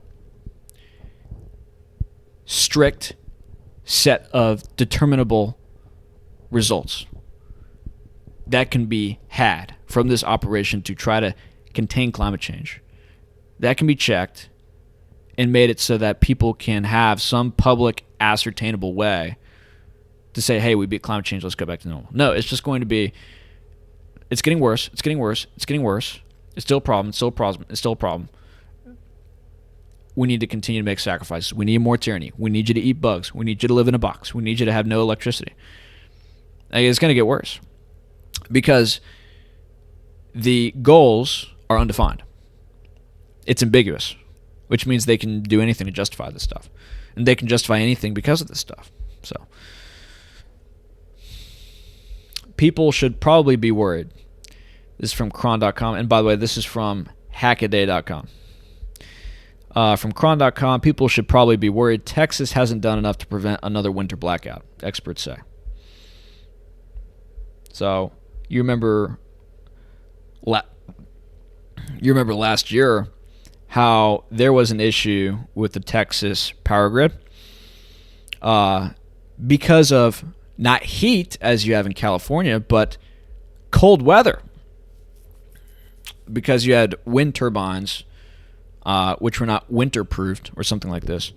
strict set of determinable results that can be had from this operation to try to contain climate change that can be checked and made it so that people can have some public ascertainable way to say, hey, we beat climate change, let's go back to normal? No, it's just going to be, it's getting worse, it's getting worse, it's getting worse, it's still a problem, it's still a problem, it's still a problem. We need to continue to make sacrifices. We need more tyranny. We need you to eat bugs. We need you to live in a box. We need you to have no electricity. It's going to get worse because the goals are undefined. It's ambiguous, which means they can do anything to justify this stuff. And they can justify anything because of this stuff. So people should probably be worried. This is from cron.com. And by the way, this is from hackaday.com. From cron.com, people should probably be worried. Texas hasn't done enough to prevent another winter blackout, experts say. So you remember last year how there was an issue with the Texas power grid because of not heat as you have in California, but cold weather. Because you had wind turbines which were not winter-proofed or something like this,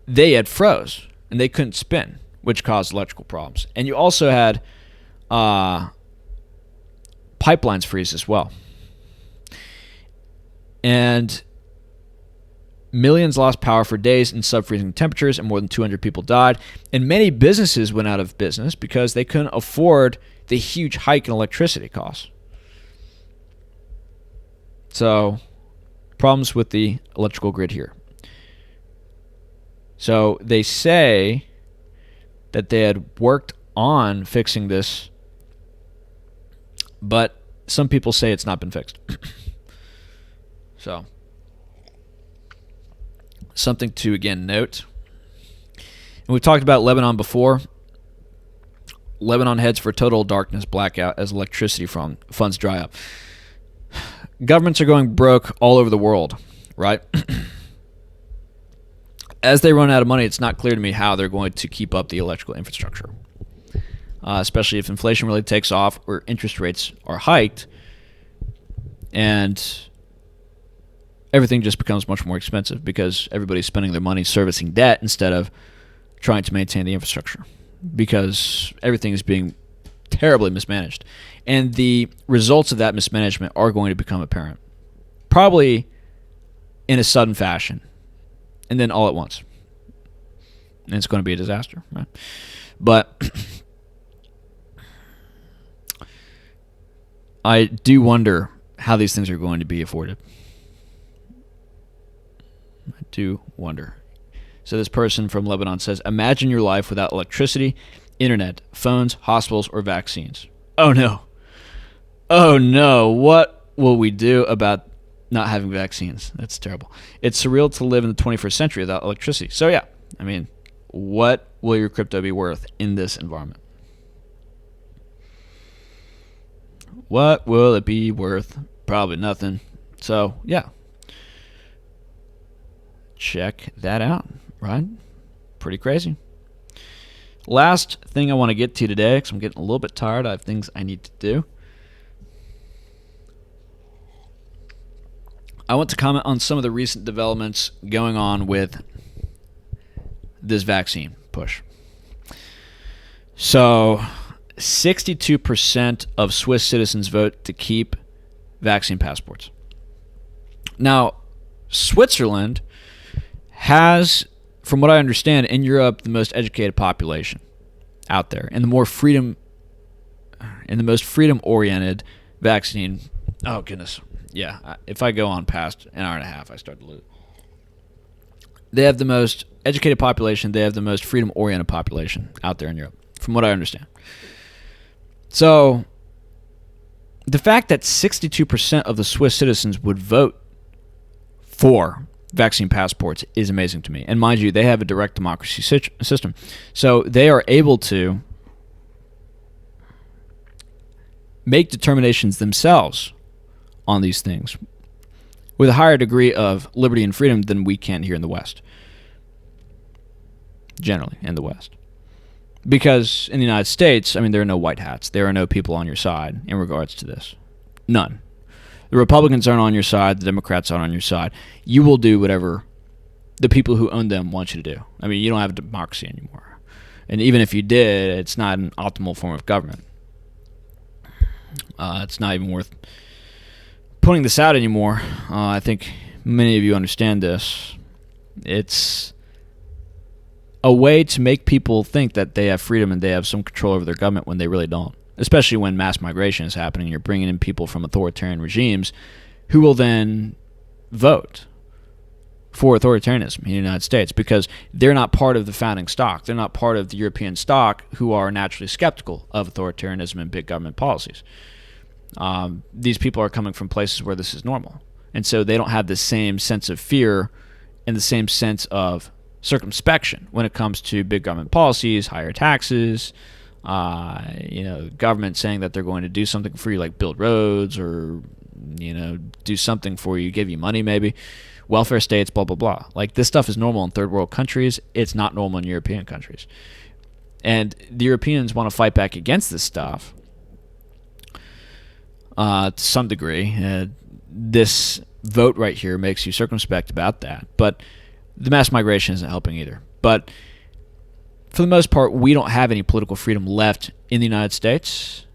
they had froze and they couldn't spin, which caused electrical problems. And you also had pipelines freeze as well. And millions lost power for days in sub-freezing temperatures, and more than 200 people died. And many businesses went out of business because they couldn't afford the huge hike in electricity costs. So, problems with the electrical grid here. So, they say that they had worked on fixing this, but some people say it's not been fixed. So, something to, again, note. And we've talked about Lebanon before. Lebanon heads for total darkness blackout as electricity funds dry up. Governments are going broke all over the world, right? As they run out of money, it's not clear to me how they're going to keep up the electrical infrastructure, especially if inflation really takes off or interest rates are hiked and everything just becomes much more expensive because everybody's spending their money servicing debt instead of trying to maintain the infrastructure because everything is being terribly mismanaged. And the results of that mismanagement are going to become apparent, probably in a sudden fashion, and then all at once. And it's going to be a disaster, right? But I do wonder how these things are going to be afforded. I do wonder. So this person from Lebanon says, imagine your life without electricity, internet, phones, hospitals, or vaccines. Oh no. Oh no. What will we do about not having vaccines? That's terrible. It's surreal to live in the 21st century without electricity. So yeah, I mean, what will your crypto be worth in this environment? What will it be worth? Probably nothing. So yeah, check that out, right? Pretty crazy. Last thing I want to get to today, because I'm getting a little bit tired. I have things I need to do. I want to comment on some of the recent developments going on with this vaccine push. So 62% of Swiss citizens vote to keep vaccine passports. Now, Switzerland has, from what I understand, in Europe, the most educated population out there, and the more freedom, and the most freedom-oriented vaccine. Oh goodness, yeah. If I go on past an hour and a half, I start to lose. They have the most educated population. They have the most freedom-oriented population out there in Europe, from what I understand. So, the fact that 62% of the Swiss citizens would vote for vaccine passports is amazing to me. And mind you, they have a direct democracy system. So they are able to make determinations themselves on these things with a higher degree of liberty and freedom than we can here in the West. Generally, in the West. Because in the United States, I mean, there are no white hats. There are no people on your side in regards to this. None. The Republicans aren't on your side. The Democrats aren't on your side. You will do whatever the people who own them want you to do. I mean, you don't have a democracy anymore. And even if you did, it's not an optimal form of government. It's not even worth putting this out anymore. I think many of you understand this. It's a way to make people think that they have freedom and they have some control over their government when they really don't. Especially when mass migration is happening. You're bringing in people from authoritarian regimes who will then vote for authoritarianism in the United States because they're not part of the founding stock. They're not part of the European stock who are naturally skeptical of authoritarianism and big government policies. These people are coming from places where this is normal. And so they don't have the same sense of fear and the same sense of circumspection when it comes to big government policies, higher taxes, government saying that they're going to do something for you, like build roads or, do something for you, give you money maybe, welfare states, blah, blah, blah. Like, this stuff is normal in third world countries. It's not normal in European countries. And the Europeans want to fight back against this stuff to some degree. This vote right here makes you circumspect about that. But the mass migration isn't helping either. But for the most part, we don't have any political freedom left in the United States.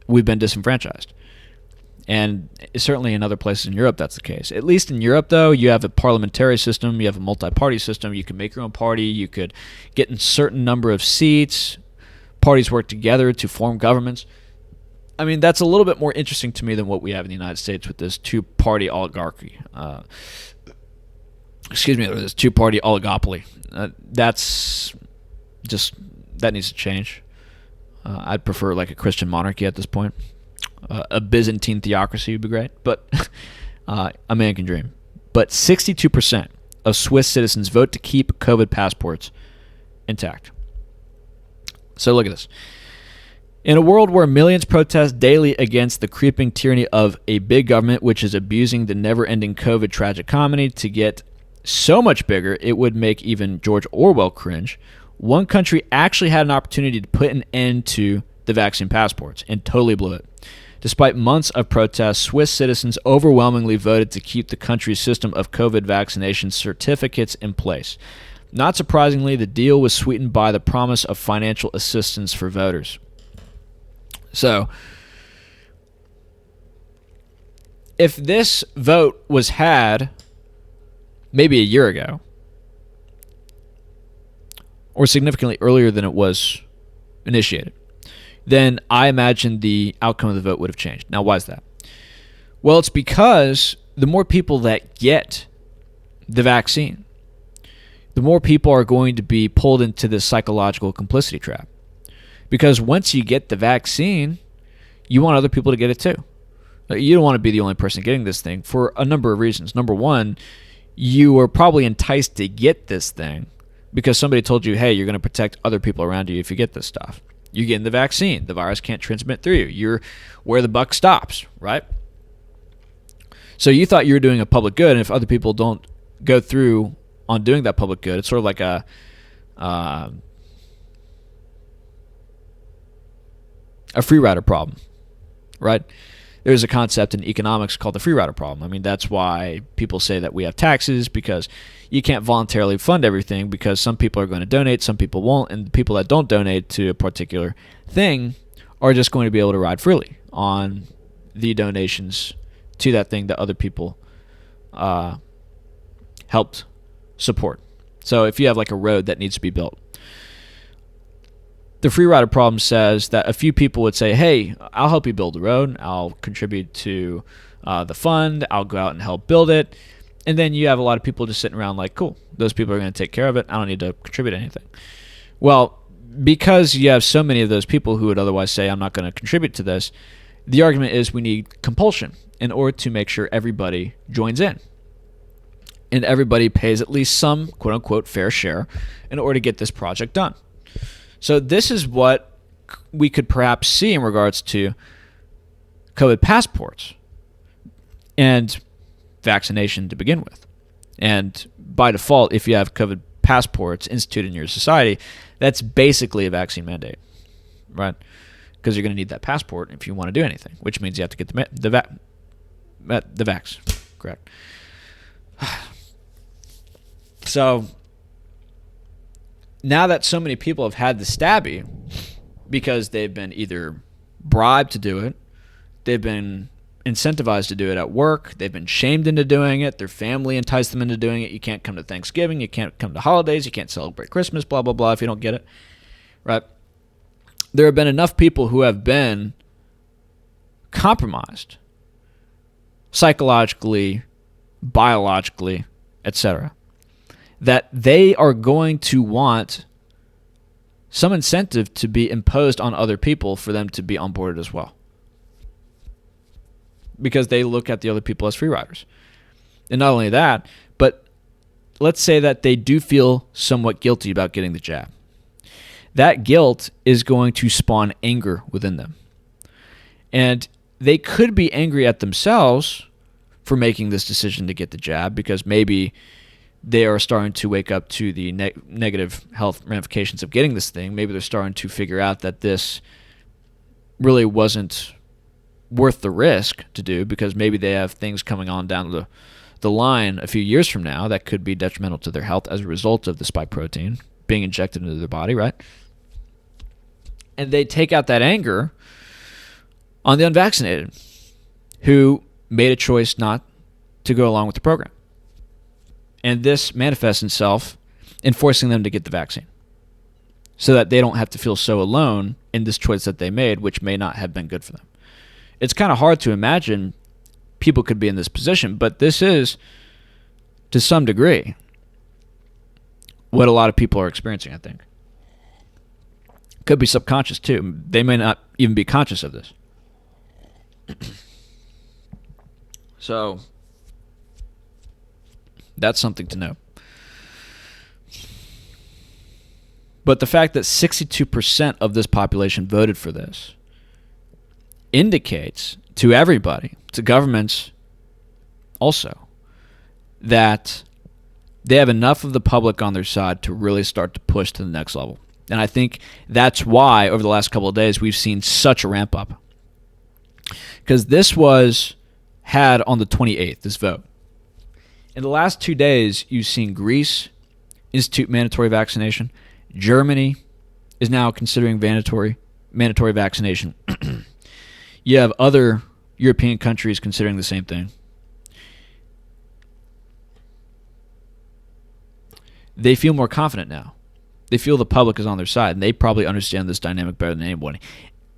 We've been disenfranchised. And certainly in other places in Europe, that's the case. At least in Europe, though, you have a parliamentary system. You have a multi-party system. You can make your own party. You could get in a certain number of seats. Parties work together to form governments. I mean, that's a little bit more interesting to me than what we have in the United States with this two-party oligarchy. This two-party oligopoly. That's just, that needs to change. I'd prefer like a Christian monarchy at this point. A Byzantine theocracy would be great, but a man can dream. But 62% of Swiss citizens vote to keep COVID passports intact. So look at this. In a world where millions protest daily against the creeping tyranny of a big government which is abusing the never-ending COVID tragicomedy to get so much bigger it would make even George Orwell cringe, one country actually had an opportunity to put an end to the vaccine passports and totally blew it. Despite months of protests, Swiss citizens overwhelmingly voted to keep the country's system of COVID vaccination certificates in place. Not surprisingly, the deal was sweetened by the promise of financial assistance for voters. So, if this vote was had maybe a year ago, or significantly earlier than it was initiated, then I imagine the outcome of the vote would have changed. Now, why is that? Well, it's because the more people that get the vaccine, the more people are going to be pulled into this psychological complicity trap. Because once you get the vaccine, you want other people to get it too. You don't want to be the only person getting this thing for a number of reasons. Number one, you are probably enticed to get this thing because somebody told you, hey, you're going to protect other people around you if you get this stuff. You're getting the vaccine. The virus can't transmit through you. You're where the buck stops, right? So you thought you were doing a public good, and if other people don't go through on doing that public good, it's sort of like a free rider problem, right? There's a concept in economics called the free rider problem. I mean, that's why people say that we have taxes, because you can't voluntarily fund everything, because some people are going to donate, some people won't, and the people that don't donate to a particular thing are just going to be able to ride freely on the donations to that thing that other people helped support. So if you have like a road that needs to be built, the free rider problem says that a few people would say, hey, I'll help you build the road. I'll contribute to the fund. I'll go out and help build it. And then you have a lot of people just sitting around like, cool, those people are going to take care of it. I don't need to contribute anything. Well, because you have so many of those people who would otherwise say, I'm not going to contribute to this, the argument is we need compulsion in order to make sure everybody joins in. And everybody pays at least some quote-unquote fair share in order to get this project done. So this is what we could perhaps see in regards to COVID passports and vaccination to begin with. And by default, if you have COVID passports instituted in your society, that's basically a vaccine mandate, right? Because you're going to need that passport if you want to do anything, which means you have to get the vax, correct? So now that so many people have had the stabby because they've been either bribed to do it, they've been incentivized to do it at work, they've been shamed into doing it, their family enticed them into doing it. You can't come to Thanksgiving, you can't come to holidays, you can't celebrate Christmas, blah, blah, blah, if you don't get it, right? There have been enough people who have been compromised psychologically, biologically, etc., that they are going to want some incentive to be imposed on other people for them to be on board as well. Because they look at the other people as free riders. And not only that, but let's say that they do feel somewhat guilty about getting the jab. That guilt is going to spawn anger within them. And they could be angry at themselves for making this decision to get the jab, because maybe they are starting to wake up to the negative health ramifications of getting this thing. Maybe they're starting to figure out that this really wasn't worth the risk to do, because maybe they have things coming on down the line a few years from now that could be detrimental to their health as a result of the spike protein being injected into their body, right? And they take out that anger on the unvaccinated who made a choice not to go along with the program. And this manifests itself in forcing them to get the vaccine so that they don't have to feel so alone in this choice that they made, which may not have been good for them. It's kind of hard to imagine people could be in this position, but this is, to some degree, what a lot of people are experiencing, I think. Could be subconscious, too. They may not even be conscious of this. So that's something to know. But the fact that 62% of this population voted for this indicates to everybody, to governments also, that they have enough of the public on their side to really start to push to the next level. And I think that's why over the last couple of days we've seen such a ramp up. Because this was had on the 28th, this vote. In the last 2 days, you've seen Greece institute mandatory vaccination. Germany is now considering mandatory vaccination. You have other European countries considering the same thing. They feel more confident now. They feel the public is on their side, and they probably understand this dynamic better than anybody.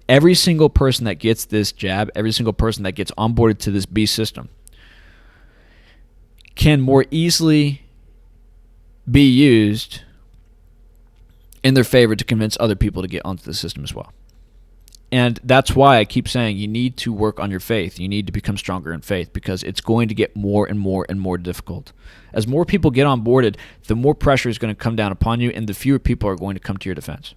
every single person that gets this jab, every single person that gets onboarded to this beast system can more easily be used in their favor to convince other people to get onto the system as well. And that's why I keep saying you need to work on your faith. You need to become stronger in faith, because it's going to get more and more and more difficult. As more people get onboarded, the more pressure is going to come down upon you, and the fewer people are going to come to your defense.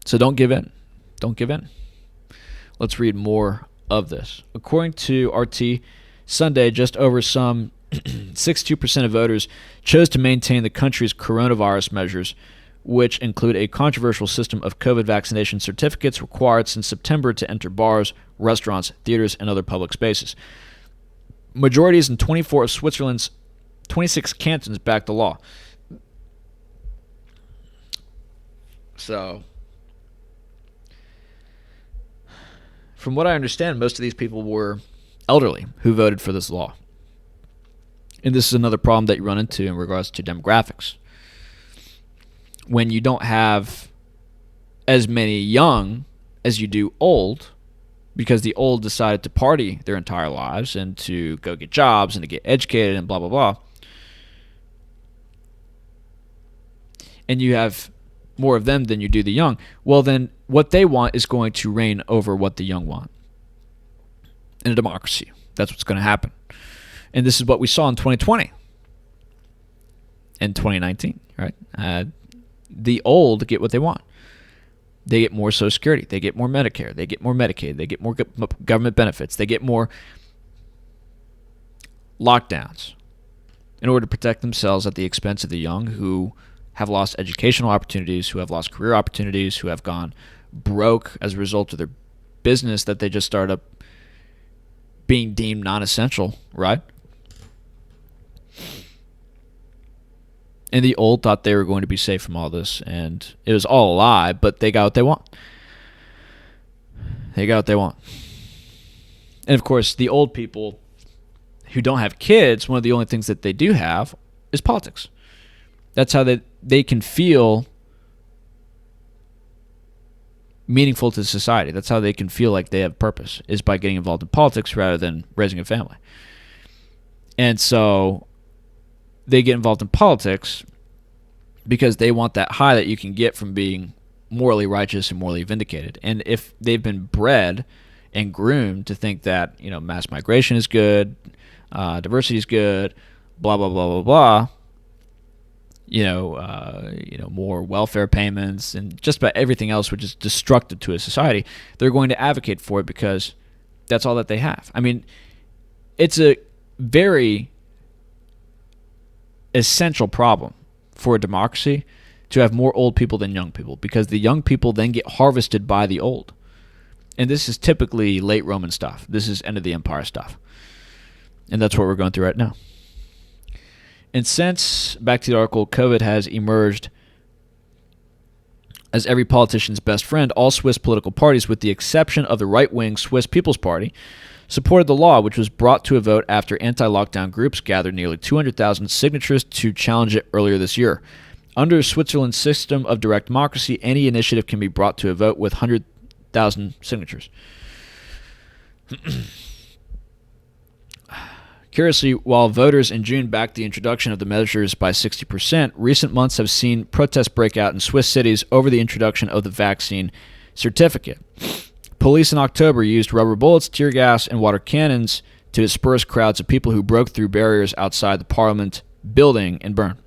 So don't give in. Don't give in. Let's read more of this. According to RT, Sunday, just over some 62% of voters chose to maintain the country's coronavirus measures, which include a controversial system of COVID vaccination certificates required since September to enter bars, restaurants, theaters, and other public spaces. Majorities in 24 of Switzerland's 26 cantons backed the law. So, from what I understand, most of these people were elderly who voted for this law. And this is another problem that you run into in regards to demographics. When you don't have as many young as you do old, because the old decided to party their entire lives and to go get jobs and to get educated and blah, blah, blah. And you have more of them than you do the young. Well, then what they want is going to reign over what the young want. In a democracy, that's what's going to happen. And this is what we saw in 2020 and 2019, right? The old get what they want. They get more Social Security. They get more Medicare. They get more Medicaid. They get more government benefits. They get more lockdowns in order to protect themselves at the expense of the young, who have lost educational opportunities, who have lost career opportunities, who have gone broke as a result of their business that they just started up being deemed non-essential, right? And the old thought they were going to be safe from all this, and it was all a lie, but they got what they want. They got what they want. And of course, the old people who don't have kids, one of the only things that they do have is politics. That's how they can feel meaningful to society. That's how they can feel like they have purpose, is by getting involved in politics rather than raising a family. And so they get involved in politics because they want that high that you can get from being morally righteous and morally vindicated. And if they've been bred and groomed to think that, you know, mass migration is good, diversity is good, blah, blah, blah, blah, blah, more welfare payments and just about everything else which is destructive to a society, they're going to advocate for it because that's all that they have. I mean, it's a very essential problem for a democracy to have more old people than young people, because the young people then get harvested by the old. And this is typically late Roman stuff. This is end of the empire stuff. And that's what we're going through right now. And since, back to the article, COVID has emerged as every politician's best friend, all Swiss political parties, with the exception of the right-wing Swiss People's Party, supported the law, which was brought to a vote after anti-lockdown groups gathered nearly 200,000 signatures to challenge it earlier this year. Under Switzerland's system of direct democracy, any initiative can be brought to a vote with 100,000 signatures. Curiously, while voters in June backed the introduction of the measures by 60%, recent months have seen protests break out in Swiss cities over the introduction of the vaccine certificate. Police in October used rubber bullets, tear gas, and water cannons to disperse crowds of people who broke through barriers outside the Parliament building in Bern.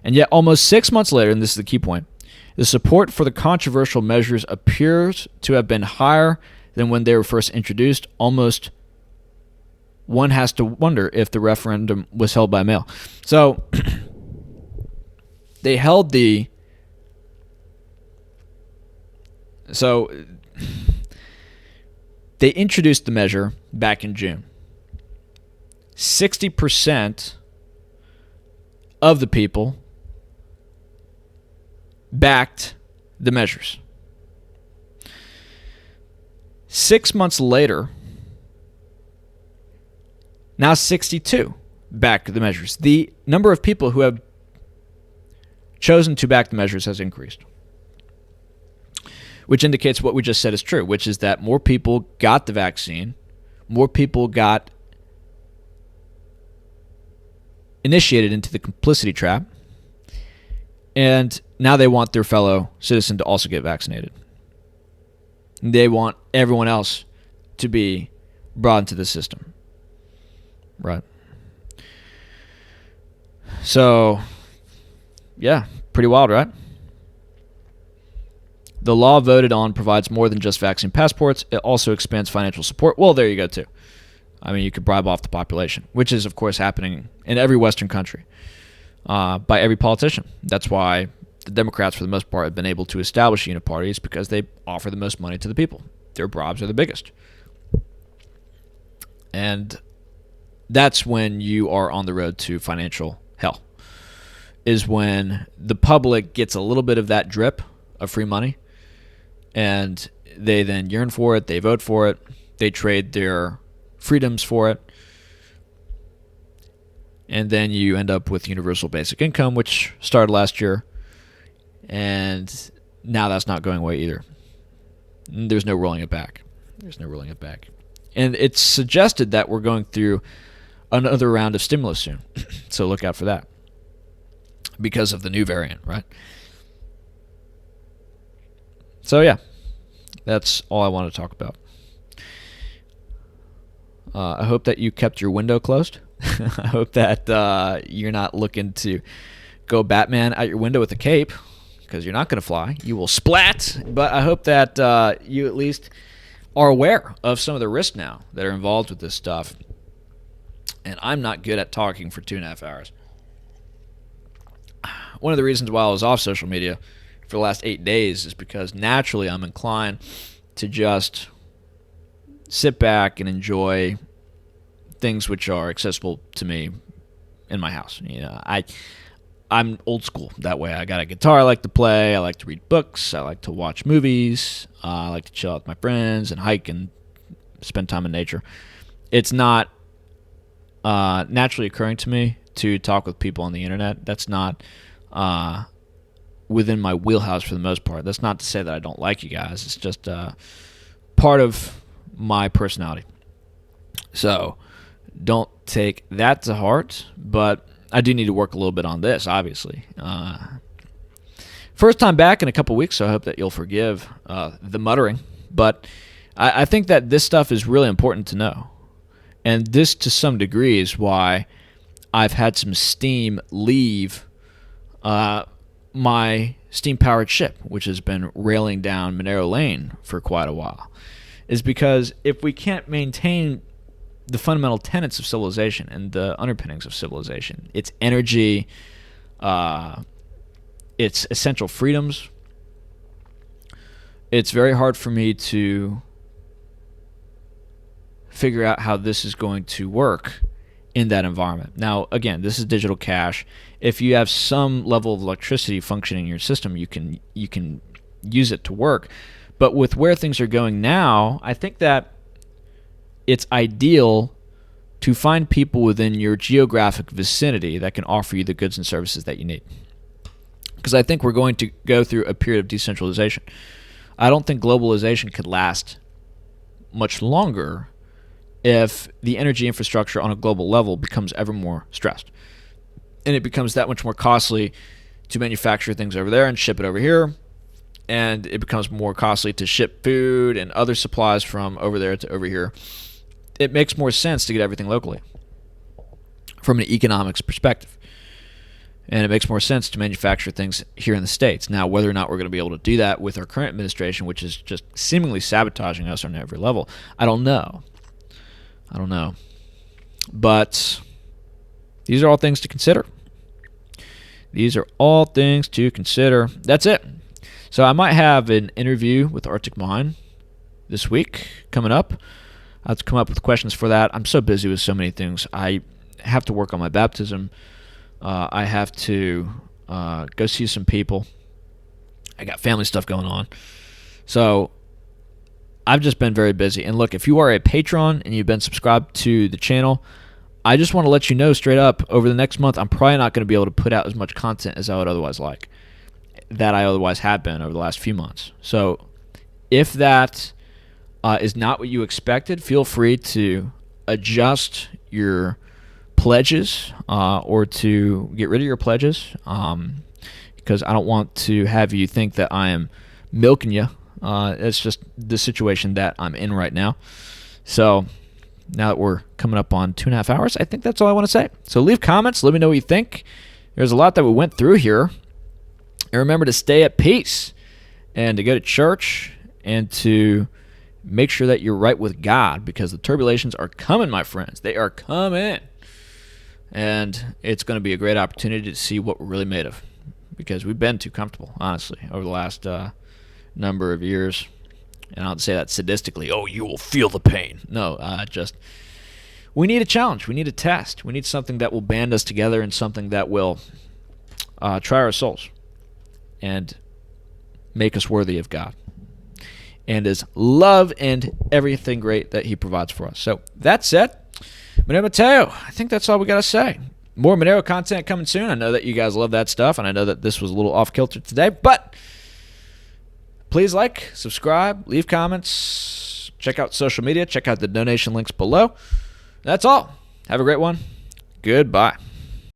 And yet, almost 6 months later, and this is the key point, the support for the controversial measures appears to have been higher than when they were first introduced. Almost one has to wonder if the referendum was held by mail. So they held the... They introduced the measure back in June. 60% of the people backed the measures. 6 months later, now 62 back the measures. The number of people who have chosen to back the measures has increased, which indicates what we just said is true, which is that more people got the vaccine, more people got initiated into the complicity trap, and now they want their fellow citizen to also get vaccinated. They want everyone else to be brought into the system. Right. So, yeah, pretty wild, right? The law voted on provides more than just vaccine passports. It also expands financial support. Well, there you go, too. I mean, you could bribe off the population, which is, of course, happening in every Western country by every politician. That's why the Democrats, for the most part, have been able to establish uniparties, because they offer the most money to the people. Their bribes are the biggest. And that's when you are on the road to financial hell, is when the public gets a little bit of that drip of free money, and they then yearn for it, they vote for it, they trade their freedoms for it, and then you end up with universal basic income, which started last year, and now that's not going away either. There's no rolling it back. And it's suggested that we're going through another round of stimulus soon. So look out for that, because of the new variant, right? So yeah, that's all I want to talk about. I hope that you kept your window closed. I hope that you're not looking to go Batman out your window with a cape, because you're not going to fly. You will splat. But I hope that you at least are aware of some of the risks now that are involved with this stuff. And I'm not good at talking for 2.5 hours. One of the reasons why I was off social media for the last 8 days is because naturally I'm inclined to just sit back and enjoy things which are accessible to me in my house. You know, I'm old school that way. I got a guitar I like to play. I like to read books. I like to watch movies. I like to chill out with my friends and hike and spend time in nature. It's not naturally occurring to me to talk with people on the internet. That's not within my wheelhouse for the most part. That's not to say that I don't like you guys. It's just part of my personality. So don't take that to heart, but I do need to work a little bit on this, obviously. First time back in a couple weeks, so I hope that you'll forgive the muttering. But I think that this stuff is really important to know. And this, to some degree, is why I've had some steam leave my steam-powered ship, which has been railing down Monero Lane for quite a while. Is because if we can't maintain the fundamental tenets of civilization and the underpinnings of civilization, its energy, its essential freedoms, it's very hard for me to figure out how this is going to work in that environment. Now, again, this is digital cash. If you have some level of electricity functioning in your system, you can use it to work. But with where things are going now, I think that it's ideal to find people within your geographic vicinity that can offer you the goods and services that you need. Because I think we're going to go through a period of decentralization. I don't think globalization could last much longer if the energy infrastructure on a global level becomes ever more stressed. And it becomes that much more costly to manufacture things over there and ship it over here. And it becomes more costly to ship food and other supplies from over there to over here. It makes more sense to get everything locally from an economics perspective. And it makes more sense to manufacture things here in the States. Now, whether or not we're going to be able to do that with our current administration, which is just seemingly sabotaging us on every level, I don't know. But these are all things to consider. That's it. So I might have an interview with Arctic Mine this week coming up. I have to come up with questions for that. I'm so busy with so many things. I have to work on my baptism. I have to go see some people. I got family stuff going on. So I've just been very busy. And look, if you are a patron and you've been subscribed to the channel, I just want to let you know straight up, over the next month, I'm probably not going to be able to put out as much content as I would otherwise like. that I otherwise have been over the last few months. So if that is not what you expected, feel free to adjust your pledges or to get rid of your pledges, because I don't want to have you think that I am milking you. It's just the situation that I'm in right now. So now that we're coming up on 2.5 hours, I think that's all I want to say. So leave comments. Let me know what you think. There's a lot that we went through here. And remember to stay at peace and to go to church and to make sure that you're right with God, because the turbulations are coming, my friends. They are coming. And it's going to be a great opportunity to see what we're really made of, because we've been too comfortable, honestly, over the last number of years. And I don't say that sadistically, oh, you will feel the pain. No, just we need a challenge. We need a test. We need something that will band us together and something that will try our souls and make us worthy of God and His love and everything great that He provides for us. So that said, Monero Matteo, I think that's all we got to say. More Monero content coming soon. I know that you guys love that stuff, and I know that this was a little off-kilter today, but please like, subscribe, leave comments, check out social media, check out the donation links below. That's all. Have a great one. Goodbye.